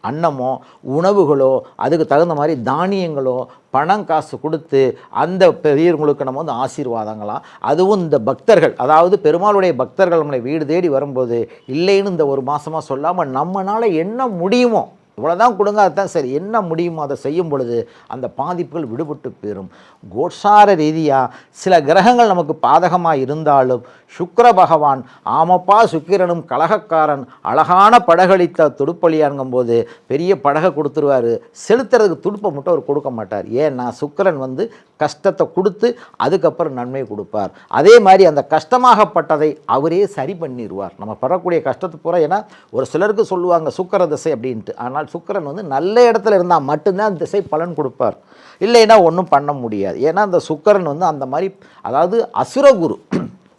அன்னமோ உணவுகளோ அதுக்கு தகுந்த மாதிரி தானியங்களோ பணம் காசு கொடுத்து அந்த பெரியவங்களுக்கு நம்ம வந்து ஆசீர்வாதங்களாம். அதுவும் இந்த பக்தர்கள் அதாவது பெருமாளுடைய பக்தர்கள் நம்மளை வீடு தேடி வரும்போது இல்லைன்னு இந்த ஒரு மாதமாக சொல்லாமல் நம்மளால் என்ன முடியுமோ இவ்வளோதான் கொடுங்க, அதுதான் சரி, என்ன முடியுமோ அதை செய்யும் பொழுது அந்த பாதிப்புகள் விடுபட்டு போயிடும். கோசார ரீதியாக சில கிரகங்கள் நமக்கு பாதகமாக இருந்தாலும் சுக்கிர பகவான் ஆமப்பா சுக்கிரனும் கலகக்காரன் அழகான படகளித்த துடுப்பலியாங்கும் போது பெரிய படகை கொடுத்துருவார். செலுத்துறதுக்கு துடுப்பை மட்டும் அவர் கொடுக்க மாட்டார். ஏன்னா சுக்கிரன் வந்து கஷ்டத்தை கொடுத்து அதுக்கப்புறம் நன்மை கொடுப்பார். அதே மாதிரி அந்த கஷ்டமாகப்பட்டதை அவரே சரி பண்ணிடுவார். நம்ம படக்கூடிய கஷ்டத்தை பூரா ஏன்னா ஒரு சிலருக்கு சொல்லுவாங்க சுக்கிர திசை அப்படின்ட்டு. ஆனால் சுக்கிரன் வந்து நல்ல இடத்துல இருந்தால் மட்டும்தான் அந்த திசை பலன் கொடுப்பார். இல்லைன்னா ஒன்றும் பண்ண முடியாது. ஏன்னா அந்த சுக்கிரன் வந்து அந்த மாதிரி அதாவது அசுரகுரு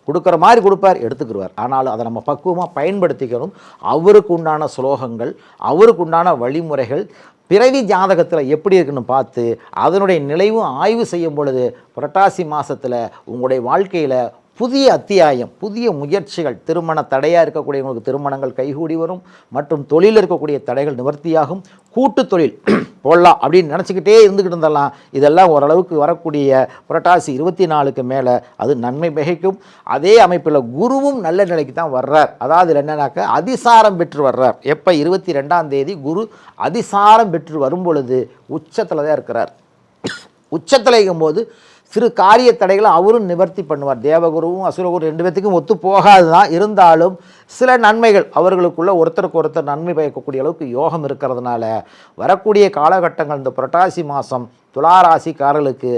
கொடுக்குற மாதிரி கொடுப்பார், எடுத்துக்கிடுவார். ஆனாலும் அதை நம்ம பக்குவமாக பயன்படுத்திக்கணும். அவருக்கு உண்டான ஸ்லோகங்கள் அவருக்கு உண்டான வழிமுறைகள் பிறவி ஜாதகத்தில் எப்படி இருக்குன்னு பார்த்து அதனுடைய நிலைவும் ஆய்வு செய்யும் பொழுது புரட்டாசி மாதத்தில் உங்களுடைய வாழ்க்கையில் புதிய அத்தியாயம் புதிய முயற்சிகள் திருமண தடையாக இருக்கக்கூடியவங்களுக்கு திருமணங்கள் கைகூடி வரும். மற்றும் தொழிலில் இருக்கக்கூடிய தடைகள் நிவர்த்தியாகும். கூட்டு தொழில் போடலாம் அப்படின்னு நினச்சிக்கிட்டே இருந்துக்கிட்டு இருந்தலாம். இதெல்லாம் ஓரளவுக்கு வரக்கூடிய புரட்டாசி 24க்கு மேலே அது நன்மை மிகைக்கும். அதே அமைப்பில் குருவும் நல்ல நிலைக்கு தான் வர்றார். அதாவது என்னன்னாக்க அதிசாரம் பெற்று வர்றார். எப்போ 22ஆம் தேதி குரு அதிசாரம் பெற்று வரும் பொழுது உச்சத்தில் தான் இருக்கிறார். உச்சத்தில் இருக்கும்போது சிறு காரிய தடைகளை அவரும் நிவர்த்தி பண்ணுவார். தேவகுருவும் அசுரகுரு 2 பேத்துக்கும் ஒத்து போகாது தான், இருந்தாலும் சில நன்மைகள் அவர்களுக்குள்ள ஒருத்தருக்கு ஒருத்தர் நன்மை பயக்கக்கூடிய அளவுக்கு யோகம் இருக்கிறதுனால வரக்கூடிய காலகட்டங்கள் இந்த புரட்டாசி மாதம் துளாராசிக்காரர்களுக்கு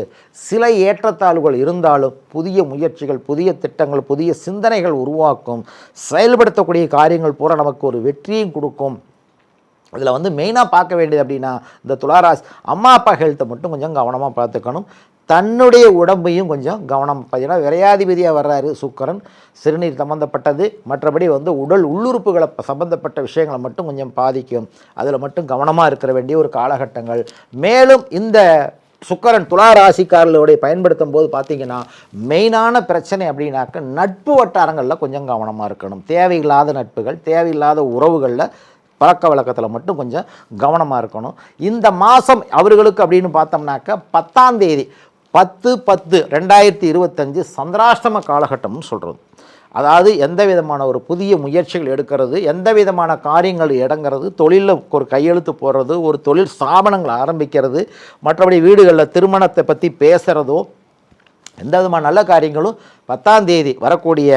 சில ஏற்றத்தாழ்வுகள் இருந்தாலும் புதிய முயற்சிகள் புதிய திட்டங்கள் புதிய சிந்தனைகள் உருவாக்கும். செயல்படுத்தக்கூடிய காரியங்கள் பூரா நமக்கு ஒரு வெற்றியும் கொடுக்கும். இதில் வந்து மெயினாக பார்க்க வேண்டியது அப்படின்னா இந்த துளாராசி அம்மா அப்பா ஹெல்த்தை மட்டும் கொஞ்சம் கவனமாக பார்த்துக்கணும். தன்னுடைய உடம்பையும் கொஞ்சம் கவனம் பார்த்தீங்கன்னா விரையாதிபதியாக வர்றாரு சுக்கிரன். சிறுநீர் சம்மந்தப்பட்டது மற்றபடி வந்து உடல் உள்ளுறுப்புகளை சம்மந்தப்பட்ட விஷயங்களை மட்டும் கொஞ்சம் பாதிக்கும். அதில் மட்டும் கவனமாக இருக்கிற வேண்டிய ஒரு காலகட்டங்கள். மேலும் இந்த சுக்கிரன் துளாராசிக்காரர்களுடைய பயன்படுத்தும் போது பார்த்திங்கன்னா மெயினான பிரச்சனை அப்படின்னாக்க நட்பு வட்டாரங்களில் கொஞ்சம் கவனமாக இருக்கணும். தேவையில்லாத நட்புகள் தேவையில்லாத உறவுகளில் பழக்க வழக்கத்தில் மட்டும் கொஞ்சம் கவனமாக இருக்கணும். இந்த மாதம் அவர்களுக்கு அப்படின்னு பார்த்தோம்னாக்க 10ஆம் தேதி 10/10/2025 சந்திராஷ்டம காலகட்டம்னு சொல்கிறது. அதாவது எந்த விதமான ஒரு புதிய முயற்சிகள் எடுக்கிறது எந்த விதமான காரியங்கள் இடங்கிறது தொழிலில் ஒரு கையெழுத்து போடுறது ஒரு தொழில் ஸ்தாபனங்கள் ஆரம்பிக்கிறது மற்றபடி வீடுகளில் திருமணத்தை பற்றி பேசுகிறதோ எந்த விதமான நல்ல காரியங்களும் 10ஆம் தேதி வரக்கூடிய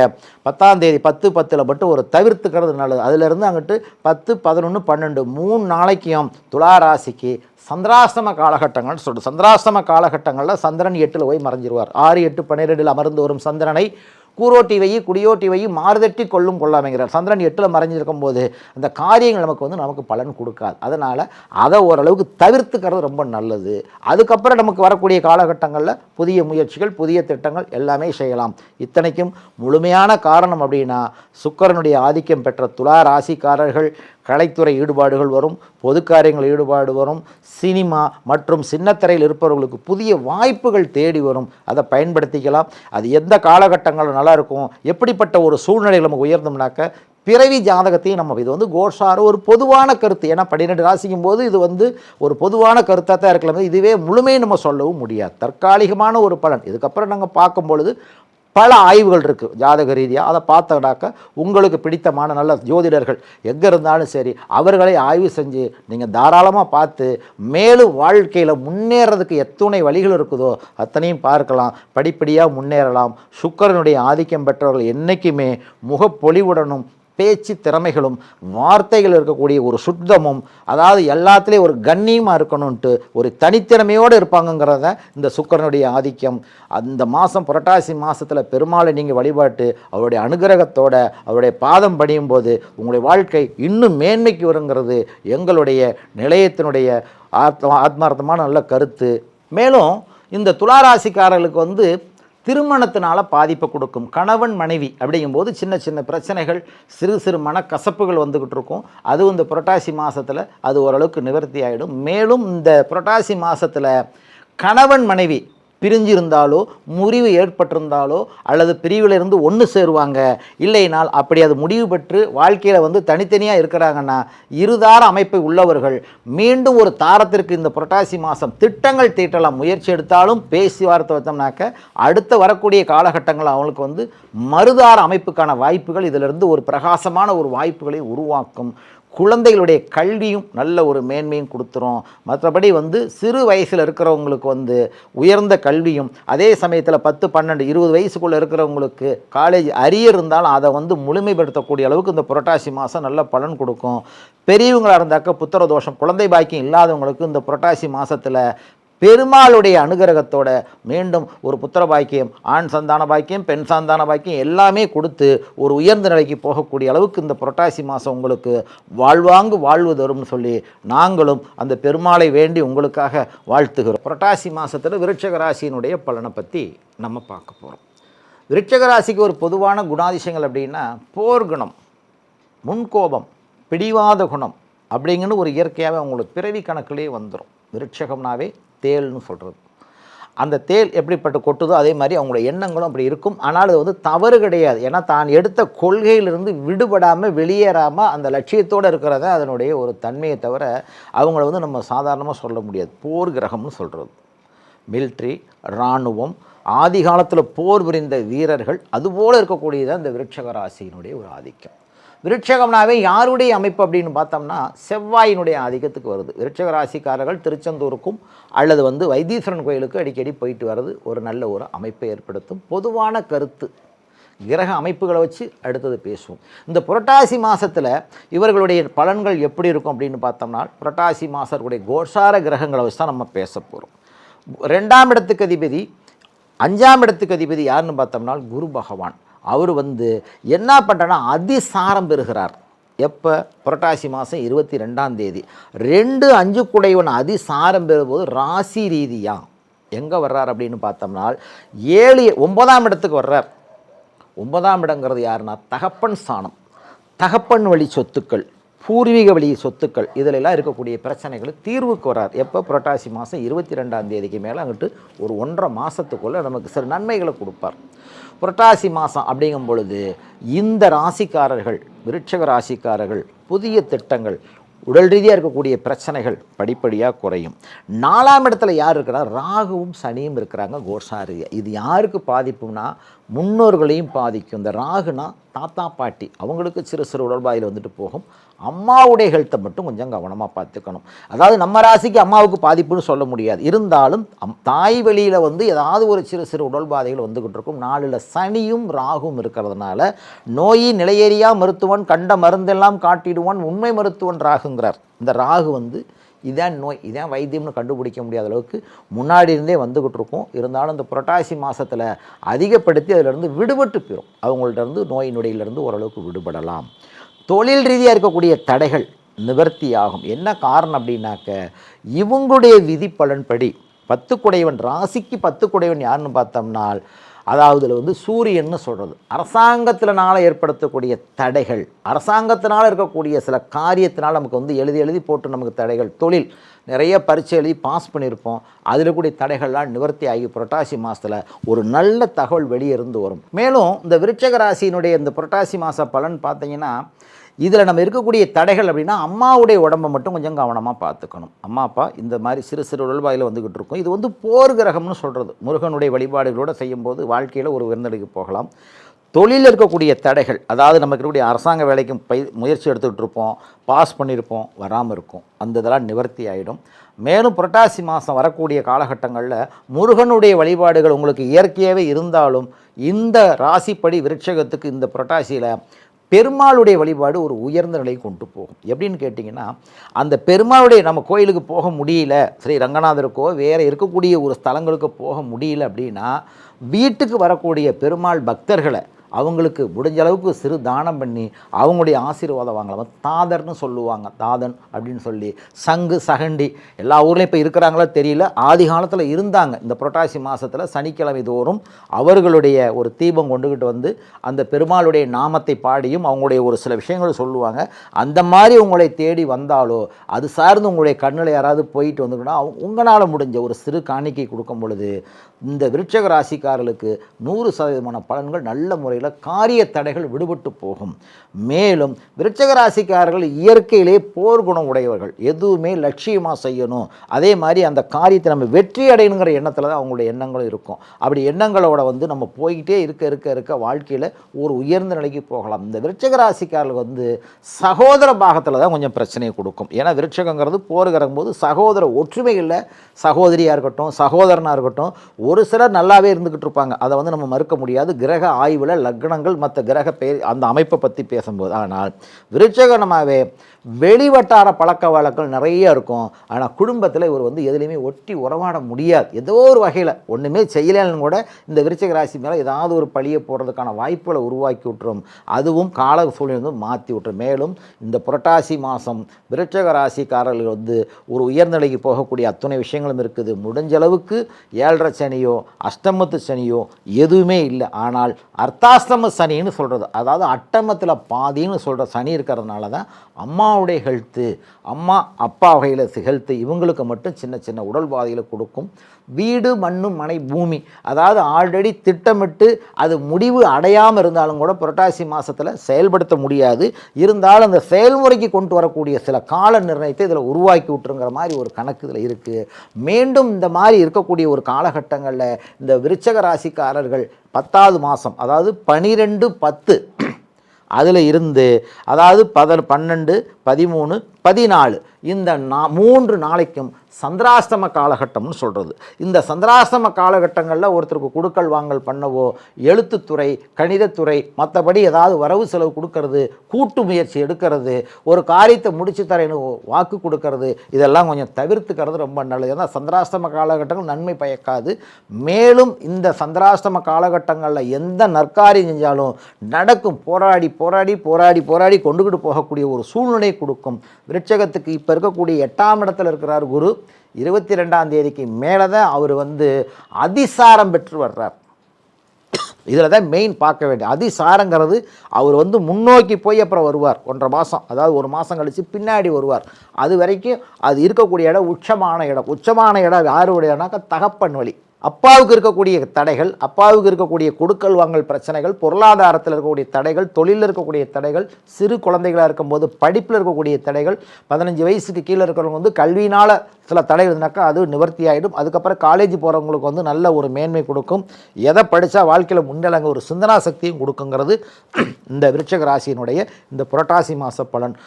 10ஆம் தேதி 10/10 மட்டும் ஒரு தவிர்த்துக்கிறது நல்லது. அதிலிருந்து அங்கிட்டு 10, 11, 12 3 நாளைக்கும் துளாராசிக்கு சந்திராஷ்டம காலகட்டங்கள்னு சொல்லிட்டு சந்திராஷ்டம காலகட்டங்களில் சந்திரன் 8ல் போய் மறைஞ்சிருவார். 6, 8, 12 அமர்ந்து வரும் சந்திரனை கூரோட்டி வை குடியோட்டி வை மாறுதட்டி கொள்ளும் கொள்ளாமைங்கிறார். சந்திரன் 8ல் மறைஞ்சிருக்கும் போது அந்த காரியங்கள் நமக்கு பலன் கொடுக்காது. அதனால் அதை ஓரளவுக்கு தவிர்த்துக்கிறது ரொம்ப நல்லது. அதுக்கப்புறம் நமக்கு வரக்கூடிய காலகட்டங்களில் புதிய முயற்சிகள் புதிய திட்டங்கள் எல்லாமே செய்யலாம். இத்தனைக்கும் முழுமையான காரணம் அப்படின்னா சுக்கிரனுடைய ஆதிக்கம் பெற்ற துலா ராசிக்காரர்கள் கலைத்துறை ஈடுபாடுகள் வரும், பொது காரியங்கள் ஈடுபாடு வரும், சினிமா மற்றும் சின்னத்திரையில் இருப்பவர்களுக்கு புதிய வாய்ப்புகள் தேடி வரும். அதை பயன்படுத்திக்கலாம். அது எந்த காலகட்டங்களும் நல்லாயிருக்கும். எப்படிப்பட்ட ஒரு சூழ்நிலை நமக்கு உயர்ந்தோம்னாக்க பிறவி ஜாதகத்தையும் நம்ம இது வந்து கோஷார ஒரு பொதுவான கருத்து. ஏன்னா 12 ராசிக்கும் போது இது வந்து ஒரு பொதுவான கருத்தாக தான் இருக்கலாம். இதுவே முழுமையை நம்ம சொல்லவும் முடியாது. தற்காலிகமான ஒரு பலன். இதுக்கப்புறம் நாங்கள் பார்க்கும் பொழுது பல ஆய்வுகள் இருக்குது ஜாதக ரீதியாக. அதை பார்த்தோம்னாக்க உங்களுக்கு பிடித்தமான நல்ல ஜோதிடர்கள் எங்கே இருந்தாலும் சரி, அவர்களை ஆய்வு செஞ்சு நீங்கள் தாராளமாக பார்த்து மேலும் வாழ்க்கையில் முன்னேறதுக்கு எத்துணை வழிகள் இருக்குதோ அத்தனையும் பார்க்கலாம். படிப்படியாக முன்னேறலாம். சுக்கிரனுடைய ஆதிக்கம் பெற்றவர்கள் என்றைக்குமே முகப்பொலிவுடனும் பேச்சு திறமைகளும் வார்த்தைகள் இருக்கக்கூடிய ஒரு சுத்தமும், அதாவது எல்லாத்துலேயும் ஒரு கண்ணியமாக இருக்கணும்ன்ட்டு ஒரு தனித்திறமையோடு இருப்பாங்கங்கிறத இந்த சுக்கிரனுடைய ஆதிக்கம். அந்த மாதம் புரட்டாசி மாதத்தில் பெருமாளை நீங்கள் வழிபாட்டு அவருடைய அனுகிரகத்தோட அவருடைய பாதம் பணியும் போது உங்களுடைய வாழ்க்கை இன்னும் மேன்மைக்கு வருங்கிறது எங்களுடைய நிலையத்தினுடைய ஆத்மார்த்தமான நல்ல கருத்து. மேலும் இந்த துளாராசிக்காரர்களுக்கு திருமணத்தினால பாதிப்பை கொடுக்கும். கணவன் மனைவி அப்படிங்கும்போது சின்ன சின்ன பிரச்சனைகள், சிறு சிறு மனக்கசப்புகள் வந்துக்கிட்டு இருக்கும். அதுவும் இந்த புரட்டாசி மாதத்தில் அது ஓரளவுக்கு நிவர்த்தி ஆகிடும். மேலும் இந்த புரட்டாசி மாதத்தில் கணவன் மனைவி பிரிஞ்சிருந்தாலோ முறிவு ஏற்பட்டிருந்தாலோ அல்லது பிரிவிலிருந்து ஒன்று சேருவாங்க. இல்லைனால் அப்படி அது முடிவு பெற்று வாழ்க்கையில் தனித்தனியாக இருக்கிறாங்கன்னா இருதார அமைப்பை உள்ளவர்கள் மீண்டும் ஒரு தாரத்திற்கு இந்த புரட்டாசி மாதம் திட்டங்கள் தீட்டலாம். முயற்சி எடுத்தாலும் பேசி வார்த்தை வச்சோம்னாக்க அடுத்த வரக்கூடிய காலகட்டங்கள் அவங்களுக்கு மறுதார அமைப்புக்கான வாய்ப்புகள் இதிலிருந்து ஒரு பிரகாசமான ஒரு வாய்ப்புகளை உருவாக்கும். குழந்தைகளுடைய கல்வியும் நல்ல ஒரு மேன்மையும் கொடுத்துரும். மற்றபடி சிறு வயசில் இருக்கிறவங்களுக்கு உயர்ந்த கல்வியும், அதே சமயத்தில் 10, 12, 20 வயசுக்குள்ளே இருக்கிறவங்களுக்கு காலேஜ் அரியர் இருந்தாலும் அதை முழுமைப்படுத்தக்கூடிய அளவுக்கு இந்த புரட்டாசி மாதம் நல்ல பலன் கொடுக்கும். பெரியவங்களாக இருந்தாக்க புத்திர தோஷம், குழந்தை பாக்கியம் இல்லாதவங்களுக்கு இந்த புரட்டாசி மாதத்தில் பெருமாளுடைய அனுகிரகத்தோட மீண்டும் ஒரு புத்திர பாக்கியம், ஆண் சந்தான பாக்கியம், பெண் சந்தான பாக்கியம் எல்லாமே கொடுத்து ஒரு உயர்ந்த நிலைக்கு போகக்கூடிய அளவுக்கு இந்த புரட்டாசி மாதம் உங்களுக்கு வாழ்வாங்கு வாழ்வு தரும்னு சொல்லி நாங்களும் அந்த பெருமாளை வேண்டி உங்களுக்காக வாழ்த்துகிறோம். புரட்டாசி மாதத்தில் விருட்சிக ராசியினுடைய பலனை பற்றி நம்ம பார்க்க போகிறோம். விருட்சிக ராசிக்கு ஒரு பொதுவான குணாதிசயங்கள் அப்படின்னா போர்க்குணம், முன்கோபம், பிடிவாத குணம் அப்படிங்கன்னு ஒரு இயற்கையாகவே அவங்களுக்கு பிறவி கணக்கிலே வந்துடும். விருட்சகம்னாவே தேல்னு சொல்கிறது. அந்த தேல் எப்படிப்பட்ட கொட்டுதோ அதே மாதிரி அவங்களுடைய எண்ணங்களும் அப்படி இருக்கும். ஆனால் அது தவறு கிடையாது. ஏன்னா தான் எடுத்த கொள்கையிலிருந்து விடுபடாமல் வெளியேறாமல் அந்த லட்சியத்தோடு இருக்கிறத அதனுடைய ஒரு தன்மையை தவிர அவங்கள நம்ம சாதாரணமாக சொல்ல முடியாது. போர் கிரகம்னு சொல்கிறது. மிலிட்ரி, இராணுவம், ஆதி காலத்தில் போர் புரிந்த வீரர்கள் அதுபோல் இருக்கக்கூடியதான் இந்த விருட்சிக ராசியினுடைய ஒரு ஆதிக்கம். விருட்சகம்னாவே யாருடைய அமைப்பு அப்படின்னு பார்த்தோம்னா செவ்வாயினுடைய ஆதிக்கத்துக்கு வருது. விருட்சிக ராசிக்காரர்கள் திருச்செந்தூருக்கும் அல்லது வைத்தீஸ்வரன் கோயிலுக்கு அடிக்கடி போயிட்டு வர்றது ஒரு நல்ல ஒரு அமைப்பை ஏற்படுத்தும். பொதுவான கருத்து கிரக அமைப்புகளை வச்சு அடுத்தது பேசுவோம். இந்த புரட்டாசி மாதத்தில் இவர்களுடைய பலன்கள் எப்படி இருக்கும் அப்படின்னு பார்த்தோம்னா புரட்டாசி மாதத்துடைய கோசார கிரகங்களை வச்சு தான் நம்ம பேச போகிறோம். 2ஆம் இடத்துக்கு அதிபதி, 5ஆம் இடத்துக்கு அதிபதி யாருன்னு பார்த்தோம்னா குரு பகவான். அவர் என்ன பண்ணுறனா அதிசாரம் பெறுகிறார். எப்போ? புரட்டாசி மாதம் 22ஆம் தேதி. 2, 5 குடைவன் அதிசாரம் பெறும்போது ராசி ரீதியாக எங்கே வர்றார் அப்படின்னு பார்த்தோம்னா 7, 9ஆம் இடத்துக்கு வர்றார். 9ஆம் இடங்கிறது யாருன்னா தகப்பன் ஸ்தானம். தகப்பன் வழி சொத்துக்கள், பூர்வீக வழி சொத்துக்கள் இதிலெல்லாம் இருக்கக்கூடிய பிரச்சனைகளுக்கு தீர்வுக்கு வர்றார். எப்போ? புரட்டாசி மாதம் 22ஆம் தேதிக்கு மேலே அங்கிட்டு ஒரு 1.5 மாதத்துக்குள்ளே நமக்கு சில நன்மைகளை கொடுப்பார். புரட்டாசி மாதம் அப்படிங்கும் பொழுது இந்த ராசிக்காரர்கள், விருட்சிக ராசிக்காரர்கள் புதிய திட்டங்கள், உடல் ரீதியாக இருக்கக்கூடிய பிரச்சனைகள் படிப்படியாக குறையும். 4ஆம் இடத்துல யார் இருக்கிறார்? ராகுவும் சனியும் இருக்கிறாங்க கோசாரியா. இது யாருக்கு பாதிப்புனா முன்னோர்களையும் பாதிக்கும். இந்த ராகுனா தாத்தா பாட்டி அவங்களுக்கு சிறு சிறு உடல்பாயில் போகும். அம்மாவுடைய ஹெல்த்தை மட்டும் கொஞ்சம் கவனமாக பார்த்துக்கணும். அதாவது நம்ம ராசிக்கு அம்மாவுக்கு பாதிப்புன்னு சொல்ல முடியாது. இருந்தாலும் தாய் வழியில் ஏதாவது ஒரு சிறு சிறு உடல்பாதைகள் வந்துக்கிட்டு இருக்கும். 4ல் சனியும் ராகும் இருக்கிறதுனால நோயின் நிலையேறியா மருத்துவன் கண்ட மருந்தெல்லாம் காட்டிடுவான் உண்மை மருத்துவன் ராகுங்கிறார். இந்த ராகு இதான் நோய், இதான் வைத்தியம்னு கண்டுபிடிக்க முடியாத அளவுக்கு முன்னாடி இருந்தே வந்துக்கிட்டு இருக்கும். இருந்தாலும் இந்த புரட்டாசி மாதத்தில் அதிகப்படுத்தி அதிலிருந்து விடுபட்டு போயிடும். அவங்கள்ட்ட நோய் நொடியிலிருந்து ஓரளவுக்கு விடுபடலாம். தொழில் ரீதியாக இருக்கக்கூடிய தடைகள் நிவர்த்தி ஆகும். என்ன காரணம் அப்படின்னாக்க இவங்களுடைய விதி பலன்படி 10 குடைவன் ராசிக்கு 10 குடைவன் யாருன்னு பார்த்தோம்னா அதாவது இதில் சூரியன்னு சொல்கிறது. அரசாங்கத்தினால ஏற்படுத்தக்கூடிய தடைகள், அரசாங்கத்தினால் இருக்கக்கூடிய சில காரியத்தினால் நமக்கு எழுதி போட்டு நமக்கு தடைகள், தொழில் நிறைய பரீட்சை எழுதி பாஸ் பண்ணியிருப்போம், அதில் கூடிய தடைகள்லாம் நிவர்த்தி ஆகி புரட்டாசி மாதத்தில் ஒரு நல்ல தகவல் வெளியே இருந்து வரும். மேலும் இந்த விருட்சிக ராசியினுடைய இந்த புரட்டாசி மாத பலன் பார்த்தீங்கன்னா இதில் நம்ம இருக்கக்கூடிய தடைகள் அப்படின்னா அம்மாவுடைய உடம்பை மட்டும் கொஞ்சம் கவனமாக பார்த்துக்கணும். அம்மா அப்பா இந்த மாதிரி சிறு சிறு உடல்வாயில் வந்துக்கிட்டு இருக்கும். இது வந்து போர் கிரகம்னு சொல்கிறது. முருகனுடைய வழிபாடுகளோடு செய்யும்போது வாழ்க்கையில் ஒரு உயர்ந்தடைக்கு போகலாம். தொழிலில் இருக்கக்கூடிய தடைகள், அதாவது நமக்கு இருக்கக்கூடிய அரசாங்க வேலைக்கு முயற்சி எடுத்துக்கிட்டு இருப்போம், பாஸ் பண்ணியிருப்போம், வராமல் இருக்கும். அந்த இதெல்லாம் நிவர்த்தி ஆகிடும். மேலும் புரட்டாசி மாதம் வரக்கூடிய காலகட்டங்களில் முருகனுடைய வழிபாடுகள் உங்களுக்கு இயற்கையாகவே இருந்தாலும் இந்த ராசிப்படி விருட்சகத்துக்கு இந்த புரட்டாசியில் பெருமாளுடைய வழிபாடு ஒரு உயர்ந்த நிலையை கொண்டு போகும். எப்படின்னு கேட்டிங்கன்னா, அந்த பெருமாளுடைய நம்ம கோயிலுக்கு போக முடியல, ஸ்ரீ ரங்கநாதருக்கோ வேறு இருக்கக்கூடிய ஒரு ஸ்தலங்களுக்கு போக முடியல அப்படின்னா, வீட்டுக்கு வரக்கூடிய பெருமாள் பக்தர்களை அவங்களுக்கு முடிஞ்ச அளவுக்கு சிறு தானம் பண்ணி அவங்களுடைய ஆசீர்வாதம் வாங்கலாம். தாதர்னு சொல்லுவாங்க, தாதன் அப்படின்னு சொல்லி. சங்கு சகண்டி எல்லா ஊர்லேயும் இப்போ இருக்கிறாங்களோ தெரியல, ஆதி காலத்தில் இருந்தாங்க. இந்த புரட்டாசி மாதத்தில் சனிக்கிழமை தோறும் அவர்களுடைய ஒரு தீபம் கொண்டுக்கிட்டு வந்து அந்த பெருமாளுடைய நாமத்தை பாடியும் அவங்களுடைய ஒரு சில விஷயங்கள் சொல்லுவாங்க. அந்த மாதிரி உங்களை தேடி வந்தாலோ அது சார்ந்து உங்களுடைய கண்ணில் யாராவது போயிட்டு வந்துக்கிட்டா உங்களால் முடிஞ்ச ஒரு சிறு காணிக்கை கொடுக்கும் பொழுது இந்த விருட்சக ராசிக்காரர்களுக்கு 100% பலன்கள் நல்ல முறையில் காரிய தடைகள் விடுபட்டு போகும். மேலும் விருட்சக ராசிக்காரர்கள் இயற்கையிலே போர்க்குணம் உடையவர்கள். எதுவுமே லட்சியமாக செய்யணும், அதே மாதிரி அந்த காரியத்தை நம்ம வெற்றி அடையணுங்கிற எண்ணத்தில் தான் அவங்களுடைய எண்ணங்களும் இருக்கும். அப்படி எண்ணங்களோட வந்து நம்ம போய்கிட்டே இருக்க வாழ்க்கையில் ஒரு உயர்ந்த நிலைக்கு போகலாம். இந்த விருட்சக ராசிக்காரர்கள் வந்து சகோதர பாகத்தில் தான் கொஞ்சம் பிரச்சனையை கொடுக்கும். ஏன்னா விருட்சகங்கிறது போருங்கும் போது சகோதர ஒற்றுமைகளில் சகோதரியாக இருக்கட்டும், சகோதரனாக இருக்கட்டும், ஒரு சிலர் நல்லாவே இருந்துக்கிட்டு இருப்பாங்க. அதை வந்து நம்ம மறுக்க முடியாது. கிரக ஆய்வில் லக்னங்கள் மற்ற கிரக பெயர் அந்த அமைப்பை பற்றி பேசும்போது. ஆனால் விருட்சகமாகவே வெளிவட்டார பழக்க வழக்கங்கள் நிறைய இருக்கும். ஆனால் குடும்பத்தில் இவர் வந்து எதுலேயுமே ஒட்டி உறவாட முடியாது. ஏதோ ஒரு வகையில் ஒன்றுமே செய்யலைன்னு கூட இந்த விருச்சிக ராசி மேலே ஏதாவது ஒரு பழியை போடுறதுக்கான வாய்ப்புகளை உருவாக்கி விட்டுரும். அதுவும் கால சூழ்நிலை வந்து மாற்றி விட்டுரும். மேலும் இந்த புரட்டாசி மாதம் விருச்சிக ராசிக்காரர்கள் வந்து ஒரு உயர்நிலைக்கு போகக்கூடிய அத்தனை விஷயங்களும் இருக்குது. முடிஞ்ச அளவுக்கு 7.5 சனியோ அஷ்டமத்து சனியோ எதுவுமே இல்லை. ஆனால் அர்த்தாஷ்டம சனின்னு சொல்கிறது, அதாவது அட்டமத்தில் பாதின்னு சொல்கிற சனி இருக்கிறதுனால தான் அம்மாவுடைய ஹெல்த்து, அம்மா அப்பா வகையில் ஹெல்த்து இவங்களுக்கு மட்டும் சின்ன சின்ன உடல் பாதைகளை கொடுக்கும். வீடு மண்ணு மனை பூமி, அதாவது ஆல்ரெடி திட்டமிட்டு அது முடிவு அடையாமல் இருந்தாலும் கூட புரட்டாசி மாதத்தில் செயல்படுத்த முடியாது. இருந்தாலும் அந்த செயல்முறைக்கு கொண்டு வரக்கூடிய சில கால நிர்ணயத்தை இதில் உருவாக்கி விட்டுருங்கிற மாதிரி ஒரு கணக்கு இதில் இருக்குது. மீண்டும் இந்த மாதிரி இருக்கக்கூடிய ஒரு காலகட்டங்களில் இந்த விருச்சக ராசிக்காரர்கள் 10வது மாதம், அதாவது 12/10 அதில் இருந்து, அதாவது 12, 13, 14 இந்த 3 நாளைக்கும் சந்திராஷ்டம காலகட்டம்னு சொல்கிறது. இந்த சந்திராஷ்டம காலகட்டங்களில் ஒருத்தருக்கு கொடுக்கல் வாங்கல் பண்ணவோ, எழுத்துத்துறை, கணிதத்துறை, மற்றபடி ஏதாவது வரவு செலவு கொடுக்கறது, கூட்டு முயற்சி எடுக்கிறது, ஒரு காரியத்தை முடிச்சு தரேன்னு வாக்கு கொடுக்கறது, இதெல்லாம் கொஞ்சம் தவிர்த்துக்கிறது ரொம்ப நல்லது. ஏன்னா சந்திராஷ்டம காலகட்டங்கள் நன்மை பயக்காது. மேலும் இந்த சந்திராஷ்டம காலகட்டங்களில் எந்த நற்காரியம் செஞ்சாலும் நடக்கும். போராடி போராடி போராடி போராடி கொண்டுகிட்டு போகக்கூடிய ஒரு சூழ்நிலை கொடுக்கும். விருட்சகத்துக்கு இப்போ இருக்கக்கூடிய 8ஆம் இடத்துல இருக்கிறார் குரு. 22ஆம் தேதிக்கு மேலே தான் அவர் வந்து அதிசாரம் பெற்று வர்றார். இதில் தான் மெயின் பார்க்க வேண்டிய அதிசாரங்கிறது. அவர் வந்து முன்னோக்கி போய் அப்புறம் வருவார் 1.5 மாதம், அதாவது 1 மாதம் கழித்து பின்னாடி வருவார். அது வரைக்கும் அது இருக்கக்கூடிய இடம் உச்சமான இடம். உச்சமான இடம் யாருடையனாக்கா தகப்பன் வழி. அப்பாவுக்கு இருக்கக்கூடிய தடைகள், அப்பாவுக்கு இருக்கக்கூடிய கொடுக்கல் வாங்கல் பிரச்சனைகள், பொருளாதாரத்தில் இருக்கக்கூடிய தடைகள், தொழிலில் இருக்கக்கூடிய தடைகள், சிறு குழந்தைகளாக இருக்கும்போது படிப்பில் இருக்கக்கூடிய தடைகள், 15 வயசுக்கு கீழே இருக்கிறவங்க வந்து கல்வினால் சில தடை இருந்தாக்கா அது நிவர்த்தி ஆகிடும். அதுக்கப்புறம் காலேஜ் போகிறவங்களுக்கு வந்து நல்ல ஒரு மேன்மை கொடுக்கும். எதை படித்தா வாழ்க்கையில் முன்னேறங்க ஒரு சிந்தனா சக்தியும் கொடுக்குங்கிறது இந்த விருச்சிக ராசியினுடைய இந்த புரட்டாசி மாத பலன்.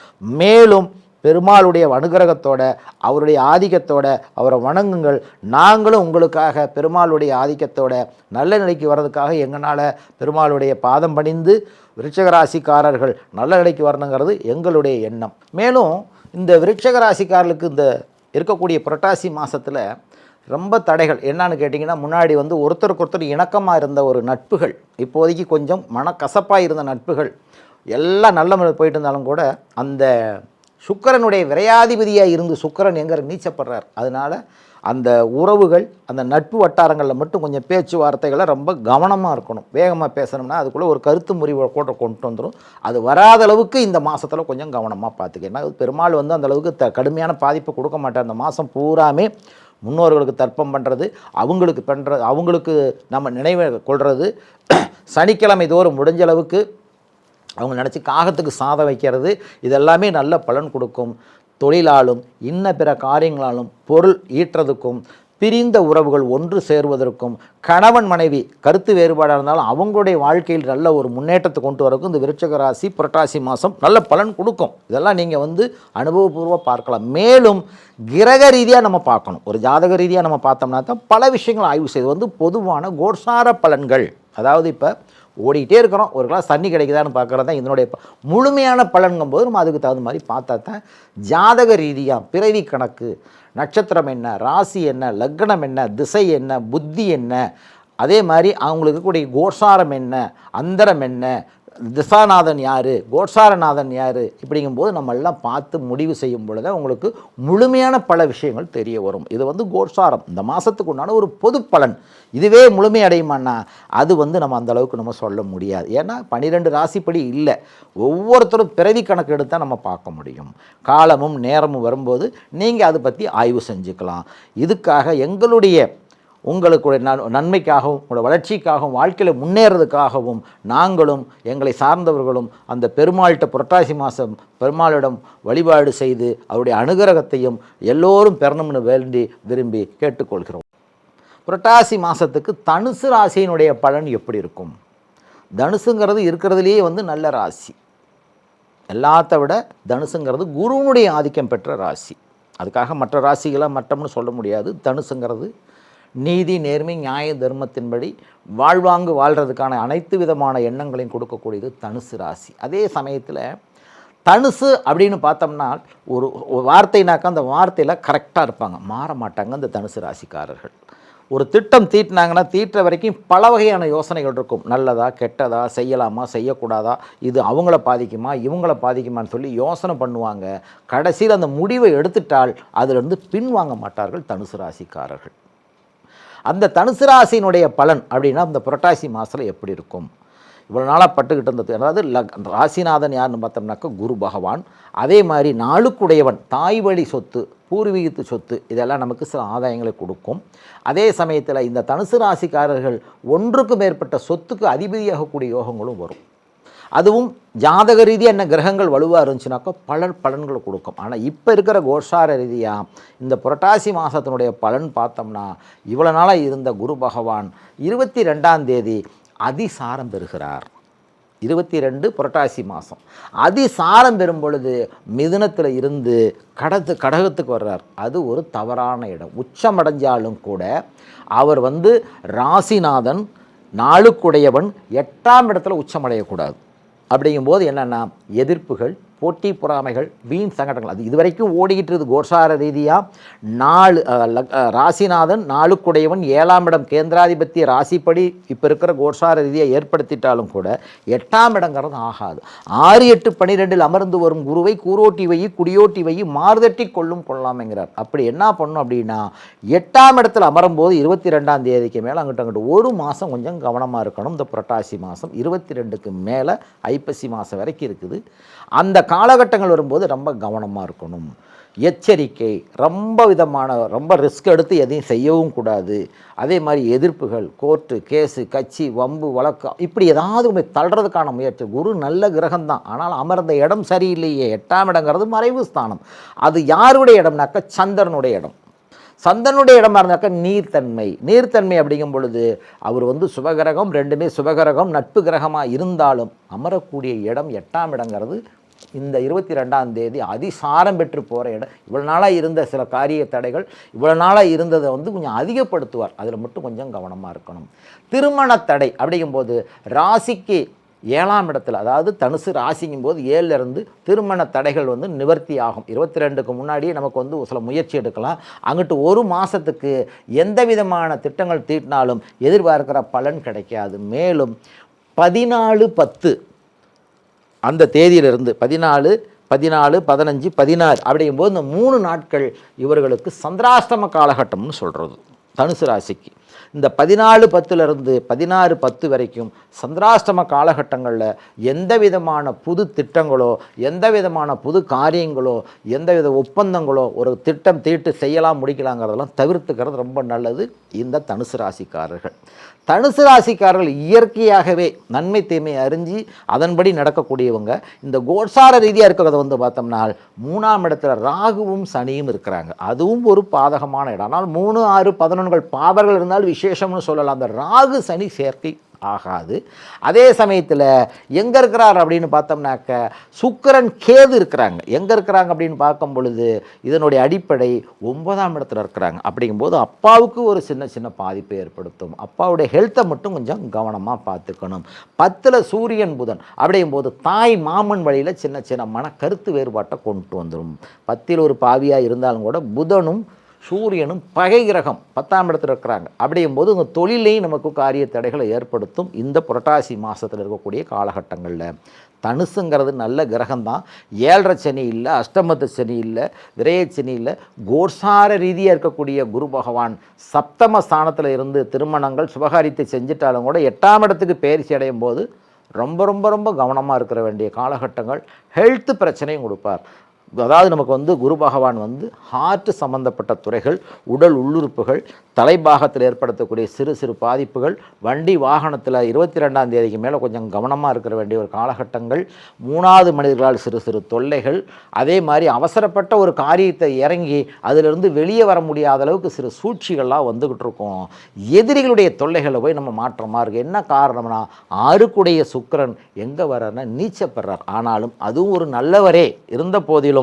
மேலும் பெருமாளுடைய அனுகிரகத்தோட, அவருடைய ஆதிக்கத்தோட அவரை வணங்குங்கள். நாங்களும் உங்களுக்காக பெருமாளுடைய ஆதிக்கத்தோட நல்ல நிலைக்கு வர்றதுக்காக எங்களால் பெருமாளுடைய பாதம் பணிந்து விருச்சிக ராசிக்காரர்கள் நல்ல நிலைக்கு வரணுங்கிறது எங்களுடைய எண்ணம். மேலும் இந்த விருச்சிக ராசிக்காரர்களுக்கு இந்த இருக்கக்கூடிய புரட்டாசி மாதத்தில் ரொம்ப தடைகள் என்னன்னு கேட்டிங்கன்னா, முன்னாடி வந்து ஒருத்தருக்கு ஒருத்தர் இணக்கமாக இருந்த ஒரு நட்புகள் இப்போதைக்கு கொஞ்சம் மனக்கசப்பாக இருந்த நட்புகள் எல்லாம் நல்ல முறை போயிட்டு இருந்தாலும் கூட அந்த சுக்கிரனுடைய விரையாதிபதியாக இருந்து சுக்கிரன் எங்கே நீச்சப்படுறார். அதனால் அந்த உறவுகள், அந்த நட்பு வட்டாரங்களில் மட்டும் கொஞ்சம் பேச்சுவார்த்தைகளை ரொம்ப கவனமாக இருக்கணும். வேகமாக பேசணும்னா அதுக்குள்ளே ஒரு கருத்து முறிவை கூட கொண்டு வந்துடும். அது வராத அளவுக்கு இந்த மாதத்தில் கொஞ்சம் கவனமாக பார்த்துக்க. ஏன்னா பெருமாள் வந்து அந்தளவுக்கு கடுமையான பாதிப்பை கொடுக்க மாட்டார். அந்த மாதம் பூராமே முன்னோர்களுக்கு தர்ப்பம் பண்ணுறது, அவங்களுக்கு நம்ம நினைவு கொள்வது, சனிக்கிழமை தோறும் முடிஞ்ச அளவுக்கு அவங்க நினச்சி காகத்துக்கு சாதம் வைக்கிறது இதெல்லாமே நல்ல பலன் கொடுக்கும். தொழிலாலும் இன்ன பிற காரியங்களாலும் பொருள் ஈட்டுறதுக்கும் பிரிந்த உறவுகள் ஒன்று சேருவதற்கும் கணவன் மனைவி கருத்து வேறுபாடாக இருந்தாலும் அவங்களுடைய வாழ்க்கையில் நல்ல ஒரு முன்னேற்றத்தை கொண்டு வரக்கும் இந்த விருச்சிக ராசி புரட்டாசி மாதம் நல்ல பலன் கொடுக்கும். இதெல்லாம் நீங்கள் அனுபவபூர்வமாக பார்க்கலாம். மேலும் கிரக ரீதியாக நம்ம பார்க்கணும். ஒரு ஜாதக ரீதியாக நம்ம பார்த்தோம்னா தான் பல விஷயங்கள் ஆய்வு செய்து பொதுவான கோட்சார பலன்கள். அதாவது இப்போ ஓடிக்கிட்டே இருக்கிறோம், ஒரு கிளாஸ் தண்ணி கிடைக்குதான்னு பார்க்குறது தான் இதனுடைய முழுமையான பலன்கும் போது நம்ம அதுக்கு தகுந்த மாதிரி பார்த்தா தான் ஜாதக ரீதியாக பிறவி கணக்கு, நட்சத்திரம் என்ன, ராசி என்ன, லக்னம் என்ன, திசை என்ன, புத்தி என்ன, அதே மாதிரி அவங்களுக்கு கூடிய கோட்சாரம் என்ன, அந்தரம் என்ன, திசாநாதன் யார், கோட்சாரநாதன் யார், இப்படிங்கும்போது நம்ம எல்லாம் பார்த்து முடிவு செய்யும் பொழுது உங்களுக்கு முழுமையான பல விஷயங்கள் தெரிய வரும். இது கோட்சாரம் இந்த மாதத்துக்கு உண்டான ஒரு பொது பலன். இதுவே முழுமையடையுமானா அது நம்ம அந்த அளவுக்கு நம்ம சொல்ல முடியாது. ஏன்னா 12 ராசிப்படி இல்லை, ஒவ்வொருத்தரும் பிறவி கணக்கு எடுத்தால் நம்ம பார்க்க முடியும். காலமும் நேரமும் வரும்போது நீங்கள் அதை பற்றி ஆய்வு செஞ்சுக்கலாம். இதுக்காக எங்களுடைய உங்களுக்கு நன்மைக்காகவும் உங்களோட வளர்ச்சிக்காகவும் வாழ்க்கையில் முன்னேறதுக்காகவும் நாங்களும் எங்களை சார்ந்தவர்களும் அந்த பெருமாள்கிட்ட புரட்டாசி மாதம் பெருமாளிடம் வழிபாடு செய்து அவருடைய அனுகிரகத்தையும் எல்லோரும் பெறணும்னு விரும்பி கேட்டுக்கொள்கிறோம். புரட்டாசி மாதத்துக்கு தனுசு ராசியினுடைய பலன் எப்படி இருக்கும்? தனுசுங்கிறது இருக்கிறதுலேயே நல்ல ராசி. எல்லாத்த விட தனுசுங்கிறது குருவனுடைய ஆதிக்கம் பெற்ற ராசி. அதுக்காக மற்ற ராசிகளை மட்டம்னு சொல்ல முடியாது. தனுசுங்கிறது நீதி, நேர்மை, நியாய, தர்மத்தின்படி வாழ்வாங்கு வாழ்கிறதுக்கான அனைத்து விதமான எண்ணங்களையும் கொடுக்கக்கூடியது தனுசு ராசி. அதே சமயத்தில் தனுசு அப்படின்னு பார்த்தோம்னா ஒரு வார்த்தைனாக்கா அந்த வார்த்தையில் கரெக்டாக இருப்பாங்க, மாற மாட்டாங்க. அந்த தனுசு ராசிக்காரர்கள் ஒரு திட்டம் தீட்டினாங்கன்னா தீட்டுற வரைக்கும் பல வகையான யோசனைகள் இருக்கும். நல்லதா கெட்டதா, செய்யலாமா செய்யக்கூடாதா, இது அவங்கள பாதிக்குமா இவங்கள பாதிக்குமான்னு சொல்லி யோசனை பண்ணுவாங்க. கடைசியில் அந்த முடிவை எடுத்துட்டால் அதிலிருந்து பின்வாங்க மாட்டார்கள் தனுசு ராசிக்காரர்கள். அந்த தனுசு ராசியினுடைய பலன் அப்படின்னா இந்த புரட்டாசி மாதத்தில் எப்படி இருக்கும்? இவ்வளோ நாளாக பட்டுக்கிட்டு இருந்தது. அதாவது ராசிநாதன் யாருன்னு பார்த்தோம்னாக்கா குரு பகவான். அதே மாதிரி நாளுக்குடையவன், தாய் வழி சொத்து, பூர்வீகத்து சொத்து, இதெல்லாம் நமக்கு சில ஆதாயங்களை கொடுக்கும். அதே சமயத்தில் இந்த தனுசு ராசிக்காரர்கள் ஒன்றுக்கு மேற்பட்ட சொத்துக்கு அதிபதியாகக்கூடிய யோகங்களும் வரும். அதுவும் ஜாதக ரீதியாக என்ன கிரகங்கள் வலுவாக இருந்துச்சுனாக்கா பலன்களை கொடுக்கும். ஆனால் இப்போ இருக்கிற கோஷார ரீதியாக இந்த புரட்டாசி மாதத்தினுடைய பலன் பார்த்தோம்னா இவ்வளோ நாளாக இருந்த குரு பகவான் 22ஆம் தேதி அதிசாரம் பெறுகிறார். 22 புரட்டாசி மாதம் அதிசாரம் பெறும் பொழுது மிதுனத்தில் இருந்து கடகத்துக்கு வர்றார். அது ஒரு தவறான இடம். உச்சமடைஞ்சாலும் கூட அவர் ராசிநாதன் நாளுக்குடையவன் 8ஆம் இடத்துல உச்சமடையக்கூடாது. அப்படிங்கும்போது என்னென்னா எதிர்ப்புகள், போட்டி பொறாமைகள், வீண் சங்கடங்கள், அது இதுவரைக்கும் ஓடிக்கிட்டு இருக்குது கோஷார ரீதியாக. ராசிநாதன் நாளுக்குடையவன் 7ஆம் இடம் கேந்திராதிபத்திய ராசிப்படி இப்போ இருக்கிற கோஷார ரீதியாக ஏற்படுத்திட்டாலும் கூட 8ஆம் இடங்கிறது ஆகாது. 6, 8, 12 அமர்ந்து வரும் குருவை கூரோட்டி வை, குடியோட்டி வை, மார்தட்டி கொள்ளாமைங்கிறார். அப்படி என்ன பண்ணும் அப்படின்னா 8ஆம் இடத்துல அமரும்போது 22ஆம் தேதிக்கு மேலே அங்கிட்ட ஒரு மாதம் கொஞ்சம் கவனமாக இருக்கணும். இந்த புரட்டாசி மாதம் 22க்கு மேலே ஐப்பசி மாதம் வரைக்கும் இருக்குது. அந்த காலகட்டங்கள் வரும்போது ரொம்ப கவனமாக இருக்கணும். எச்சரிக்கை, ரொம்ப ரிஸ்க் எடுத்து எதையும் செய்யவும் கூடாது. அதே மாதிரி எதிர்ப்புகள், கோர்ட்டு கேஸு, கட்சி, வம்பு, வழக்கு, இப்படி ஏதாவது தள்ளுறதுக்கான முயற்சி. குரு நல்ல கிரகம்தான், ஆனால் அமர்ந்த இடம் சரியில்லையே. 8ஆம் இடங்கிறது மறைவு ஸ்தானம். அது யாருடைய இடம்னாக்கா சந்திரனுடைய இடம். சந்திரனுடைய இடமா இருந்தாக்கா நீர்த்தன்மை அப்படிங்கும் பொழுது அவர் சுபகிரகம், ரெண்டுமே சுபகிரகம், நட்பு கிரகமாக இருந்தாலும் அமரக்கூடிய இடம் 8ஆம் இடங்கிறது இந்த 22ஆம் தேதி அதிசாரம் பெற்று போகிற இடம். இவ்வளோ நாளாக இருந்த சில காரிய தடைகள், இவ்வளோ நாளாக இருந்ததை கொஞ்சம் அதிகப்படுத்துவார். அதில் மட்டும் கொஞ்சம் கவனமாக இருக்கணும். திருமண தடை அப்படிங்கும்போது ராசிக்கு 7ஆம் இடத்துல, அதாவது தனுசு ராசிங்கும் போது 7லேருந்து திருமண தடைகள் நிவர்த்தி ஆகும். 22க்கு முன்னாடியே நமக்கு சில முயற்சி எடுக்கலாம். அங்கிட்டு ஒரு மாதத்துக்கு எந்த விதமான திட்டங்கள் தீட்டினாலும் எதிர்பார்க்கிற பலன் கிடைக்காது. மேலும் 14/10 அந்த தேதியிலிருந்து 14, 15, 16 அப்படிங்கும்போது இந்த 3 நாட்கள் இவர்களுக்கு சந்திராஷ்டம காலகட்டம்னு சொல்கிறது தனுசு ராசிக்கு. இந்த 14/10 16/10 வரைக்கும் சந்திராஷ்டம காலகட்டங்களில் எந்த விதமான புது திட்டங்களோ, எந்த விதமான புது காரியங்களோ, எந்தவித ஒப்பந்தங்களோ ஒரு திட்டம் தீட்டு செய்யலாம் முடிக்கலாங்கிறதெல்லாம் தவிர்த்துக்கிறது ரொம்ப நல்லது. இந்த தனுசு ராசிக்காரர்கள் தனுசு ராசிக்காரர்கள் இயற்கையாகவே நன்மை தீமை அறிஞ்சு அதன்படி நடக்கக்கூடியவங்க. இந்த கோட்சார ரீதியாக இருக்கிறத வந்து பார்த்தோம்னா 3ஆம் இடத்துல ராகுவும் சனியும் இருக்கிறாங்க. அதுவும் ஒரு பாதகமான இடம். ஆனால் 3, 6, 11 பாவர்கள் இருந்தால் விசேஷம்னு சொல்லலாம். அந்த ராகு சனி சேர்க்கை ஆகாது. அதே சமயத்தில் எங்கே இருக்கிறார் அப்படின்னு பார்த்தோம்னாக்க சுக்கிரன் கேது இருக்கிறாங்க. எங்கே இருக்கிறாங்க அப்படின்னு பார்க்கும் பொழுது இதனுடைய அடிப்படை 9ஆம் இடத்துல இருக்கிறாங்க. அப்படிங்கும்போது அப்பாவுக்கு ஒரு சின்ன சின்ன பாதிப்பை ஏற்படுத்தும். அப்பாவுடைய ஹெல்த்தை மட்டும் கொஞ்சம் கவனமாக பார்த்துக்கணும். 10ல் சூரியன் புதன் அப்படிங்கும்போது தாய் மாமன் வழியில் சின்ன சின்ன மன கருத்து வேறுபாட்டை கொண்டு வந்துடும். 10ல் ஒரு பாவியாக இருந்தாலும் கூட புதனும் சூரியனும் பகை கிரகம் 10ஆம் இடத்துல இருக்கிறாங்க. அப்படிங்கும்போது உங்கள் தொழிலையும் நமக்கு காரிய தடைகளை ஏற்படுத்தும். இந்த புரட்டாசி மாதத்தில் இருக்கக்கூடிய காலகட்டங்களில் தனுசுங்கிறது நல்ல கிரகம்தான். 7.5 சனி இல்லை, அஷ்டமத்து சனி இல்லை, விரயச்சனி இல்லை. கோட்சார ரீதியாக இருக்கக்கூடிய குரு பகவான் சப்தம ஸ்தானத்தில் இருந்து திருமணங்கள் சுபகாரியத்தை செஞ்சிட்டாலும் கூட 8ஆம் இடத்துக்கு பயிற்சி அடையும் போது ரொம்ப ரொம்ப ரொம்ப கவனமாக இருக்கிற வேண்டிய காலகட்டங்கள். ஹெல்த் பிரச்சனையும் கொடுப்பார். அதாவது நமக்கு வந்து குரு பகவான் வந்து ஹார்ட் சம்பந்தப்பட்ட துறைகள், உடல் உள்ளுறுப்புகள், தலைபாகத்தில் ஏற்படுத்தக்கூடிய சிறு சிறு பாதிப்புகள், வண்டி வாகனத்தில் 22ஆம் தேதிக்கு மேலே கொஞ்சம் கவனமாக இருக்கிற வேண்டிய ஒரு காலகட்டங்கள், 3வது மனிதர்களால் சிறு சிறு தொல்லைகள், அதே மாதிரி அவசரப்பட்ட ஒரு காரியத்தை இறங்கி அதிலிருந்து வெளியே வர முடியாத அளவுக்கு சிறு சூழ்ச்சிகள்லாம் வந்துக்கிட்டு இருக்கோம். எதிரிகளுடைய தொல்லைகளை போய் நம்ம மாற்றமாக இருக்குது. என்ன காரணம்னா 6க்குடைய சுக்கிரன் எங்கே வர்றாருன்னா நீச்சப்படுறார். ஆனாலும் அதுவும் ஒரு நல்லவரே இருந்த போதிலும்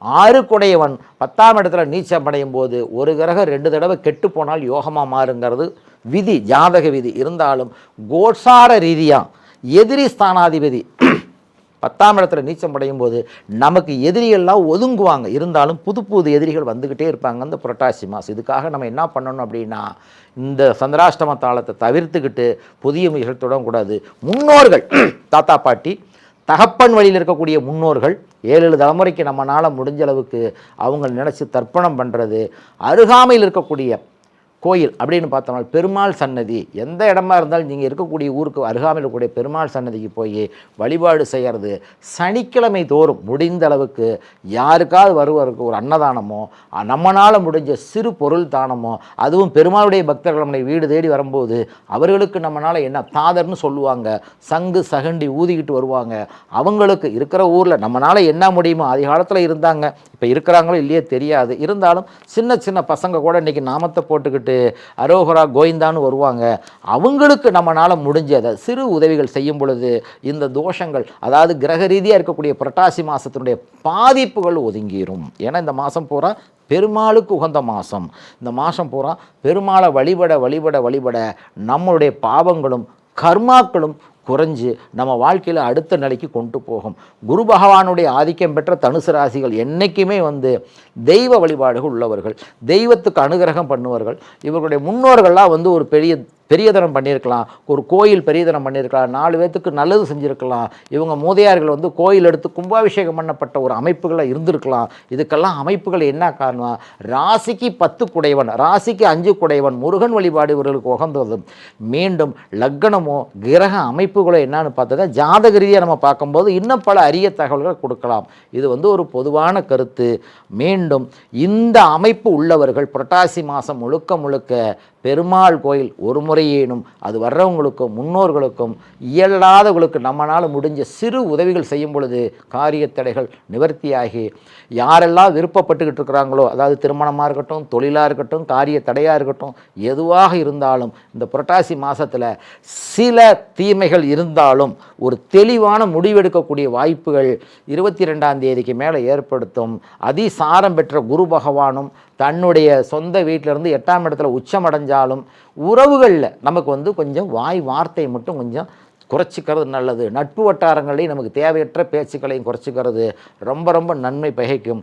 6க்குடையவன் 10ஆம் இடத்துல நீச்சம் அடையும் போது ஒரு கிரகம் 2 தடவை கெட்டு போனால் யோகமாக மாறுங்கிறது விதி, ஜாதக விதி. இருந்தாலும் கோட்சார ரீதியாக எதிரி ஸ்தானாதிபதி 10ஆம் இடத்துல நீச்சம் அடையும் போது நமக்கு எதிரிகள்லாம் ஒதுங்குவாங்க. இருந்தாலும் புது புது எதிரிகள் வந்துக்கிட்டே இருப்பாங்க இந்த புரட்டாசி மாதம். இதுக்காக நம்ம என்ன பண்ணணும் அப்படின்னா இந்த சந்திராஷ்டம தாளத்தை தவிர்த்துக்கிட்டு புதிய முயற்சிகள் தொடங்கக்கூடாது. முன்னோர்கள் தாத்தா பாட்டி தகப்பன் வழியில் இருக்கக்கூடிய முன்னோர்கள் 7 தலைமுறைக்கு நம்மளால் முடிஞ்ச அளவுக்கு அவங்க நினச்சி தர்ப்பணம் பண்ணுறது, அருகாமையில் இருக்கக்கூடிய கோயில் அப்படின்னு பார்த்தோம்னா பெருமாள் சன்னதி, எந்த இடமா இருந்தாலும் நீங்கள் இருக்கக்கூடிய ஊருக்கு அருகாமையில் இருக்கக்கூடிய பெருமாள் சன்னதிக்கு போய் வழிபாடு செய்கிறது. சனிக்கிழமை தோறும் முடிந்த அளவுக்கு யாருக்காவது வருவருக்கு ஒரு அன்னதானமோ, நம்மளால் முடிஞ்ச சிறு பொருள் தானமோ, அதுவும் பெருமாளுடைய பக்தர்கள் நம்மளை வீடு தேடி வரும்போது அவர்களுக்கு நம்மளால் என்ன தாதர்னு சொல்லுவாங்க, சங்கு சகண்டி ஊதிக்கிட்டு வருவாங்க. அவங்களுக்கு இருக்கிற ஊரில் நம்மளால் என்ன முடியுமோ, ஆதி காலத்தில் இருந்தாங்க, இப்போ இருக்கிறாங்களோ இல்லையே தெரியாது. இருந்தாலும் சின்ன சின்ன பசங்க கூட இன்றைக்கி நாமத்தை போட்டுக்கிட்டு அரோகரா கோவிந்தான்னு வருவாங்க. அவங்களுக்கு நம்மளால் முடிஞ்சதை சிறு உதவிகள் செய்யும் பொழுது இந்த தோஷங்கள், அதாவது கிரக ரீதியாக இருக்கக்கூடிய புரட்டாசி மாதத்தினுடைய பாதிப்புகள் ஒதுங்கிடும். ஏன்னா இந்த மாதம் பூரா பெருமாளுக்கு உகந்த மாதம். இந்த மாதம் பூரா பெருமாளை வழிபட வழிபட வழிபட நம்மளுடைய பாவங்களும் கர்மாக்களும் குறைஞ்சு நம்ம வாழ்க்கையில் அடுத்த நிலைக்கு கொண்டு போகும். குரு பகவானுடைய ஆதிக்கம் பெற்ற தனுசு ராசிகள் என்றைக்குமே வந்து தெய்வ வழிபாடுகள் உள்ளவர்கள், தெய்வத்துக்கு அனுகிரகம் பண்ணுவார்கள். இவர்களுடைய முன்னோர்கள்லாம் வந்து ஒரு பெரியதனம் பண்ணியிருக்கலாம், ஒரு கோயில் பெரியதனம் பண்ணியிருக்கலாம், 4 பேர்த்துக்கு நல்லது செஞ்சுருக்கலாம். இவங்க மூதையார்கள் வந்து கோயில் எடுத்து கும்பாபிஷேகம் பண்ணப்பட்ட ஒரு அமைப்புகளை இருந்திருக்கலாம். இதுக்கெல்லாம் அமைப்புகள் என்ன காரணம்? ராசிக்கு 10 குடையவன், ராசிக்கு 5 குடையவன் முருகன் வழிபாடு இவர்களுக்கு உகந்தது. மீண்டும் லக்னமோ கிரக அமைப்புகளோ என்னன்னு பார்த்தா ஜாதக ரீதியாக நம்ம பார்க்கும்போது இன்னும் பல அரிய தகவல்கள் கொடுக்கலாம். இது வந்து ஒரு பொதுவான கருத்து. மீண்டும் இந்த அமைப்பு உள்ளவர்கள் புரட்டாசி மாதம் முழுக்க முழுக்க பெருமாள் கோயில் ஒரு முறையேனும் அது வர்றவங்களுக்கும் முன்னோர்களுக்கும் இயலாதவர்களுக்கு நம்மளால் முடிஞ்ச சிறு உதவிகள் செய்யும் பொழுது காரியத்தடைகள் நிவர்த்தியாகி யாரெல்லாம் விருப்பப்பட்டுக்கிட்டு இருக்கிறாங்களோ, அதாவது திருமணமாக இருக்கட்டும், தொழிலாக இருக்கட்டும், காரிய தடையாக இருக்கட்டும், எதுவாக இருந்தாலும் இந்த புரட்டாசி மாதத்தில் சில தீமைகள் இருந்தாலும் ஒரு தெளிவான முடிவெடுக்கக்கூடிய வாய்ப்புகள் 22ஆம் தேதிக்கு மேலே ஏற்படுத்தும். அதிசாரம் பெற்ற குரு பகவானும் தன்னுடைய சொந்த வீட்டிலேருந்து 8ஆம் இடத்துல உச்சம் அடைஞ்சாலும் உறவுகளில் நமக்கு வந்து கொஞ்சம் வாய் வார்த்தை மட்டும் கொஞ்சம் குறைச்சிக்கிறது நல்லது. நட்பு வட்டாரங்களையும் நமக்கு தேவையற்ற பேச்சுக்களையும் குறைச்சிக்கிறது ரொம்ப ரொம்ப நன்மை பயக்கும்.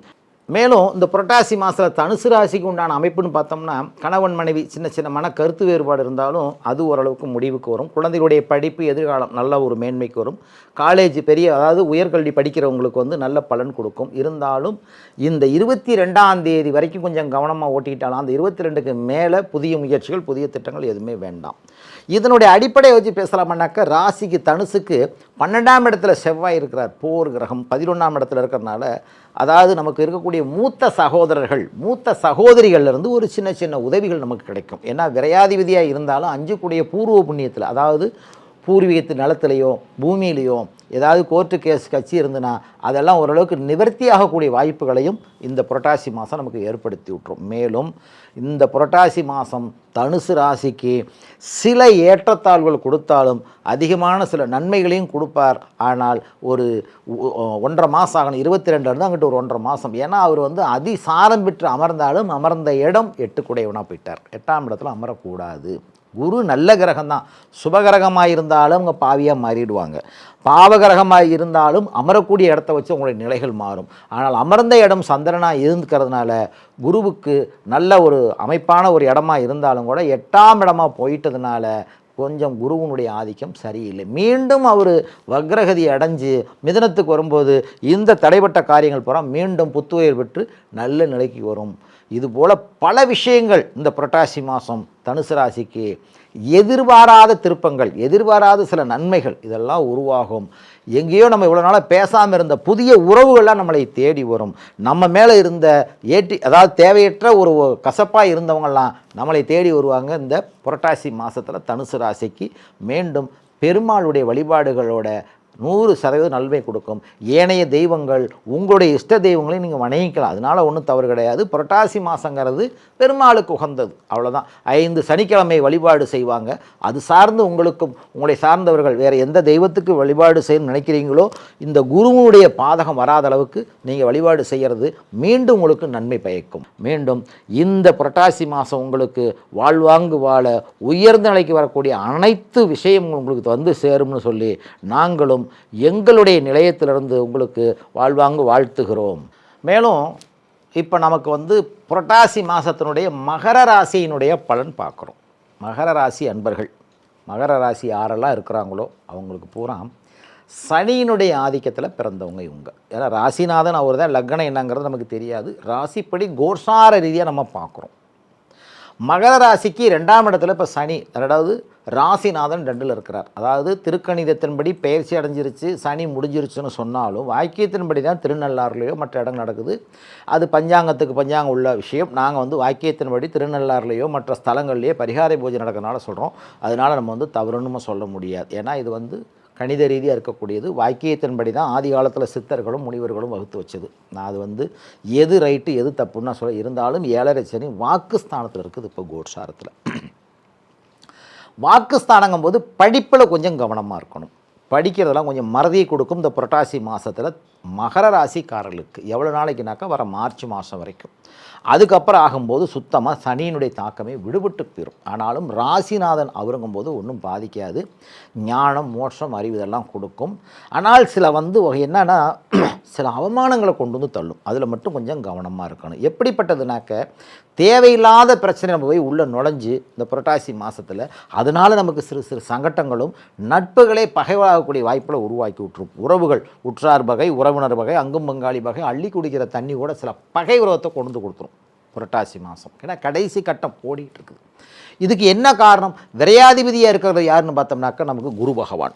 மேலும் இந்த புரட்டாசி மாதத்தில் தனுசு ராசிக்கு உண்டான அமைப்புன்னு பார்த்தோம்னா கணவன் மனைவி சின்ன சின்ன மன கருத்து வேறுபாடு இருந்தாலும் அது ஓரளவுக்கு முடிவுக்கு வரும். குழந்தைகளுடைய படிப்பு எதிர்காலம் நல்ல ஒரு மேன்மைக்கு வரும். காலேஜ் பெரிய அதாவது உயர்கல்வி படிக்கிறவங்களுக்கு வந்து நல்ல பலன் கொடுக்கும். இருந்தாலும் இந்த 22ஆம் தேதி வரைக்கும் கொஞ்சம் கவனமாக ஓட்டிக்கிட்டாலும் அந்த 22க்கு மேலே புதிய முயற்சிகள் புதிய திட்டங்கள் எதுவுமே வேண்டாம். இதனுடைய அடிப்படையை வச்சு பேசலாமன்னாக்கா ராசிக்கு தனுசுக்கு 12ஆம் இடத்துல செவ்வாய் இருக்கிறார், போர் கிரகம் 11ஆம் இடத்துல இருக்கிறனால அதாவது நமக்கு இருக்கக்கூடிய மூத்த சகோதரர்கள் மூத்த சகோதரிகள்லேருந்து ஒரு சின்ன சின்ன உதவிகள் நமக்கு கிடைக்கும். ஏன்னா விரையாதிபதியாக இருந்தாலும் 5 கூடிய பூர்வ புண்ணியத்தில் அதாவது பூர்வீகத்து நிலத்திலையோ பூமியிலையோ ஏதாவது கோர்ட்டு கேஸ் கட்சி இருந்துன்னா அதெல்லாம் ஓரளவுக்கு நிவர்த்தி ஆகக்கூடிய வாய்ப்புகளையும் இந்த புரட்டாசி மாதம் நமக்கு ஏற்படுத்தி விட்டுரும். மேலும் இந்த புரட்டாசி மாதம் தனுசு ராசிக்கு சில ஏற்றத்தாழ்வுகள் கொடுத்தாலும் அதிகமான சில நன்மைகளையும் கொடுப்பார். ஆனால் ஒரு 1.5 மாதம் ஆகணும், 22 அங்கிட்டு ஒரு 1.5 மாதம். ஏன்னா அவர் வந்து அதிசாரம் பெற்று அமர்ந்தாலும் அமர்ந்த இடம் 8 கூடையவனாக போயிட்டார். 8ஆம் இடத்துல அமரக்கூடாது. குரு நல்ல கிரகம்தான், சுபகிரகமாக இருந்தாலும் அவங்க பாவியாக மாறிடுவாங்க. பாவகிரகமாக இருந்தாலும் அமரக்கூடிய இடத்த வச்சு உங்களுடைய நிலைகள் மாறும். ஆனால் அமர்ந்த இடம் சந்திரனாக இருந்துக்கிறதுனால குருவுக்கு நல்ல ஒரு அமைப்பான ஒரு இடமா இருந்தாலும் கூட 8ஆம் இடமாக போயிட்டதுனால கொஞ்சம் குருவனுடைய ஆதிக்கம் சரியில்லை. மீண்டும் அவர் வக்ரகதி அடைஞ்சு மிதுனத்துக்கு வரும்போது இந்த தடைப்பட்ட காரியங்கள் பூரா மீண்டும் புத்துயிர் பெற்று நல்ல நிலைக்கு வரும். இதுபோல் பல விஷயங்கள் இந்த புரட்டாசி மாதம் தனுசு ராசிக்கு எதிர்பாராத திருப்பங்கள், எதிர்பாராத சில நன்மைகள் இதெல்லாம் உருவாகும். எங்கேயோ நம்ம இவ்வளோ நாளாக பேசாமல் இருந்த புதிய உறவுகள்லாம் நம்மளை தேடி வரும். நம்ம மேலே இருந்த அதாவது தேவையற்ற ஒரு கசப்பாக இருந்தவங்கள்லாம் நம்மளை தேடி வருவாங்க. இந்த புரட்டாசி மாதத்தில் தனுசு ராசிக்கு மீண்டும் பெருமாளுடைய வழிபாடுகளோட 100% நன்மை கொடுக்கும். ஏனைய தெய்வங்கள் உங்களுடைய இஷ்ட தெய்வங்களையும் நீங்கள் வணங்கிக்கலாம், அதனால் ஒன்றும் தவறு கிடையாது. புரட்டாசி மாதங்கிறது பெருமாளுக்கு உகந்தது, அவ்வளோதான். 5 சனிக்கிழமை வழிபாடு செய்வாங்க. அது சார்ந்து உங்களுக்கும் உங்களை சார்ந்தவர்கள் வேறு எந்த தெய்வத்துக்கு வழிபாடு செய்யணும்னு நினைக்கிறீங்களோ இந்த குருவனுடைய பாதகம் வராத அளவுக்கு நீங்கள் வழிபாடு செய்கிறது மீண்டும் உங்களுக்கு நன்மை பயக்கும். மீண்டும் இந்த புரட்டாசி மாதம் உங்களுக்கு வாழ்வாங்கு வாழ உயர்ந்த நிலைக்கு வரக்கூடிய அனைத்து விஷயங்களும் உங்களுக்கு வந்து சேரும்னு சொல்லி நாங்களும் எங்களுடைய நிலையத்திலிருந்து உங்களுக்கு வாழ்வாங்கு வாழ்த்துகிறோம். மேலும் இப்போ நமக்கு வந்து புரட்டாசி மாதத்தினுடைய மகர ராசியினுடைய பலன் பார்க்குறோம். மகர ராசி அன்பர்கள், மகர ராசி யாரெல்லாம் இருக்கிறாங்களோ அவங்களுக்கு பூரா சனியினுடைய ஆதிக்கத்தில் பிறந்தவங்க இவங்க. ஏன்னா ராசிநாதன் அவர் தான், லக்னம் என்னங்கிறது நமக்கு தெரியாது. ராசிப்படி கோசார ரீதியாக நம்ம பார்க்குறோம். மகர ராசிக்கு 2ஆம் இடத்துல இப்போ சனி, அதாவது ராசிநாதன் 2ல் இருக்கிறார். அதாவது திருக்கணிதத்தின்படி பெயர்ச்சி அடைஞ்சிருச்சு, சனி முடிஞ்சிருச்சுன்னு சொன்னாலும் வாக்கியத்தின்படி தான் திருநள்ளாறுலையோ மற்ற இடம் நடக்குது. அது பஞ்சாங்கம் உள்ள விஷயம். நாங்கள் வந்து வாக்கியத்தின்படி திருநள்ளாறுலையோ மற்ற ஸ்தலங்கள்லேயே பரிகார பூஜை நடக்கிறனால சொல்கிறோம். அதனால் நம்ம வந்து தவறுன்னு சொல்ல முடியாது. ஏன்னா இது வந்து கணித ரீதியாக இருக்கக்கூடியது. வாக்கியத்தின்படி தான் ஆதி காலத்தில் சித்தர்களும் முனிவர்களும் வகுத்து வச்சது. நான் அது வந்து எது ரைட்டு எது தப்புன்னு நான் சொல்ல, இருந்தாலும் 7.5 சனி வாக்குஸ்தானத்தில் இருக்குது. இப்போ கோட்சாரத்தில் வாக்குஸ்தானங்கும் போது படிப்பில் கொஞ்சம் கவனமாக இருக்கணும். படிக்கிறதெல்லாம் கொஞ்சம் மறதியை கொடுக்கும். இந்த புரட்டாசி மாதத்தில் மகர ராசிக்காரர்களுக்கு எவ்வளோ நாளைக்குனாக்கா வர மார்ச் மாதம் வரைக்கும். அதுக்கப்புறம் ஆகும்போது சுத்தமாக சனியினுடைய தாக்கமே விடுபட்டு போயிடும். ஆனாலும் ராசிநாதன் அவருங்கும்போது ஒன்றும் பாதிக்காது. ஞானம், மோட்சம், அறிவு இதெல்லாம் கொடுக்கும். ஆனால் சில வந்து என்னென்னா சில அவமானங்களை கொண்டு வந்து தள்ளும். அதில் மட்டும் கொஞ்சம் கவனமாக இருக்கணும். எப்படிப்பட்டதுனாக்க தேவையில்லாத பிரச்சனை நம்ம போய் உள்ளே நுழைஞ்சு இந்த புரட்டாசி மாதத்தில் அதனால் நமக்கு சிறு சிறு சங்கட்டங்களும் நட்புகளே பகைவாகக்கூடிய வாய்ப்பில் உருவாக்கி விட்டுரும். உறவுகள், உற்றார் வகை, உறவினர் வகை, அங்கும் பங்காளி வகை, அள்ளி குடிக்கிற தண்ணி கூட சில பகை உறவத்தை கொண்டு வந்து கொடுத்துரும் புரட்டாசி மாதம். ஏன்னா கடைசி கட்டம் ஓடிட்டு இருக்குது. இதுக்கு என்ன காரணம்? விரையாதிபதியாக இருக்கிறது யாருன்னு பார்த்தோம்னாக்கா நமக்கு குரு பகவான்.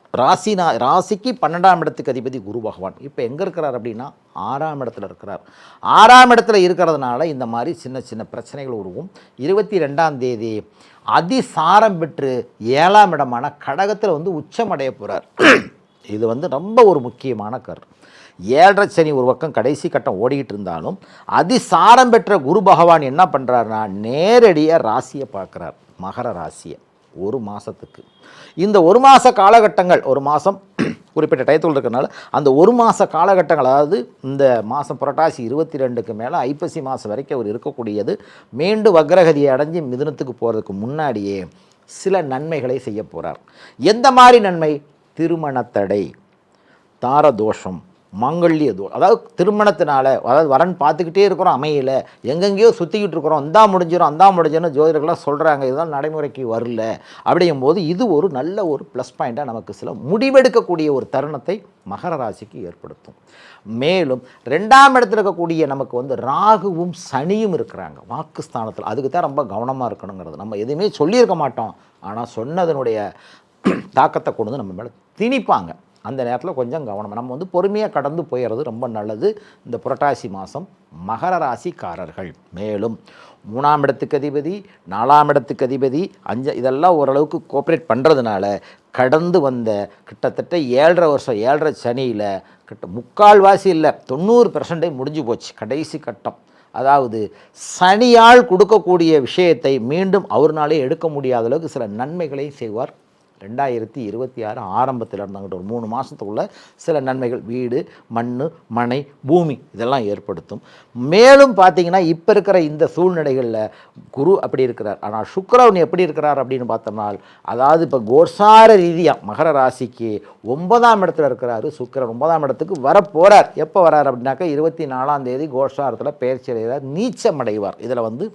ராசிக்கு 12ஆம் இடத்துக்கு அதிபதி குரு பகவான். இப்போ எங்கே இருக்கிறார் அப்படின்னா 6ஆம் இடத்துல இருக்கிறார். 6ஆம் இடத்துல இருக்கிறதுனால இந்த மாதிரி சின்ன சின்ன பிரச்சனைகள் உருவும். 22ஆம் தேதி அதிசாரம் பெற்று 7ஆம் இடமான கடகத்தில் வந்து உச்சமடைய போகிறார். இது வந்து ரொம்ப ஒரு முக்கியமான கரு. 7.5 சனி ஒரு பக்கம் கடைசி கட்டம் ஓடிக்கிட்டு இருந்தாலும் அதிசாரம் பெற்ற குரு பகவான் என்ன பண்ணுறாருனா நேரடியாக ராசியை பார்க்குறார், மகர ராசியை. ஒரு மாதத்துக்கு இந்த ஒரு மாத காலகட்டங்கள், ஒரு மாதம் குறிப்பிட்ட டயத்தில் இருக்கிறனால அந்த ஒரு மாத காலகட்டங்கள், அதாவது இந்த மாதம் புரட்டாசி 22க்கு மேலே ஐப்பசி மாதம் வரைக்கும் அவர் இருக்கக்கூடியது. மீண்டும் வக்ரகதியை அடைஞ்சு மிதுனத்துக்கு போகிறதுக்கு முன்னாடியே சில நன்மைகளை செய்ய போகிறார். எந்த மாதிரி நன்மை? திருமணத்தடை, தாரதோஷம், மாங்கல்ய தோஷம், அதாவது திருமணத்தினால, அதாவது வரன் பார்த்துக்கிட்டே இருக்கிறோம் அமையல, எங்கெங்கேயோ சுற்றிக்கிட்டு இருக்கிறோம், இந்தா முடிஞ்சிடும் ஜோதிடர்கள்லாம் சொல்கிறாங்க, இதுதான் நடைமுறைக்கு வரல. அப்படிங்கும்போது இது ஒரு நல்ல ஒரு ப்ளஸ் பாயிண்ட்டாக நமக்கு சில முடிவெடுக்கக்கூடிய ஒரு தருணத்தை மகர ராசிக்கு ஏற்படுத்தும். மேலும் 2ஆம் இடத்துல இருக்கக்கூடிய நமக்கு வந்து ராகுவும் சனியும் இருக்கிறாங்க வாக்குஸ்தானத்தில். அதுக்கு தான் ரொம்ப கவனமாக இருக்கணுங்கிறது. நம்ம எதுவுமே சொல்லியிருக்க மாட்டோம், ஆனால் சொன்னதனுடைய தாக்கத்தை கொண்டு வந்து நம்ம மேலே திணிப்பாங்க. அந்த நேரத்தில் கொஞ்சம் கவனம், நம்ம வந்து பொறுமையாக கடந்து போயிடுறது ரொம்ப நல்லது இந்த புரட்டாசி மாதம் மகர ராசிக்காரர்கள். மேலும் 3ஆம் இடத்துக்கு அதிபதி, 4ஆம் இடத்துக்கு அதிபதி, 5 இதெல்லாம் ஓரளவுக்கு கோஆப்ரேட் பண்ணுறதுனால கடந்து வந்த கிட்டத்தட்ட 7.5 வருஷம் 7.5 சனியில் முக்கால்வாசி இல்லை 90% முடிஞ்சு போச்சு. கடைசி கட்டம், அதாவது சனியால் கொடுக்கக்கூடிய விஷயத்தை மீண்டும் அவர்னாலே எடுக்க முடியாத அளவுக்கு சில நன்மைகளை செய்வார். 2026 ஆரம்பத்தில் இருந்தாங்கிட்ட ஒரு 3 மாதத்துக்குள்ள சில நன்மைகள், வீடு, மண், மனை, பூமி இதெல்லாம் ஏற்படுத்தும். மேலும் பார்த்தீங்கன்னா இப்போ இருக்கிற இந்த சூழ்நிலைகளில் குரு அப்படி இருக்கிறார், ஆனால் சுக்கிரன் எப்படி இருக்கிறார் அப்படின்னு பார்த்தோம்னா, அதாவது இப்போ கோசார ரீதியாக மகர ராசிக்கு 9ஆம் இடத்துல இருக்கிறாரு சுக்கிரன். 9ஆம் இடத்துக்கு வரப்போகிறார். எப்போ வரார் அப்படின்னாக்கா 24ஆம் தேதி கோசாரத்தில் பெயர்ச்சி அடைகிறார், நீச்சம் அடைவார். இதில் வந்து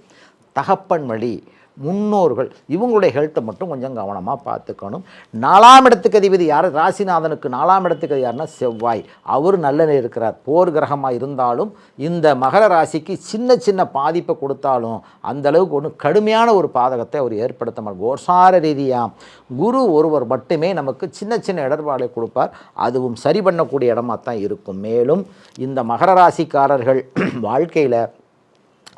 தகப்பன் வழி, முன்னோர்கள் இவங்களுடைய ஹெல்த்தை மட்டும் கொஞ்சம் கவனமாக பார்த்துக்கணும். 4ஆம் இடத்துக்கு அதிபதி யார்? ராசிநாதனுக்கு 4ஆம் இடத்துக்கு யாருன்னா செவ்வாய். அவர் நல்ல இருக்கிறார். போர் கிரகமாக இருந்தாலும் இந்த மகர ராசிக்கு சின்ன சின்ன பாதிப்பை கொடுத்தாலும் அந்த அளவுக்கு ஒன்றும் கடுமையான ஒரு பாதகத்தை அவர் ஏற்படுத்த மாட்டார். கோசார ரீதியாக குரு ஒருவர் மட்டுமே நமக்கு சின்ன சின்ன இடர்பாடை கொடுப்பார், அதுவும் சரி பண்ணக்கூடிய இடமா தான் இருக்கும். மேலும் இந்த மகர ராசிக்காரர்கள் வாழ்க்கையில்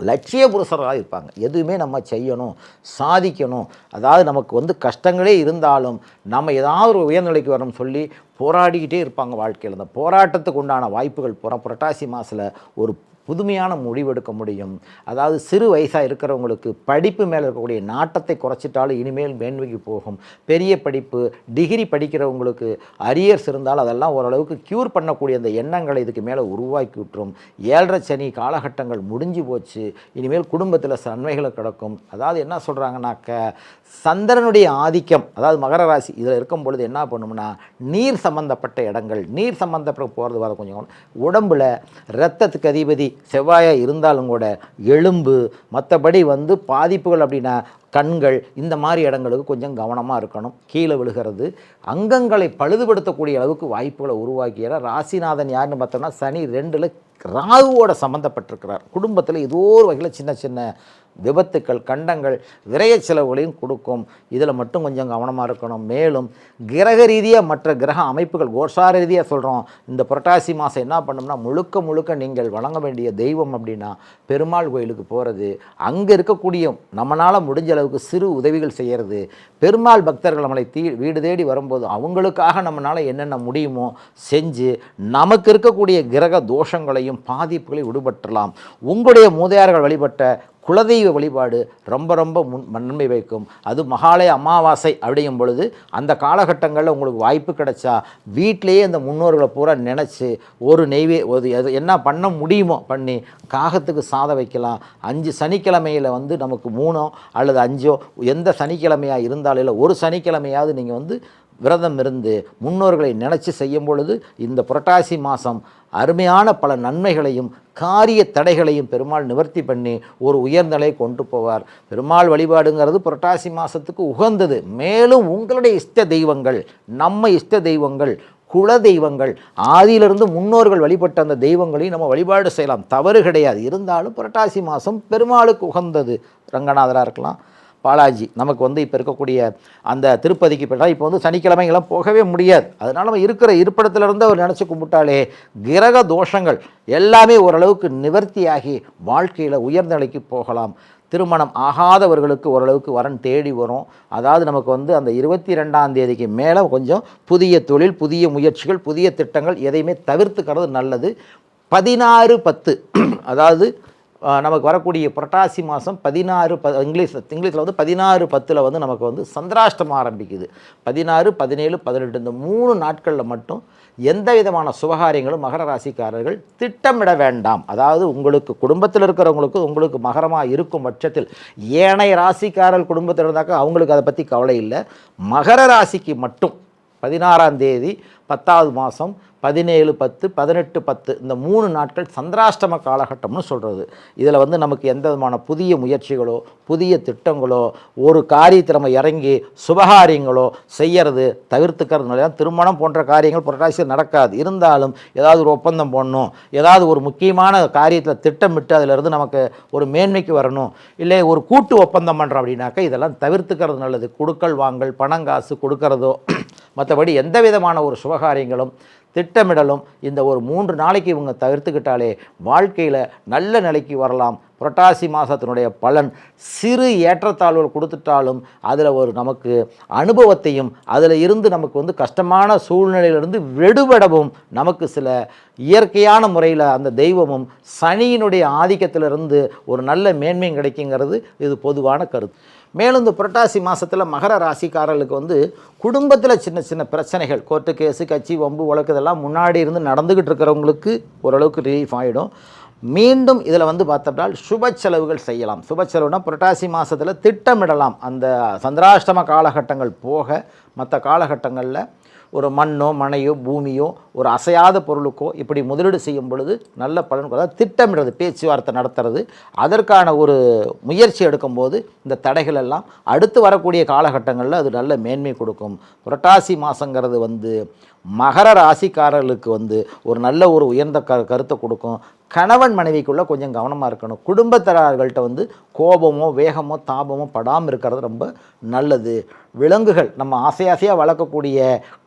லட்சிய புருஷராக இருப்பாங்க. எதுவுமே நம்ம செய்யணும், சாதிக்கணும், அதாவது நமக்கு வந்து கஷ்டங்களே இருந்தாலும் நம்ம ஏதாவது ஒரு உயர்நிலைக்கு வரணும்னு சொல்லி போராடிக்கிட்டே இருப்பாங்க வாழ்க்கையில். அந்த போராட்டத்துக்கு உண்டான வாய்ப்புகள் புரட்டாசி மாதத்தில் ஒரு புதுமையான முடிவெடுக்க முடியும். அதாவது சிறு வயசாக இருக்கிறவங்களுக்கு படிப்பு மேலே இருக்கக்கூடிய நாட்டத்தை குறைச்சிட்டாலும் இனிமேல் மேன்மைக்கு போகும். பெரிய படிப்பு, டிகிரி படிக்கிறவங்களுக்கு அரியர்ஸ் இருந்தாலும் அதெல்லாம் ஓரளவுக்கு க்யூர் பண்ணக்கூடிய அந்த எண்ணங்களை இதுக்கு மேலே உருவாக்கி விட்டுரும். 7.5 சனி காலகட்டங்கள் முடிஞ்சு போச்சு, இனிமேல் குடும்பத்தில் நன்மைகளை கிடக்கும். அதாவது என்ன சொல்கிறாங்கன்னாக்க, சந்திரனுடைய ஆதிக்கம், அதாவது மகர ராசி இதில் இருக்கும் பொழுது என்ன பண்ணும்னா, நீர் சம்பந்தப்பட்ட இடங்கள், நீர் சம்பந்தப்பட்ட போகிறது வர கொஞ்சம் உடம்பில் இரத்தத்துக்கு அதிபதி செவ்வாயாக இருந்தாலும் கூட எலும்பு, மற்றபடி வந்து பாதிப்புகள் அப்படின்னா கண்கள், இந்த மாதிரி இடங்களுக்கு கொஞ்சம் கவனமாக இருக்கணும். கீழே விழுகிறது, அங்கங்களை பழுதுபடுத்தக்கூடிய அளவுக்கு வாய்ப்புகளை உருவாக்கிய ராசிநாதன் யாருன்னு பார்த்தோம்னா சனி 2ல் ராகுவோட சம்மந்தப்பட்டிருக்கிறார். குடும்பத்தில் ஏதோ ஒரு வகையில் சின்ன சின்ன விபத்துக்கள், கண்டங்கள், விரைய செலவுகளையும் கொடுக்கும். இதில் மட்டும் கொஞ்சம் கவனமாக இருக்கணும். மேலும் கிரக ரீதியாக மற்ற கிரக அமைப்புகள் கோசார ரீதியாக சொல்கிறோம். இந்த புரட்டாசி மாதம் என்ன பண்ணோம்னா, முழுக்க முழுக்க நீங்கள் வணங்க வேண்டிய தெய்வம் அப்படின்னா பெருமாள் கோயிலுக்கு போகிறது, அங்கே இருக்கக்கூடிய நம்மளால் முடிஞ்ச அளவுக்கு சிறு உதவிகள் செய்கிறது. பெருமாள் பக்தர்கள் நம்மளை வீடு தேடி வரும்போது அவங்களுக்காக நம்மளால் என்னென்ன முடியுமோ செஞ்சு நமக்கு இருக்கக்கூடிய கிரக தோஷங்களையும் பாதிப்புகளையும் விடுபற்றலாம். உங்களுடைய மூதையார்கள் வழிபட்ட குலதெய்வ வழிபாடு ரொம்ப ரொம்ப நன்மை வைக்கும். அது மகாலய அமாவாசை அப்படிங்கும் பொழுது அந்த காலகட்டங்களில் உங்களுக்கு வாய்ப்பு கிடைச்சா வீட்டிலேயே அந்த முன்னோர்களை பூரா நினச்சி ஒரு என்ன பண்ண முடியுமோ பண்ணி காகத்துக்கு சாதம் வைக்கலாம். 5 சனிக்கிழமையில் வந்து நமக்கு 3 அல்லது 5 எந்த சனிக்கிழமையாக இருந்தாலும் இல்லை, ஒரு சனிக்கிழமையாவது நீங்கள் வந்து விரதம் இருந்து முன்னோர்களை நினச்சி செய்யும் பொழுது இந்த புரட்டாசி மாதம் அருமையான பல நன்மைகளையும் காரிய தடைகளையும் பெருமாள் நிவர்த்தி பண்ணி ஒரு உயர்ந்தலை கொண்டு போவார். பெருமாள் வழிபாடுங்கிறது புரட்டாசி மாதத்துக்கு உகந்தது. மேலும் உங்களுடைய இஷ்ட தெய்வங்கள், நம்ம இஷ்ட தெய்வங்கள், குல தெய்வங்கள், ஆதியிலிருந்து முன்னோர்கள் வழிபட்ட அந்த தெய்வங்களையும் நம்ம வழிபாடு செய்யலாம், தவறு கிடையாது. இருந்தாலும் புரட்டாசி மாதம் பெருமாளுக்கு உகந்தது. ரங்கநாதராக இருக்கலாம், பாலாஜி, நமக்கு வந்து இப்போ இருக்கக்கூடிய அந்த திருப்பதிக்கு போய்ட்டால் இப்போ வந்து சனிக்கிழமைங்கெல்லாம் போகவே முடியாது. அதனால் நம்ம இருக்கிற இருப்பிடத்திலிருந்து அவர் நினச்சி கும்பிட்டாலே கிரக தோஷங்கள் எல்லாமே ஓரளவுக்கு நிவர்த்தியாகி வாழ்க்கையில் உயர்ந்த நிலைக்கு போகலாம். திருமணம் ஆகாதவர்களுக்கு ஓரளவுக்கு வரன் தேடி வரும். அதாவது நமக்கு வந்து அந்த 22ஆம் தேதிக்கு மேலே கொஞ்சம் புதிய தொழில், புதிய முயற்சிகள், புதிய திட்டங்கள் எதையுமே தவிர்த்துக்கிறது நல்லது. 16/10 அதாவது நமக்கு வரக்கூடிய புரட்டாசி மாதம் 16 இங்கிலீஷில் வந்து 16/10 வந்து நமக்கு வந்து சந்திராஷ்டமம் ஆரம்பிக்குது. 16, 17, 18 இந்த 3 நாட்களில் மட்டும் எந்த விதமான சுபகாரியங்களும் மகர ராசிக்காரர்கள் திட்டமிட வேண்டாம். அதாவது உங்களுக்கு குடும்பத்தில் இருக்கிறவங்களுக்கு உங்களுக்கு மகரமாக இருக்கும் பட்சத்தில், ஏனைய ராசிக்காரர்கள் குடும்பத்தில் இருந்தாக்கா அவங்களுக்கு அதை பற்றி கவலை இல்லை. மகர ராசிக்கு மட்டும் 16ஆம் தேதி 10வது மாதம் 17-10 18-10 இந்த 3 நாட்கள் சந்திராஷ்டம காலகட்டம்னு சொல்கிறது. இதில் வந்து நமக்கு எந்த விதமான புதிய முயற்சிகளோ புதிய திட்டங்களோ ஒரு காரியத்தை நம்ம இறங்கி சுபகாரியங்களோ செய்கிறது தவிர்த்துக்கிறது. திருமணம் போன்ற காரியங்கள் புரட்டாசியில் நடக்காது. இருந்தாலும் ஏதாவது ஒரு ஒப்பந்தம் போடணும், ஏதாவது ஒரு முக்கியமான காரியத்தில் திட்டமிட்டு அதிலிருந்து நமக்கு ஒரு மேன்மைக்கு வரணும், இல்லை ஒரு கூட்டு ஒப்பந்தம் பண்ணுறோம் அப்படின்னாக்கா இதெல்லாம் தவிர்த்துக்கிறது நல்லது. கொடுக்கல் வாங்கல் பணங்காசு கொடுக்கறதோ மற்றபடி எந்த விதமான ஒரு சுபகாரியங்களும் திட்டமிடலும் இந்த ஒரு 3 நாளைக்கு இவங்க தவிர்த்துக்கிட்டாலே வாழ்க்கையில் நல்ல நிலைக்கு வரலாம். புரட்டாசி மாதத்தினுடைய பலன் சிறு ஏற்றத்தாழ்வுகள் கொடுத்துட்டாலும் அதில் ஒரு நமக்கு அனுபவத்தையும் அதில் இருந்து நமக்கு வந்து கஷ்டமான சூழ்நிலையிலிருந்து விடுபடவும் நமக்கு சில இயற்கையான முறையில் அந்த தெய்வமும் சனியினுடைய ஆதிக்கத்திலிருந்து ஒரு நல்ல மேன்மையும் கிடைக்குங்கிறது இது பொதுவான கருத்து. மேலும் இந்த புரட்டாசி மாதத்தில் மகர ராசிக்காரர்களுக்கு வந்து குடும்பத்தில் சின்ன சின்ன பிரச்சனைகள், கோர்ட்டு கேஸு கட்சி வம்பு வழக்கு இதெல்லாம் முன்னாடி இருந்து நடந்துக்கிட்டு இருக்கிறவங்களுக்கு ஓரளவுக்கு ரிலீஃப் ஆகிடும். மீண்டும் இதில் வந்து பார்த்தோம்னா சுப செலவுகள் செய்யலாம். சுப செலவுனா புரட்டாசி மாதத்தில் திட்டமிடலாம். அந்த சந்திராஷ்டம காலகட்டங்கள் போக மற்ற காலகட்டங்களில் ஒரு மண்ணோ மனையோ பூமியோ ஒரு அசையாத பொருளுக்கோ இப்படி முதலீடு செய்யும் பொழுது நல்ல பலன், அதாவது திட்டமிடுறது, பேச்சுவார்த்தை நடத்துறது, அதற்கான ஒரு முயற்சி எடுக்கும்போது இந்த தடைகள் எல்லாம் அடுத்து வரக்கூடிய காலகட்டங்களில் அது நல்ல மேன்மை கொடுக்கும். புரட்டாசி மாதங்கிறது வந்து மகர ராசிக்காரர்களுக்கு வந்து ஒரு நல்ல ஒரு உயர்ந்த கருத்தை கொடுக்கும். கணவன் மனைவிக்குள்ளே கொஞ்சம் கவனமாக இருக்கணும். குடும்பத்தார்கள்ட்ட வந்து கோபமோ வேகமோ தாபமோ படாமல் இருக்கிறது ரொம்ப நல்லது. விலங்குகள் நம்ம ஆசையாக வளர்க்கக்கூடிய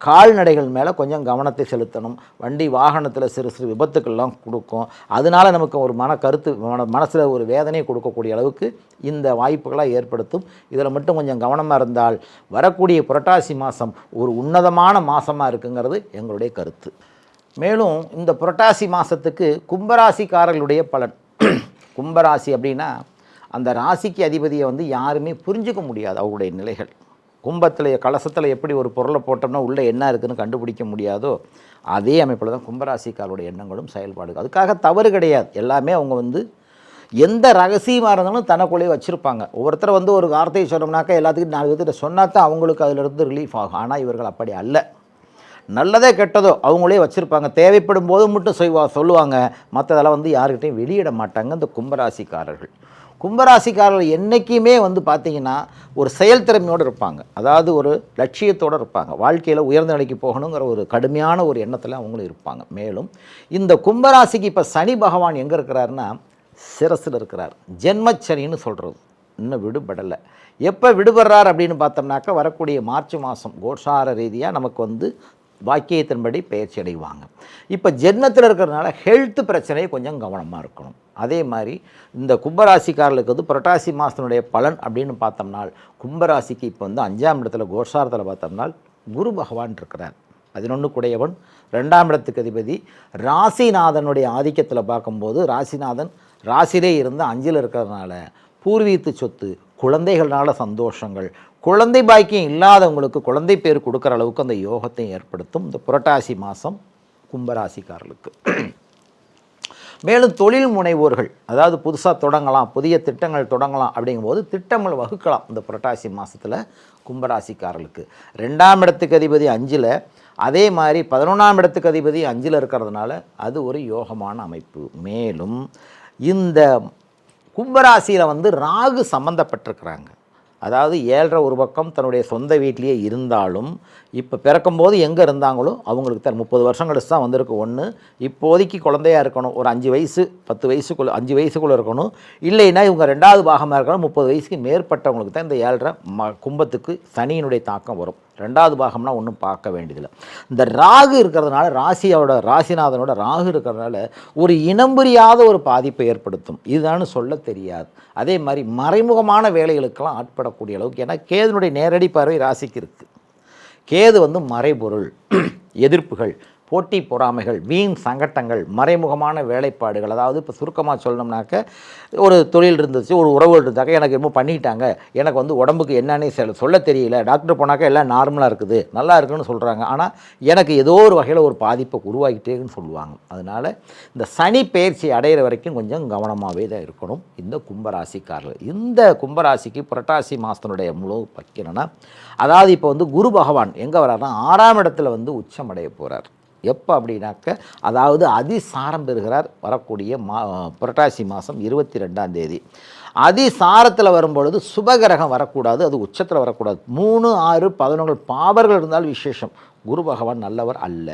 கால்நடைகள் மேலே கொஞ்சம் கவனத்தை செலுத்தணும். வண்டி வாகனத்தில் சிறு சிறு விபத்துக்கள்லாம் கொடுக்கும். அதனால் நமக்கு ஒரு மனசில் ஒரு வேதனையை கொடுக்கக்கூடிய அளவுக்கு இந்த வாய்ப்புகளாக ஏற்படுத்தும். இதில் மட்டும் கொஞ்சம் கவனமாக இருந்தால் வரக்கூடிய புரட்டாசி மாதம் ஒரு உன்னதமான மாதமாக இருக்குங்கிறது எங்களுடைய கருத்து. மேலும் இந்த புரட்டாசி மாதத்துக்கு கும்பராசிக்காரர்களுடைய பலன். கும்பராசி அப்படின்னா அந்த ராசிக்கு அதிபதியை வந்து யாருமே புரிஞ்சிக்க முடியாது அவருடைய நிலைகள். கும்பத்தில் கலசத்தில் எப்படி ஒரு பொருளை போட்டோம்னா உள்ளே என்ன இருக்குதுன்னு கண்டுபிடிக்க முடியாதோ அதே அமைப்பில் தான் கும்பராசிக்காரருடைய எண்ணங்களும் செயல்பாடுகள். அதுக்காக தவறு கிடையாது. எல்லாமே அவங்க வந்து எந்த ரகசியமாக இருந்தாலும் தனக்குள்ளேயே வச்சுருப்பாங்க. ஒவ்வொருத்தர் வந்து ஒரு வார்த்தையை சொன்னோம்னாக்கா எல்லாத்துக்கும் 4 விதத்தை சொன்னால் தான் அவங்களுக்கு அதிலிருந்து ரிலீஃப் ஆகும். ஆனால் இவர்கள் அப்படி அல்ல. நல்லதோ கெட்டதோ அவங்களே வச்சுருப்பாங்க. தேவைப்படும் போது மட்டும் சொல்லுவாங்க. மற்றதெல்லாம் வந்து யாருக்கிட்டையும் வெளியிட மாட்டாங்க இந்த கும்பராசிக்காரர்கள். கும்பராசிக்காரர்கள் என்றைக்குமே வந்து பார்த்திங்கன்னா ஒரு செயல்திறமையோடு இருப்பாங்க. அதாவது ஒரு லட்சியத்தோடு இருப்பாங்க. வாழ்க்கையில் உயர்ந்த நிலைக்கு போகணுங்கிற ஒரு கடுமையான ஒரு எண்ணத்தில் அவங்களும் இருப்பாங்க. மேலும் இந்த கும்பராசிக்கு இப்போ சனி பகவான் எங்கே இருக்கிறாருன்னா சிரசில் இருக்கிறார். ஜென்மச்சனின்னு சொல்கிறது. இன்னும் விடுபடலை. எப்போ விடுபடுறார் அப்படின்னு பார்த்தோம்னாக்கா வரக்கூடிய மார்ச் மாதம் கோசார ரீதியாக நமக்கு வந்து வாக்கியத்தின்படி பயிற்சி அடைவாங்க. இப்போ ஜென்மத்தில் இருக்கிறதுனால ஹெல்த் பிரச்சனையை கொஞ்சம் கவனமாக இருக்கணும். அதே மாதிரி இந்த கும்பராசிக்காரர்களுக்கு வந்து புரட்டாசி மாதத்தினுடைய பலன் அப்படின்னு பார்த்தோம்னா கும்பராசிக்கு இப்போ வந்து 5ஆம் இடத்துல கோசாரத்தில் பார்த்தோம்னா குரு பகவான் இருக்கிறார். 11 குடையவன், 2ஆம் இடத்துக்கு அதிபதி. ராசிநாதனுடைய ஆதிக்கத்தில் பார்க்கும்போது ராசிநாதன் ராசியிலே இருந்து 5ல் இருக்கிறதுனால பூர்வீகத்து சொத்து, குழந்தைகள்னால சந்தோஷங்கள், குழந்தை பாக்கியம் இல்லாதவங்களுக்கு குழந்தை பேர் கொடுக்குற அளவுக்கு அந்த யோகத்தை ஏற்படுத்தும் இந்த புரட்டாசி மாதம் கும்பராசிக்காரர்களுக்கு. மேலும் தொழில் முனைவோர்கள், அதாவது புதுசாக தொடங்கலாம், புதிய திட்டங்கள் தொடங்கலாம் அப்படிங்கும்போது திட்டங்கள் வகுக்கலாம் இந்த புரட்டாசி மாதத்தில் கும்பராசிக்காரர்களுக்கு. 2ஆம் இடத்துக்கு அதிபதி 5ல், அதே மாதிரி 11ஆம் இடத்துக்கு அதிபதி 5ல் இருக்கிறதுனால அது ஒரு யோகமான அமைப்பு. மேலும் இந்த கும்பராசியில் வந்து ராகு சம்மந்தப்பட்டிருக்கிறாங்க. அதாவது 7.5 ஒரு பக்கம் தன்னுடைய சொந்த வீட்டிலேயே இருந்தாலும் இப்போ பிறக்கும்போது எங்கே இருந்தாங்களோ அவங்களுக்கு தான் 30 வருஷம் கழிச்சு தான் வந்திருக்கு. ஒன்று இப்போதைக்கு குழந்தையாக இருக்கணும், ஒரு 5 வயசு 10 வயசுக்குள்ளே 5 வயசுக்குள்ளே இருக்கணும். இல்லைன்னா இவங்க 2வது பாகமாக இருக்கணும். 30 வயசுக்கு மேற்பட்டவங்களுக்கு தான் இந்த 7.5 கும்பத்துக்கு சனியினுடைய தாக்கம் வரும். 2வது பாகம்னா ஒன்றும் பார்க்க வேண்டியதில்லை. இந்த ராகு இருக்கிறதுனால ராசிநாதனோட ராகு இருக்கிறதுனால ஒரு இனம் புரியாத ஒரு பாதிப்பை ஏற்படுத்தும். இதுதான்னு சொல்ல தெரியாது. அதே மாதிரி மறைமுகமான வேலைகளுக்கெல்லாம் ஆட்படக்கூடிய அளவுக்கு, ஏன்னா கேதுனுடைய நேரடி பார்வை ராசிக்கு இருக்குது. கேது வந்து மறைபொருள், எதிர்ப்புகள், போட்டி பொறாமைகள், வீண் சங்கட்டங்கள், மறைமுகமான வேலைப்பாடுகள். அதாவது இப்போ சுருக்கமாக சொல்லணும்னாக்க ஒரு தொழில் இருந்துச்சு, ஒரு உறவு இருந்தாக்க எனக்கு என்னமோ பண்ணிட்டாங்க, எனக்கு வந்து உடம்புக்கு என்னன்னே சொல்ல தெரியல, டாக்டர் போனாக்கா எல்லாம் நார்மலாக இருக்குது, நல்லா இருக்குன்னு சொல்கிறாங்க, ஆனால் எனக்கு ஏதோ ஒரு வகையில் ஒரு பாதிப்பை உருவாகிட்டேன்னு சொல்லுவாங்க. அதனால் இந்த சனி பயிற்சி அடைகிற வரைக்கும் கொஞ்சம் கவனமாகவே தான் இருக்கணும் இந்த கும்பராசிக்காரர்கள். இந்த கும்பராசிக்கு புரட்டாசி மாதத்தினுடைய முழு வைக்கணும்னா, அதாவது இப்போ வந்து குரு பகவான் எங்கே வர்றாருன்னா 6ஆம் இடத்துல வந்து உச்சம் அடைய போகிறார். எப்போ அப்படின்னாக்க, அதாவது அதிசாரம் பெறுகிறார் வரக்கூடிய புரட்டாசி மாதம் 22ஆம் தேதி. அதிசாரத்தில் வரும்பொழுது சுபகிரகம் வரக்கூடாது, அது உச்சத்தில் வரக்கூடாது. 3, 6, 11 பாவர்கள் இருந்தால் விசேஷம். குரு பகவான் நல்லவர் அல்ல.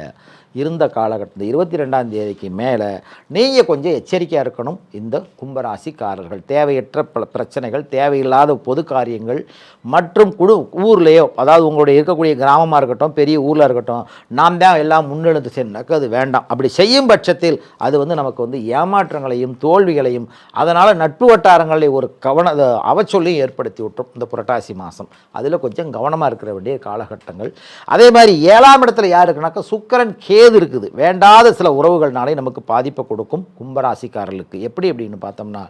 இருந்த காலகட்டத்தில் 22ஆம் தேதிக்கு மேலே நீங்கள் கொஞ்சம் எச்சரிக்கையாக இருக்கணும். இந்த கும்பராசிக்காரர்கள் தேவையற்ற பிரச்சனைகள், தேவையில்லாத பொது காரியங்கள் மற்றும் ஊர்லேயோ, அதாவது உங்களுடைய இருக்கக்கூடிய கிராமமாக இருக்கட்டும், பெரிய ஊரில் இருக்கட்டும், நாம் தான் எல்லாம் முன்னெடுத்து சென்றாக்க அது வேண்டாம். அப்படி செய்யும் பட்சத்தில் அது நமக்கு ஏமாற்றங்களையும் தோல்விகளையும், அதனால் நட்பு வட்டாரங்களில் ஒரு அவச்சொல்லையும் ஏற்படுத்தி விட்டோம் இந்த புரட்டாசி மாதம். அதில் கொஞ்சம் கவனமாக இருக்கிற வேண்டிய காலகட்டங்கள். அதே மாதிரி 7ஆம் இடத்துல யார் இருக்குனாக்கா, சுக்கிரன் கேது இருக்குது. வேண்டாத சில உறவுகள்னாலே நமக்கு பாதிப்பை கொடுக்கும் கும்பராசிக்காரர்களுக்கு. எப்படி அப்படின்னு பார்த்தோம்னா,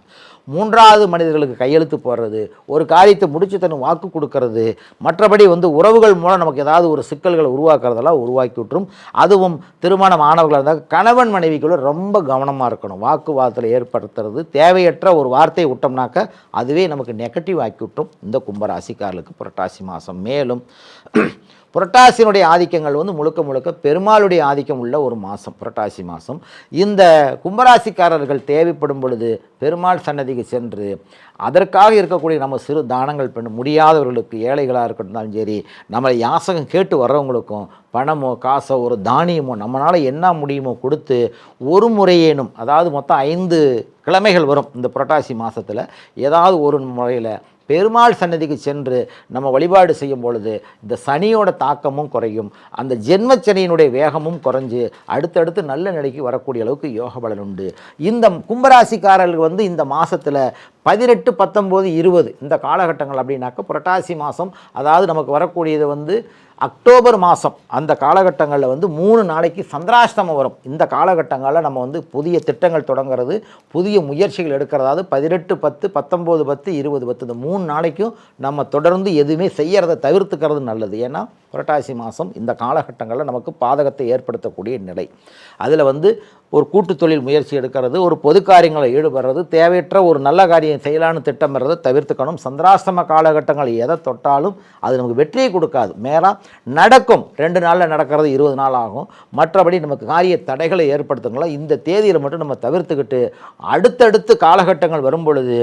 3வது மனிதர்களுக்கு கையெழுத்து போடுறது, ஒரு காரியத்தை முடிச்சு தன் வாக்கு கொடுக்கறது, மற்றபடி உறவுகள் மூலம் நமக்கு ஏதாவது ஒரு சிக்கல்களை உருவாக்குறதெல்லாம் உருவாக்கி விட்டுரும். அதுவும் திருமணம் ஆனவர்களாக இருந்தால் கணவன் மனைவிக்குள்ள ரொம்ப கவனமாக இருக்கணும். வாக்குவாதத்தில் ஏற்படுத்துறது, தேவையற்ற ஒரு வார்த்தையை விட்டோம்னாக்க அதுவே நமக்கு நெகட்டிவ் ஆக்கி விட்டுரும் இந்த கும்பராசிக்காரர்களுக்கு புரட்டாசி மாதம். மேலும் புரட்டாசியினுடைய ஆதிக்கங்கள் முழுக்க முழுக்க பெருமாளுடைய ஆதிக்கம் உள்ள ஒரு மாதம் புரட்டாசி மாதம். இந்த கும்பராசிக்காரர்கள் தேவைப்படும் பொழுது பெருமாள் சன்னதிக்கு சென்று அதற்காக இருக்கக்கூடிய நம்ம சிறு தானங்கள் பண்ண முடியாதவர்களுக்கு, ஏழைகளாக இருக்கட்டும் சரி, நம்மளை யாசகம் கேட்டு வர்றவங்களுக்கும் பணமோ காசோ ஒரு தானியமோ நம்மளால் என்ன முடியுமோ கொடுத்து ஒரு முறையேனும், அதாவது மொத்தம் 5 கிழமைகள் வரும் இந்த புரட்டாசி மாதத்தில், ஏதாவது ஒரு முறையில் பெருமாள் சன்னதிக்கு சென்று நம்ம வழிபாடு செய்யும் பொழுது இந்த சனியோட தாக்கமும் குறையும், அந்த ஜென்மச்சனியினுடைய வேகமும் குறைஞ்சு அடுத்தடுத்து நல்ல நிலைக்கு வரக்கூடிய அளவுக்கு யோக பலன் உண்டு. இந்த கும்பராசிக்காரர்கள் இந்த மாதத்தில் 18, 19, 20 இந்த காலகட்டங்கள் அப்படின்னாக்க புரட்டாசி மாதம், அதாவது நமக்கு வரக்கூடியது அக்டோபர் மாதம். அந்த காலகட்டங்களில் 3 நாளைக்கு சந்திராஷ்டமம் வரும். இந்த காலகட்டங்களில் நம்ம புதிய திட்டங்கள் தொடங்கிறது, புதிய முயற்சிகள் எடுக்கிறதாவது 18, 10, 19, 10, 20, 10 இந்த 3 நாளைக்கும் நம்ம தொடர்ந்து எதுவுமே செய்யறதை தவிர்த்துக்கிறது நல்லது. ஏன்னா புரட்டாசி மாதம் இந்த காலகட்டங்களில் நமக்கு பாதகத்தை ஏற்படுத்தக்கூடிய நிலை. அதில் ஒரு கூட்டு தொழில் முயற்சி எடுக்கிறது, ஒரு பொது காரியங்களை ஈடுபடுறது, தேவையற்ற ஒரு நல்ல காரியம் செய்யலான்னு திட்டமிடுறதை தவிர்த்துக்கணும். சந்திராஷ்டம காலகட்டங்கள் எதை தொட்டாலும் அது நமக்கு வெற்றியை கொடுக்காது. மேலே நடக்கும் 2 நாளில் நடக்கிறது 20 நாள் ஆகும். மற்றபடி நமக்கு காரிய தடைகளை ஏற்படுத்துங்களா இந்த தேதியில் மட்டும் நம்ம தவிர்த்துக்கிட்டு அடுத்தடுத்து காலகட்டங்கள் வரும் பொழுது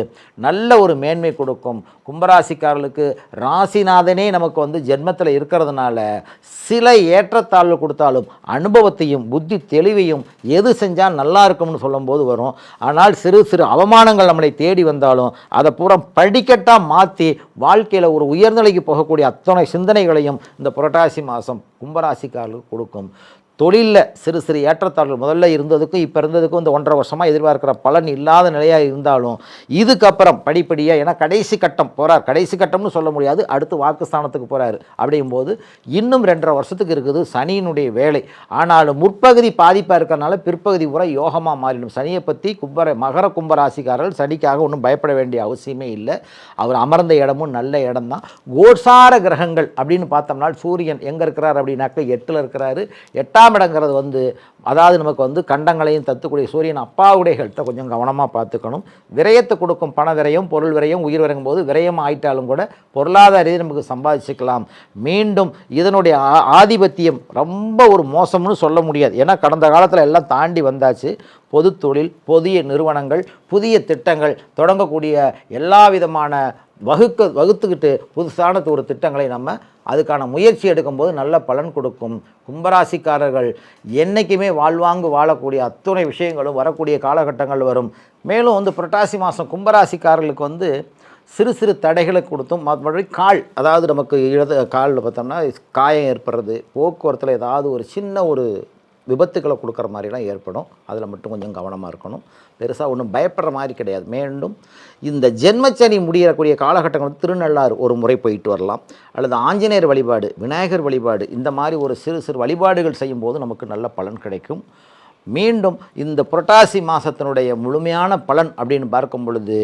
நல்ல ஒரு மேன்மை கொடுக்கும். கும்பராசிக்காரர்களுக்கு ராசிநாதனே நமக்கு ஜென்மத்தில் இருக்கிறதுனால சில ஏற்றத்தாழ்வு கொடுத்தாலும் அனுபவத்தையும் புத்தி தெளிவையும் எது செஞ்சால் நல்லா இருக்கும்னு சொல்லும்போது வரும். ஆனால் சிறு சிறு அவமானங்கள் நம்மளை தேடி வந்தாலும் அதை பூரா படிக்கட்டாக மாற்றி வாழ்க்கையில் ஒரு உயர்நிலைக்கு போகக்கூடிய அத்தனை சிந்தனைகளையும் இந்த புரட்டாசி மாதம் கும்பராசிக்காரர்களுக்கு கொடுக்கும். தொழிலில் சிறு சிறு ஏற்றத்தாழ்வுகள் முதல்ல இருந்ததுக்கும் இப்போ இருந்ததுக்கும் இந்த 1.5 வருஷமாக எதிர்பார்க்குற பலன் இல்லாத நிலையாக இருந்தாலும் இதுக்கப்புறம் படிப்படியாக, ஏன்னா கடைசி கட்டம் போகிறார், கடைசி கட்டம்னு சொல்ல முடியாது, அடுத்து வாக்குஸ்தானத்துக்கு போகிறாரு. அப்படிங்கும்போது இன்னும் 2.5 வருஷத்துக்கு இருக்குது சனியினுடைய வேலை. ஆனாலும் முற்பகுதி பாதிப்பாக இருக்கிறனால பிற்பகுதி பூரா யோகமாக மாறிடும். சனியை பற்றி மகர கும்பராசிக்காரர்கள் சனிக்காக ஒன்றும் பயப்பட வேண்டிய அவசியமே இல்லை. அவர் அமர்ந்த இடமும் நல்ல இடம் தான். கோசார கிரகங்கள் அப்படின்னு பார்த்தோம்னா சூரியன் எங்கே இருக்கிறார் அப்படின்னாக்க 8ல் இருக்கிறாரு. 8ஆம் இடங்கிறது அதாவது நமக்கு கண்டங்களையும் தத்துக்கூடிய சூரியன் அப்பாவுடைய ஹெல்த்தை கொஞ்சம் கவனமாக பார்த்துக்கணும். விரயத்தை கொடுக்கும், பண விரயம், பொருள் விரயம், உயிர் விரயும் போது விரயம் ஆயிட்டாலும் கூட பொருளாதார ரீதியாக நமக்கு சம்பாதிச்சுக்கலாம். மீண்டும் இதனுடைய ஆதிபத்தியம் ரொம்ப ஒரு மோசம்னு சொல்ல முடியாது. ஏன்னா கடந்த காலத்தில் எல்லாம் தாண்டி வந்தாச்சு. பொது தொழில், புதிய நிறுவனங்கள், புதிய திட்டங்கள் தொடங்கக்கூடிய எல்லா விதமான வகுத்துக்கிட்டு புதுசான ஒரு திட்டங்களை நம்ம அதுக்கான முயற்சி எடுக்கும்போது நல்ல பலன் கொடுக்கும். கும்பராசிக்காரர்கள் என்றைக்குமே வாழ்வாங்கு வாழக்கூடிய அத்தனை விஷயங்களும் வரக்கூடிய காலகட்டங்கள் வரும். மேலும் புரட்டாசி மாதம் கும்பராசிக்காரர்களுக்கு சிறு சிறு தடைகளை கொடுத்தும், மற்றபடி அதாவது நமக்கு காலில் பார்த்தோம்னா காயம் ஏற்படுறது, போக்குவரத்தில் ஏதாவது ஒரு சின்ன ஒரு விபத்துக்களை கொடுக்குற மாதிரிலாம் ஏற்படும். அதில் மட்டும் கொஞ்சம் கவனமாக இருக்கணும். பெருசாக ஒன்றும் பயப்படுற மாதிரி கிடையாது. மீண்டும் இந்த ஜென்மச்சனி முடியக்கூடிய காலகட்டங்கள் திருநள்ளாறு ஒரு முறை போயிட்டு வரலாம், அல்லது ஆஞ்சநேயர் வழிபாடு, விநாயகர் வழிபாடு, இந்த மாதிரி ஒரு சிறு சிறு வழிபாடுகள் செய்யும்போது நமக்கு நல்ல பலன் கிடைக்கும். மீண்டும் இந்த புரட்டாசி மாதத்தினுடைய முழுமையான பலன் அப்படின்னு பார்க்கும் பொழுது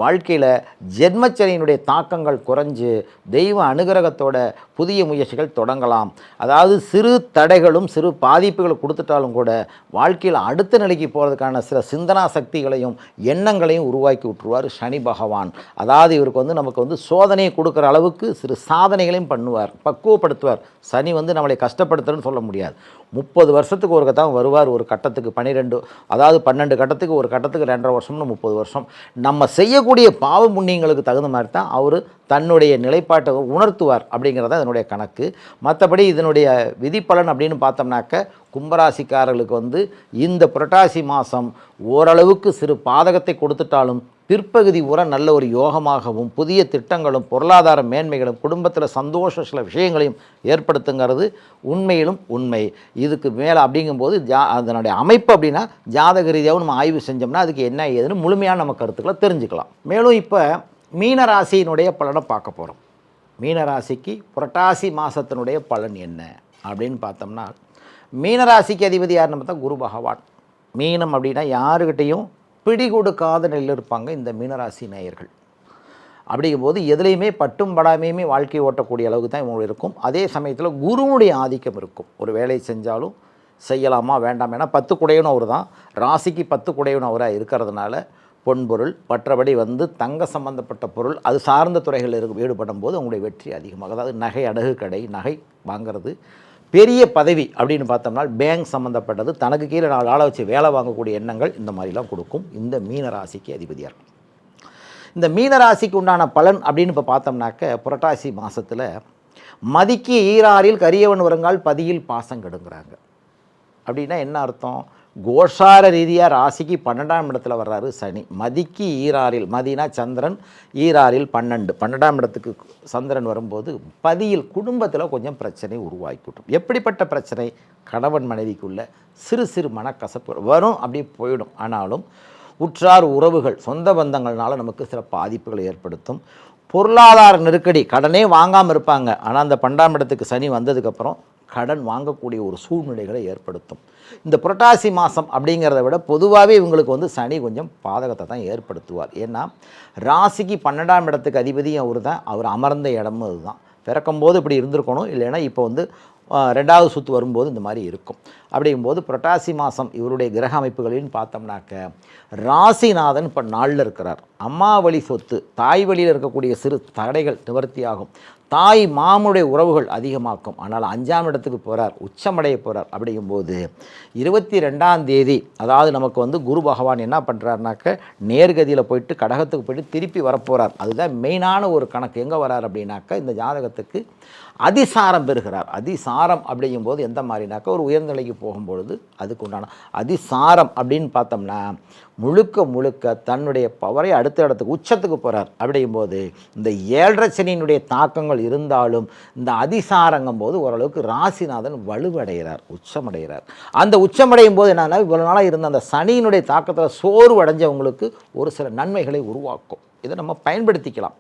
வாழ்க்கையில் ஜென்மச்சனியினுடைய தாக்கங்கள் குறைஞ்சு தெய்வ அனுகிரகத்தோட புதிய முயற்சிகள் தொடங்கலாம். அதாவது சிறு தடைகளும் சிறு பாதிப்புகள் கொடுத்துட்டாலும் கூட வாழ்க்கையில் அடுத்த நிலைக்கு போகிறதுக்கான சில சிந்தனா சக்திகளையும் எண்ணங்களையும் உருவாக்கி விட்டுருவார் சனி பகவான். அதாவது இவருக்கு நமக்கு சோதனையை கொடுக்குற அளவுக்கு சிறு சாதனைகளையும் பண்ணுவார், பக்குவப்படுத்துவார். சனி நம்மளை கஷ்டப்படுத்துறன்னு சொல்ல முடியாது. 30 வருஷத்துக்கு ஒரு தான் வருவார். ஒரு கட்டத்துக்கு 12 கட்டத்துக்கு, ஒரு கட்டத்துக்கு 2.5 வருஷம்னு 30 வருஷம். நம்ம செய்யக்கூடிய பாவ புண்ணியங்களுக்கு தகுந்த மாதிரி தான் அவர் தன்னுடைய நிலைப்பாட்டை உணர்த்துவார் அப்படிங்கிறத இதனுடைய கணக்கு. மற்றபடி இதனுடைய விதிப்பலன் அப்படின்னு பார்த்தோம்னாக்க கும்பராசிக்காரர்களுக்கு இந்த புரட்டாசி மாதம் ஓரளவுக்கு சிறு பாதகத்தை கொடுத்துட்டாலும் பிற்பகுதி உர நல்ல ஒரு யோகமாகவும் புதிய திட்டங்களும் பொருளாதார மேன்மைகளும் குடும்பத்தில் சந்தோஷ சில விஷயங்களையும் ஏற்படுத்துங்கிறது உண்மையிலும் உண்மை. இதுக்கு மேலே அப்படிங்கும்போது அதனுடைய அமைப்பு அப்படின்னா ஜாதக ரீதியாகவும் நம்ம ஆய்வு செஞ்சோம்னா அதுக்கு என்ன ஏதுன்னு முழுமையான நம்ம கருத்துக்களை தெரிஞ்சுக்கலாம். மேலும் இப்போ மீனராசியினுடைய பலனை பார்க்க போகிறோம். மீனராசிக்கு புரட்டாசி மாதத்தினுடைய பலன் என்ன அப்படின்னு பார்த்தோம்னா, மீனராசிக்கு அதிபதி யாருன்னு பார்த்தா குரு பகவான். மீனம் அப்படின்னா யாருக்கிட்டையும் பிடி கொடுக்காத நிலையில் இருப்பாங்க இந்த மீனராசி நேயர்கள். அப்படிங்கும்போது எதுலேயுமே பட்டும் படாமையுமே வாழ்க்கை ஓட்டக்கூடிய அளவுக்கு தான் இவங்க இருக்கும். அதே சமயத்தில் குருவுடைய ஆதிக்கம் இருக்கும். ஒரு வேலை செஞ்சாலும் செய்யலாமா வேண்டாம், ஏன்னா 10 குடையவன் அவர் தான், ராசிக்கு 10 குடையவன் அவராக இருக்கிறதுனால பொன்பொருள் மற்றபடி தங்க சம்பந்தப்பட்ட பொருள் அது சார்ந்த துறைகளில் ஈடுபடும் போது அவங்களுடைய வெற்றி அதிகமாக, அதாவது நகை அடகு கடை நகை வாங்கிறது, பெரிய பதவி அப்படின்னு பார்த்தோம்னா பேங்க் சம்மந்தப்பட்டது, தனக்கு கீழே 4 ஆளை வச்சு வேலை வாங்கக்கூடிய எண்ணங்கள் இந்த மாதிரிலாம் கொடுக்கும் இந்த மீனராசிக்கு அதிபதியாக இருக்கும். இந்த மீனராசிக்கு உண்டான பலன் அப்படின்னு இப்போ பார்த்தோம்னாக்க புரட்டாசி மாதத்தில் மதிக்கு ஈராறில் கரியவன் வருங்கால் பதியில் பாசம் கெடுங்கிறாங்க. அப்படின்னா என்ன அர்த்தம்? கோஷார ரீதியாக ராசிக்கு 12ஆம் இடத்துல வர்றாரு சனி. மதிக்கு ஈராறில், மதினா சந்திரன், ஈராறில் 12ஆம் இடத்துக்கு சந்திரன் வரும்போது பதியில் குடும்பத்தில் கொஞ்சம் பிரச்சனை உருவாக்கிவிட்டோம். எப்படிப்பட்ட பிரச்சனை? கணவன் மனைவிக்குள்ள சிறு சிறு மனக்கசப்பு வரும், அப்படி போயிடும். ஆனாலும் உற்றார் உறவுகள் சொந்த பந்தங்கள்னால நமக்கு சில பாதிப்புகளை ஏற்படுத்தும். பொருளாதார நெருக்கடி, கடனே வாங்காமல் இருப்பாங்க, ஆனால் அந்த 12ஆம் இடத்துக்கு சனி வந்ததுக்கப்புறம் கடன் வாங்கக்கூடிய ஒரு சூழ்நிலைகளை ஏற்படுத்தும். இந்த புரட்டாசி மாதம் அப்படிங்கிறத விட பொதுவாகவே இவங்களுக்கு சனி கொஞ்சம் பாதகத்தை தான் ஏற்படுத்துவார். ஏன்னா ராசிக்கு 12ஆம் இடத்துக்கு அதிபதியும் அவர் தான், அவர் அமர்ந்த இடமும் அதுதான். பிறக்கும்போது இப்படி இருந்திருக்கணும், இல்லைன்னா இப்போ 2வது சுற்று வரும்போது இந்த மாதிரி இருக்கும். அப்படிங்கும்போது புரட்டாசி மாதம் இவருடைய கிரக அமைப்புகளின்னு பார்த்தோம்னாக்க ராசிநாதன் இப்போ நாளில் இருக்கிறார். அம்மா வழி சொத்து, தாய் வழியில் இருக்கக்கூடிய சிறு தடைகள் நிவர்த்தியாகும். தாய் மாமனுடைய உறவுகள் அதிகமாக்கும். ஆனால் 5ஆம் இடத்துக்கு போகிறார், உச்சமடைய போகிறார். அப்படிங்கும்போது 22ஆம் தேதி அதாவது நமக்கு குரு பகவான் என்ன பண்ணுறாருனாக்க நேர்கதியில் போயிட்டு கடகத்துக்கு போயிட்டு திருப்பி வரப்போகிறார். அதுதான் மெயினான ஒரு கணக்கு. எங்கே வரார் அப்படின்னாக்கா இந்த ஜாதகத்துக்கு அதிசாரம் பெறுகிறார். அதிசாரம் அப்படிங்கும்போது எந்த மாதிரினாக்கா ஒரு உயர்நிலைக்கு போகும்பொழுது அதுக்கு உண்டான அதிசாரம் அப்படின்னு பார்த்தோம்னா முழுக்க முழுக்க தன்னுடைய பவரை அடுத்த இடத்துக்கு உச்சத்துக்கு போகிறார். அப்படிங்கும்போது இந்த 7.5 சனியினுடைய தாக்கங்கள் இருந்தாலும் இந்த அதிசாரங்கும் போது ஓரளவுக்கு ராசிநாதன் வலுவடைகிறார், உச்சமடைகிறார். அந்த உச்சமடையும் போது என்னன்னா இவ்வளோ நாளாக இருந்த அந்த சனியினுடைய தாக்கத்தில் சோர்வு அடைஞ்சவங்களுக்கு ஒரு சில நன்மைகளை உருவாக்கும். இதை நம்ம பயன்படுத்திக்கலாம்.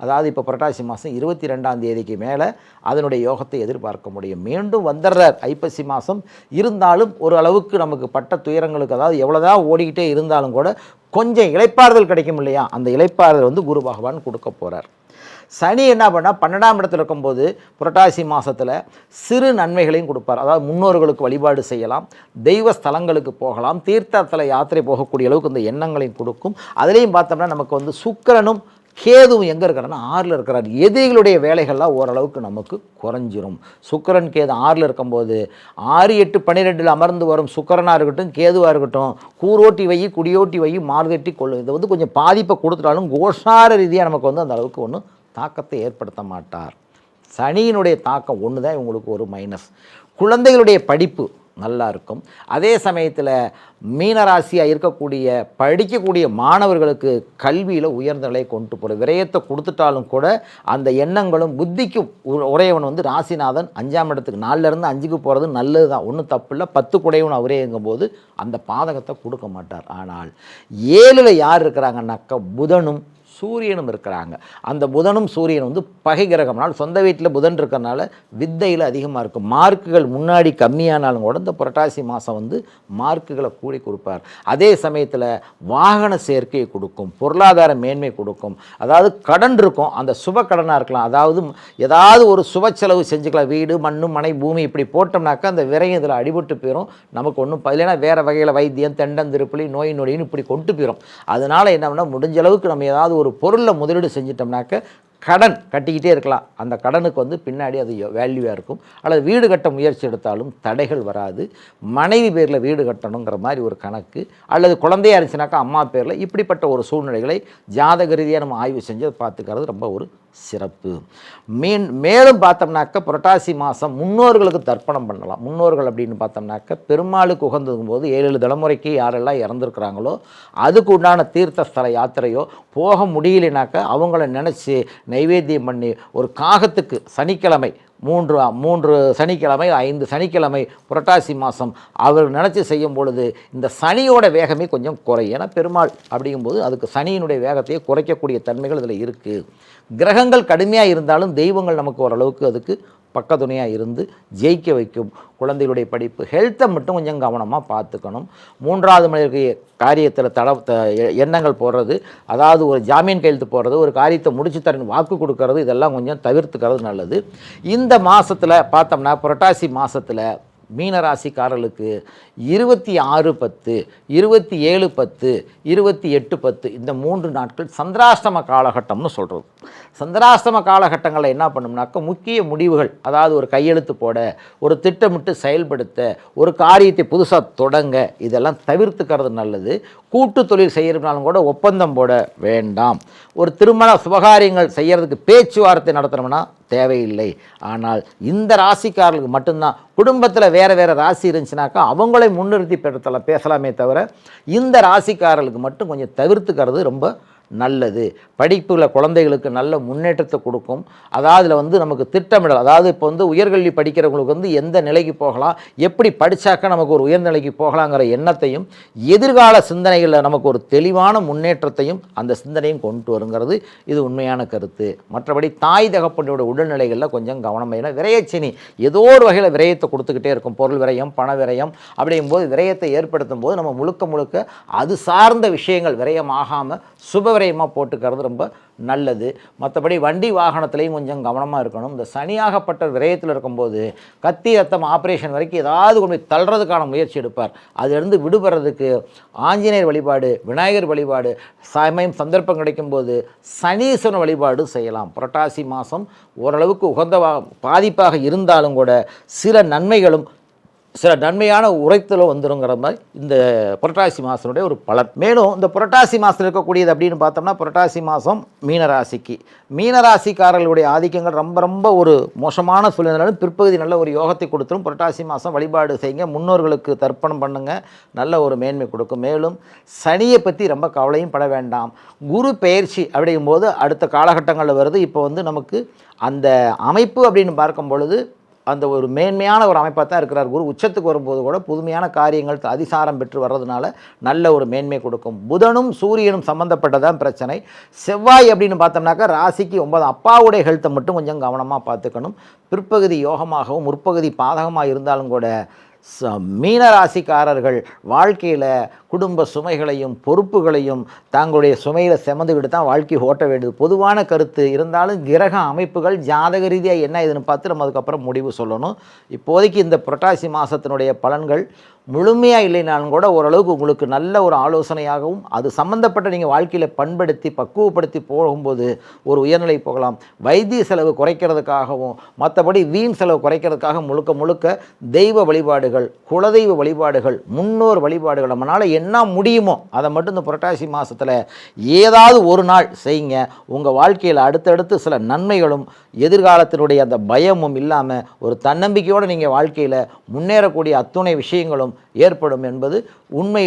அதாவது இப்போ புரட்டாசி மாதம் 22ஆம் தேதிக்கு மேலே அதனுடைய யோகத்தை எதிர்பார்க்க முடியும். மீண்டும் வந்துடுறார் ஐப்பசி மாதம். இருந்தாலும் ஒரு அளவுக்கு நமக்கு பட்ட துயரங்களுக்கு, அதாவது எவ்வளோதான் ஓடிக்கிட்டே இருந்தாலும் கூட கொஞ்சம் இளைப்பாறுதல் கிடைக்கும் இல்லையா, அந்த இளைப்பாறுதல் குரு பகவான் கொடுக்க போகிறார். சனி என்ன பண்ணால் 12ஆம் இடத்துல இருக்கும்போது புரட்டாசி மாதத்தில் சிறு நன்மைகளையும் கொடுப்பார். அதாவது முன்னோர்களுக்கு வழிபாடு செய்யலாம், தெய்வ ஸ்தலங்களுக்கு போகலாம், தீர்த்தத்தில் யாத்திரை போகக்கூடிய அளவுக்கு இந்த எண்ணங்களையும் கொடுக்கும். அதுலேயும் பார்த்தோம்னா நமக்கு சுக்கிரனும் கேதுவும் எங்கே இருக்கிறாருன்னா 6ல் இருக்கிறார். எதிரிகளுடைய வேலைகள்லாம் ஓரளவுக்கு நமக்கு குறைஞ்சிரும். சுக்கிரன் கேது 6ல் இருக்கும்போது 6, 8, 12 அமர்ந்து வரும் சுக்கிரனாக இருக்கட்டும் கேதுவாக இருக்கட்டும் கூரோட்டி வை குடியோட்டி வை மார்கட்டி கொள்ளும். இதை கொஞ்சம் பாதிப்பை கொடுத்துட்டாலும் கோஷார ரீதியாக நமக்கு அந்த அளவுக்கு ஒன்றும் தாக்கத்தை ஏற்படுத்த மாட்டார். சனியினுடைய தாக்கம் ஒன்று தான் இவங்களுக்கு ஒரு மைனஸ். குழந்தைகளுடைய படிப்பு நல்லா இருக்கும். அதே சமயத்தில் மீனராசியாக இருக்கக்கூடிய படிக்கக்கூடிய மாணவர்களுக்கு கல்வியில் உயர்ந்த நிலையை கொண்டு போகிற விரயத்தை கொடுத்துட்டாலும் கூட அந்த எண்ணங்களும் புத்திக்கும் உடையவன் ராசிநாதன் 5ஆம் இடத்துக்கு 4லேருந்து 5க்கு போகிறது நல்லது தான், ஒன்றும் தப்பு இல்லை. 10 குடையவன் அவரேங்கும்போது அந்த பாதகத்தை கொடுக்க மாட்டார். ஆனால் 7ல் யார் இருக்கிறாங்கன்னாக்கா புதனும் சூரியனும் இருக்கிறாங்க. அந்த புதனும் சூரியன் வந்து பகை கிரகம்னால் சொந்த வீட்டில் புதன் இருக்கிறனால வித்தையில் அதிகமாக இருக்கும். மார்க்குகள் முன்னாடி கம்மியானாலும் கூட இந்த புரட்டாசி மாதம் வந்து மார்க்குகளை கூடி கொடுப்பார். அதே சமயத்தில் வாகன சேர்க்கையை கொடுக்கும், பொருளாதார மேன்மை கொடுக்கும். அதாவது கடன் இருக்கும், அந்த சுப கடனாக இருக்கலாம். அதாவது ஏதாவது ஒரு சுப செலவு செஞ்சுக்கலாம். வீடு, மண்ணு, மனை, பூமி இப்படி போட்டோம்னாக்கா அந்த விரையும் இதில் அடிபட்டு போயிடும். நமக்கு ஒன்றும் இல்லைன்னா வேறு வகையில் வைத்தியம், தெண்டந்திருப்பலி, நோய் நொடின்னு இப்படி கொண்டு போயிடும். அதனால் என்ன பண்ணால் முடிஞ்ச அளவுக்கு நம்ம ஏதாவது ஒரு பொருளை முதலீடு செஞ்சிட்டோம்னாக்க கடன் கட்டிக்கிட்டே இருக்கலாம். அந்த கடனுக்கு வந்து பின்னாடி அது வேல்யூவாக இருக்கும். அல்லது வீடு கட்ட முயற்சி எடுத்தாலும் தடைகள் வராது. மனைவி பேரில் வீடு கட்டணுங்கிற மாதிரி ஒரு கணக்கு, அல்லது குழந்தையாக இருந்துச்சுனாக்கா அம்மா பேரில், இப்படிப்பட்ட ஒரு சூழ்நிலைகளை ஜாதக ரீதியாக நம்ம ஆய்வு செஞ்சு அதை பார்த்துக்கிறது ரொம்ப ஒரு சிறப்பு. மேலும் பார்த்தோம்னாக்க புரட்டாசி மாதம் முன்னோர்களுக்கு தர்ப்பணம் பண்ணலாம். முன்னோர்கள் அப்படின்னு பார்த்தோம்னாக்க பெருமாளுக்கு உகந்ததும் போது 7 தலைமுறைக்கு யாரெல்லாம் இறந்துருக்கிறாங்களோ அதுக்கு உண்டான தீர்த்தஸ்தல யாத்திரையோ போக முடியலைனாக்கா அவங்கள நினச்சி நைவேத்தியம் பண்ணி ஒரு காகத்துக்கு சனிக்கிழமை 3 சனிக்கிழமை 5 சனிக்கிழமை புரட்டாசி மாதம் அவர் நினச்சி செய்யும் பொழுது இந்த சனியோட வேகமே கொஞ்சம் குறையும். ஏன்னா பெருமாள் அப்படிங்கும்போது அதுக்கு சனியினுடைய வேகத்தையே குறைக்கக்கூடிய தன்மைகள் இதில் இருக்குது. கிரகங்கள் கடுமையாக இருந்தாலும் தெய்வங்கள் நமக்கு ஓரளவுக்கு அதுக்கு பக்கத்துணையாக இருந்து ஜெயிக்க வைக்கும். குழந்தைகளுடைய படிப்பு, ஹெல்த்தை மட்டும் கொஞ்சம் கவனமாக பார்த்துக்கணும். 3வது மனிதருக்கு காரியத்தில் எண்ணங்கள் போடுறது, அதாவது ஒரு ஜாமீன் கையெழுத்து போடுறது, ஒரு காரியத்தை முடிச்சு தரணும் வாக்கு கொடுக்கறது, இதெல்லாம் கொஞ்சம் தவிர்த்துக்கிறது நல்லது. இந்த மாதத்தில் பார்த்தோம்னா புரட்டாசி மாதத்தில் மீனராசிக்காரர்களுக்கு 26/10, 27/10, 28/10 இந்த 3 நாட்கள் சந்திராஷ்டம காலகட்டம்னு சொல்கிறது. சந்திராஷ்டம காலகட்டங்களில் என்ன பண்ணும்னாக்க முக்கிய முடிவுகள், அதாவது ஒரு கையெழுத்து போட, ஒரு திட்டமிட்டு செயல்படுத்த, ஒரு காரியத்தை புதுசாக தொடங்க, இதெல்லாம் தவிர்த்துக்கிறது நல்லது. கூட்டு தொழில் செய்யறதுனாலும் கூட ஒப்பந்தம் போட வேண்டாம். ஒரு திருமண சுபகாரியங்கள் செய்யறதுக்கு பேச்சுவார்த்தை நடத்தணும்னா தேவையில்லை. ஆனால் இந்த ராசிக்காரர்களுக்கு மட்டும்தான். குடும்பத்தில் வேறு வேறு ராசி இருந்துச்சுனாக்கா அவங்களை முன்னிறுத்தி பேசலாமே தவிர இந்த ராசிக்காரர்களுக்கு மட்டும் கொஞ்சம் தவிர்த்துக்கிறது ரொம்ப நல்லது. படிப்புல குழந்தைகளுக்கு நல்ல முன்னேற்றத்தை கொடுக்கும். அதாவது வந்து நமக்கு திட்டமிடல், அதாவது இப்போ வந்து உயர்கல்வி படிக்கிறவங்களுக்கு வந்து எந்த நிலைக்கு போகலாம், எப்படி படித்தாக்கா நமக்கு ஒரு உயர்நிலைக்கு போகலாங்கிற எண்ணத்தையும் எதிர்கால சிந்தனைகளில் நமக்கு ஒரு தெளிவான முன்னேற்றத்தையும் அந்த சிந்தனையும் கொண்டு வருங்கிறது இது உண்மையான கருத்து. மற்றபடி தாய் தகப்பனோட உடல்நிலைகளில் கொஞ்சம் கவனம். ஏன்னா விரயச்சினி ஏதோ ஒரு வகையில் விரயத்தை கொடுத்துக்கிட்டே இருக்கும். பொருள் விரயம், பண விரயம் அப்படிங்கும்போது விரயத்தை ஏற்படுத்தும் போது நம்ம முழுக்க அது சார்ந்த விஷயங்கள் விரயமாகாமல் சுப விரயமாக போட்டுக்கிறது ரொம்ப நல்லது. மற்றபடி வண்டி வாகனத்துலேயும் கொஞ்சம் கவனமாக இருக்கணும். இந்த சனியாகப்பட்ட விரயத்தில் இருக்கும்போது கத்தி ரத்தம் ஆப்ரேஷன் வரைக்கும் ஏதாவது கொண்டு போய் தள்ளுறதுக்கான முயற்சி எடுப்பார். அதிலிருந்து விடுபடுறதுக்கு ஆஞ்சநேயர் வழிபாடு, விநாயகர் வழிபாடு, சமயம் சந்தர்ப்பம் கிடைக்கும்போது சனீஸ்வரன் வழிபாடு செய்யலாம். புரட்டாசி மாதம் ஓரளவுக்கு உகந்த பாதிப்பாக இருந்தாலும் கூட சில நன்மைகளும் சில நன்மையான உரைத்தலும் வந்துருங்கிற மாதிரி இந்த புரட்டாசி மாதத்தினுடைய ஒரு பலன். மேலும் இந்த புரட்டாசி மாதத்தில் இருக்கக்கூடியது அப்படின்னு பார்த்தோம்னா புரட்டாசி மாதம் மீனராசிக்காரர்களுடைய ஆதிக்கங்கள் ரொம்ப ஒரு மோசமான சூழ்நிலையிலும் பிற்பகுதி நல்ல ஒரு யோகத்தை கொடுத்துரும். புரட்டாசி மாதம் வழிபாடு செய்யுங்க, முன்னோர்களுக்கு தர்ப்பணம் பண்ணுங்க, நல்ல ஒரு மேன்மை கொடுக்கும். மேலும் சனியை பற்றி ரொம்ப கவலையும் பட வேண்டாம். குரு பெயர்ச்சி அப்படிங்கும்போது அடுத்த காலகட்டங்களில் வருது. இப்போ வந்து நமக்கு அந்த அமைப்பு அப்படின்னு பார்க்கும் பொழுது அந்த ஒரு மேன்மையான ஒரு அமைப்பாக தான் இருக்கிறார். குரு உச்சத்துக்கு வரும்போது கூட புதுமையான காரியங்கள் அதிசாரம் பெற்று வர்றதுனால நல்ல ஒரு மேன்மை கொடுக்கும். புதனும் சூரியனும் சம்மந்தப்பட்டதான் பிரச்சனை. செவ்வாய் அப்படின்னு பார்த்தோம்னாக்கா ராசிக்கு 9 அப்பாவுடைய ஹெல்த்தை மட்டும் கொஞ்சம் கவனமாக பார்த்துக்கணும். பிற்பகுதி யோகமாகவும் முற்பகுதி பாதகமாக இருந்தாலும் கூட மீனராசிக்காரர்கள் வாழ்க்கையில் குடும்ப சுமைகளையும் பொறுப்புகளையும் தங்களுடைய சுமையில் சுமந்துக்கிட்டு தான் வாழ்க்கை ஓட்ட வேண்டியது பொதுவான கருத்து. இருந்தாலும் கிரக அமைப்புகள் ஜாதக ரீதியாக என்ன இதுன்னு பார்த்து நம்ம அதுக்கப்புறம் முடிவு சொல்லணும். இப்போதைக்கு இந்த புரட்டாசி மாதத்தினுடைய பலன்கள் முழுமையாக இல்லைனாலும் கூட ஓரளவுக்கு உங்களுக்கு நல்ல ஒரு ஆலோசனையாகவும் அது சம்மந்தப்பட்ட நீங்கள் வாழ்க்கையில் பண்படுத்தி பக்குவப்படுத்தி போகும்போது ஒரு உயர்நிலை போகலாம். வைத்திய செலவு குறைக்கிறதுக்காகவும் மற்றபடி வீண் செலவு குறைக்கிறதுக்காக முழுக்க தெய்வ வழிபாடுகள், குலதெய்வ வழிபாடுகள், முன்னோர் வழிபாடுகள் நம்மளால் என்ன முடியுமோ அதை மட்டும் இந்த புரட்டாசி மாதத்தில் ஏதாவது ஒரு நாள் செய்யுங்க. உங்கள் வாழ்க்கையில் அடுத்தடுத்து சில நன்மைகளும் எதிர்காலத்தினுடைய அந்த பயமும் இல்லாமல் ஒரு தன்னம்பிக்கையோடு நீங்கள் வாழ்க்கையில் முன்னேறக்கூடிய அத்துணை விஷயங்களும் ஏற்படும் என்பது உண்மை.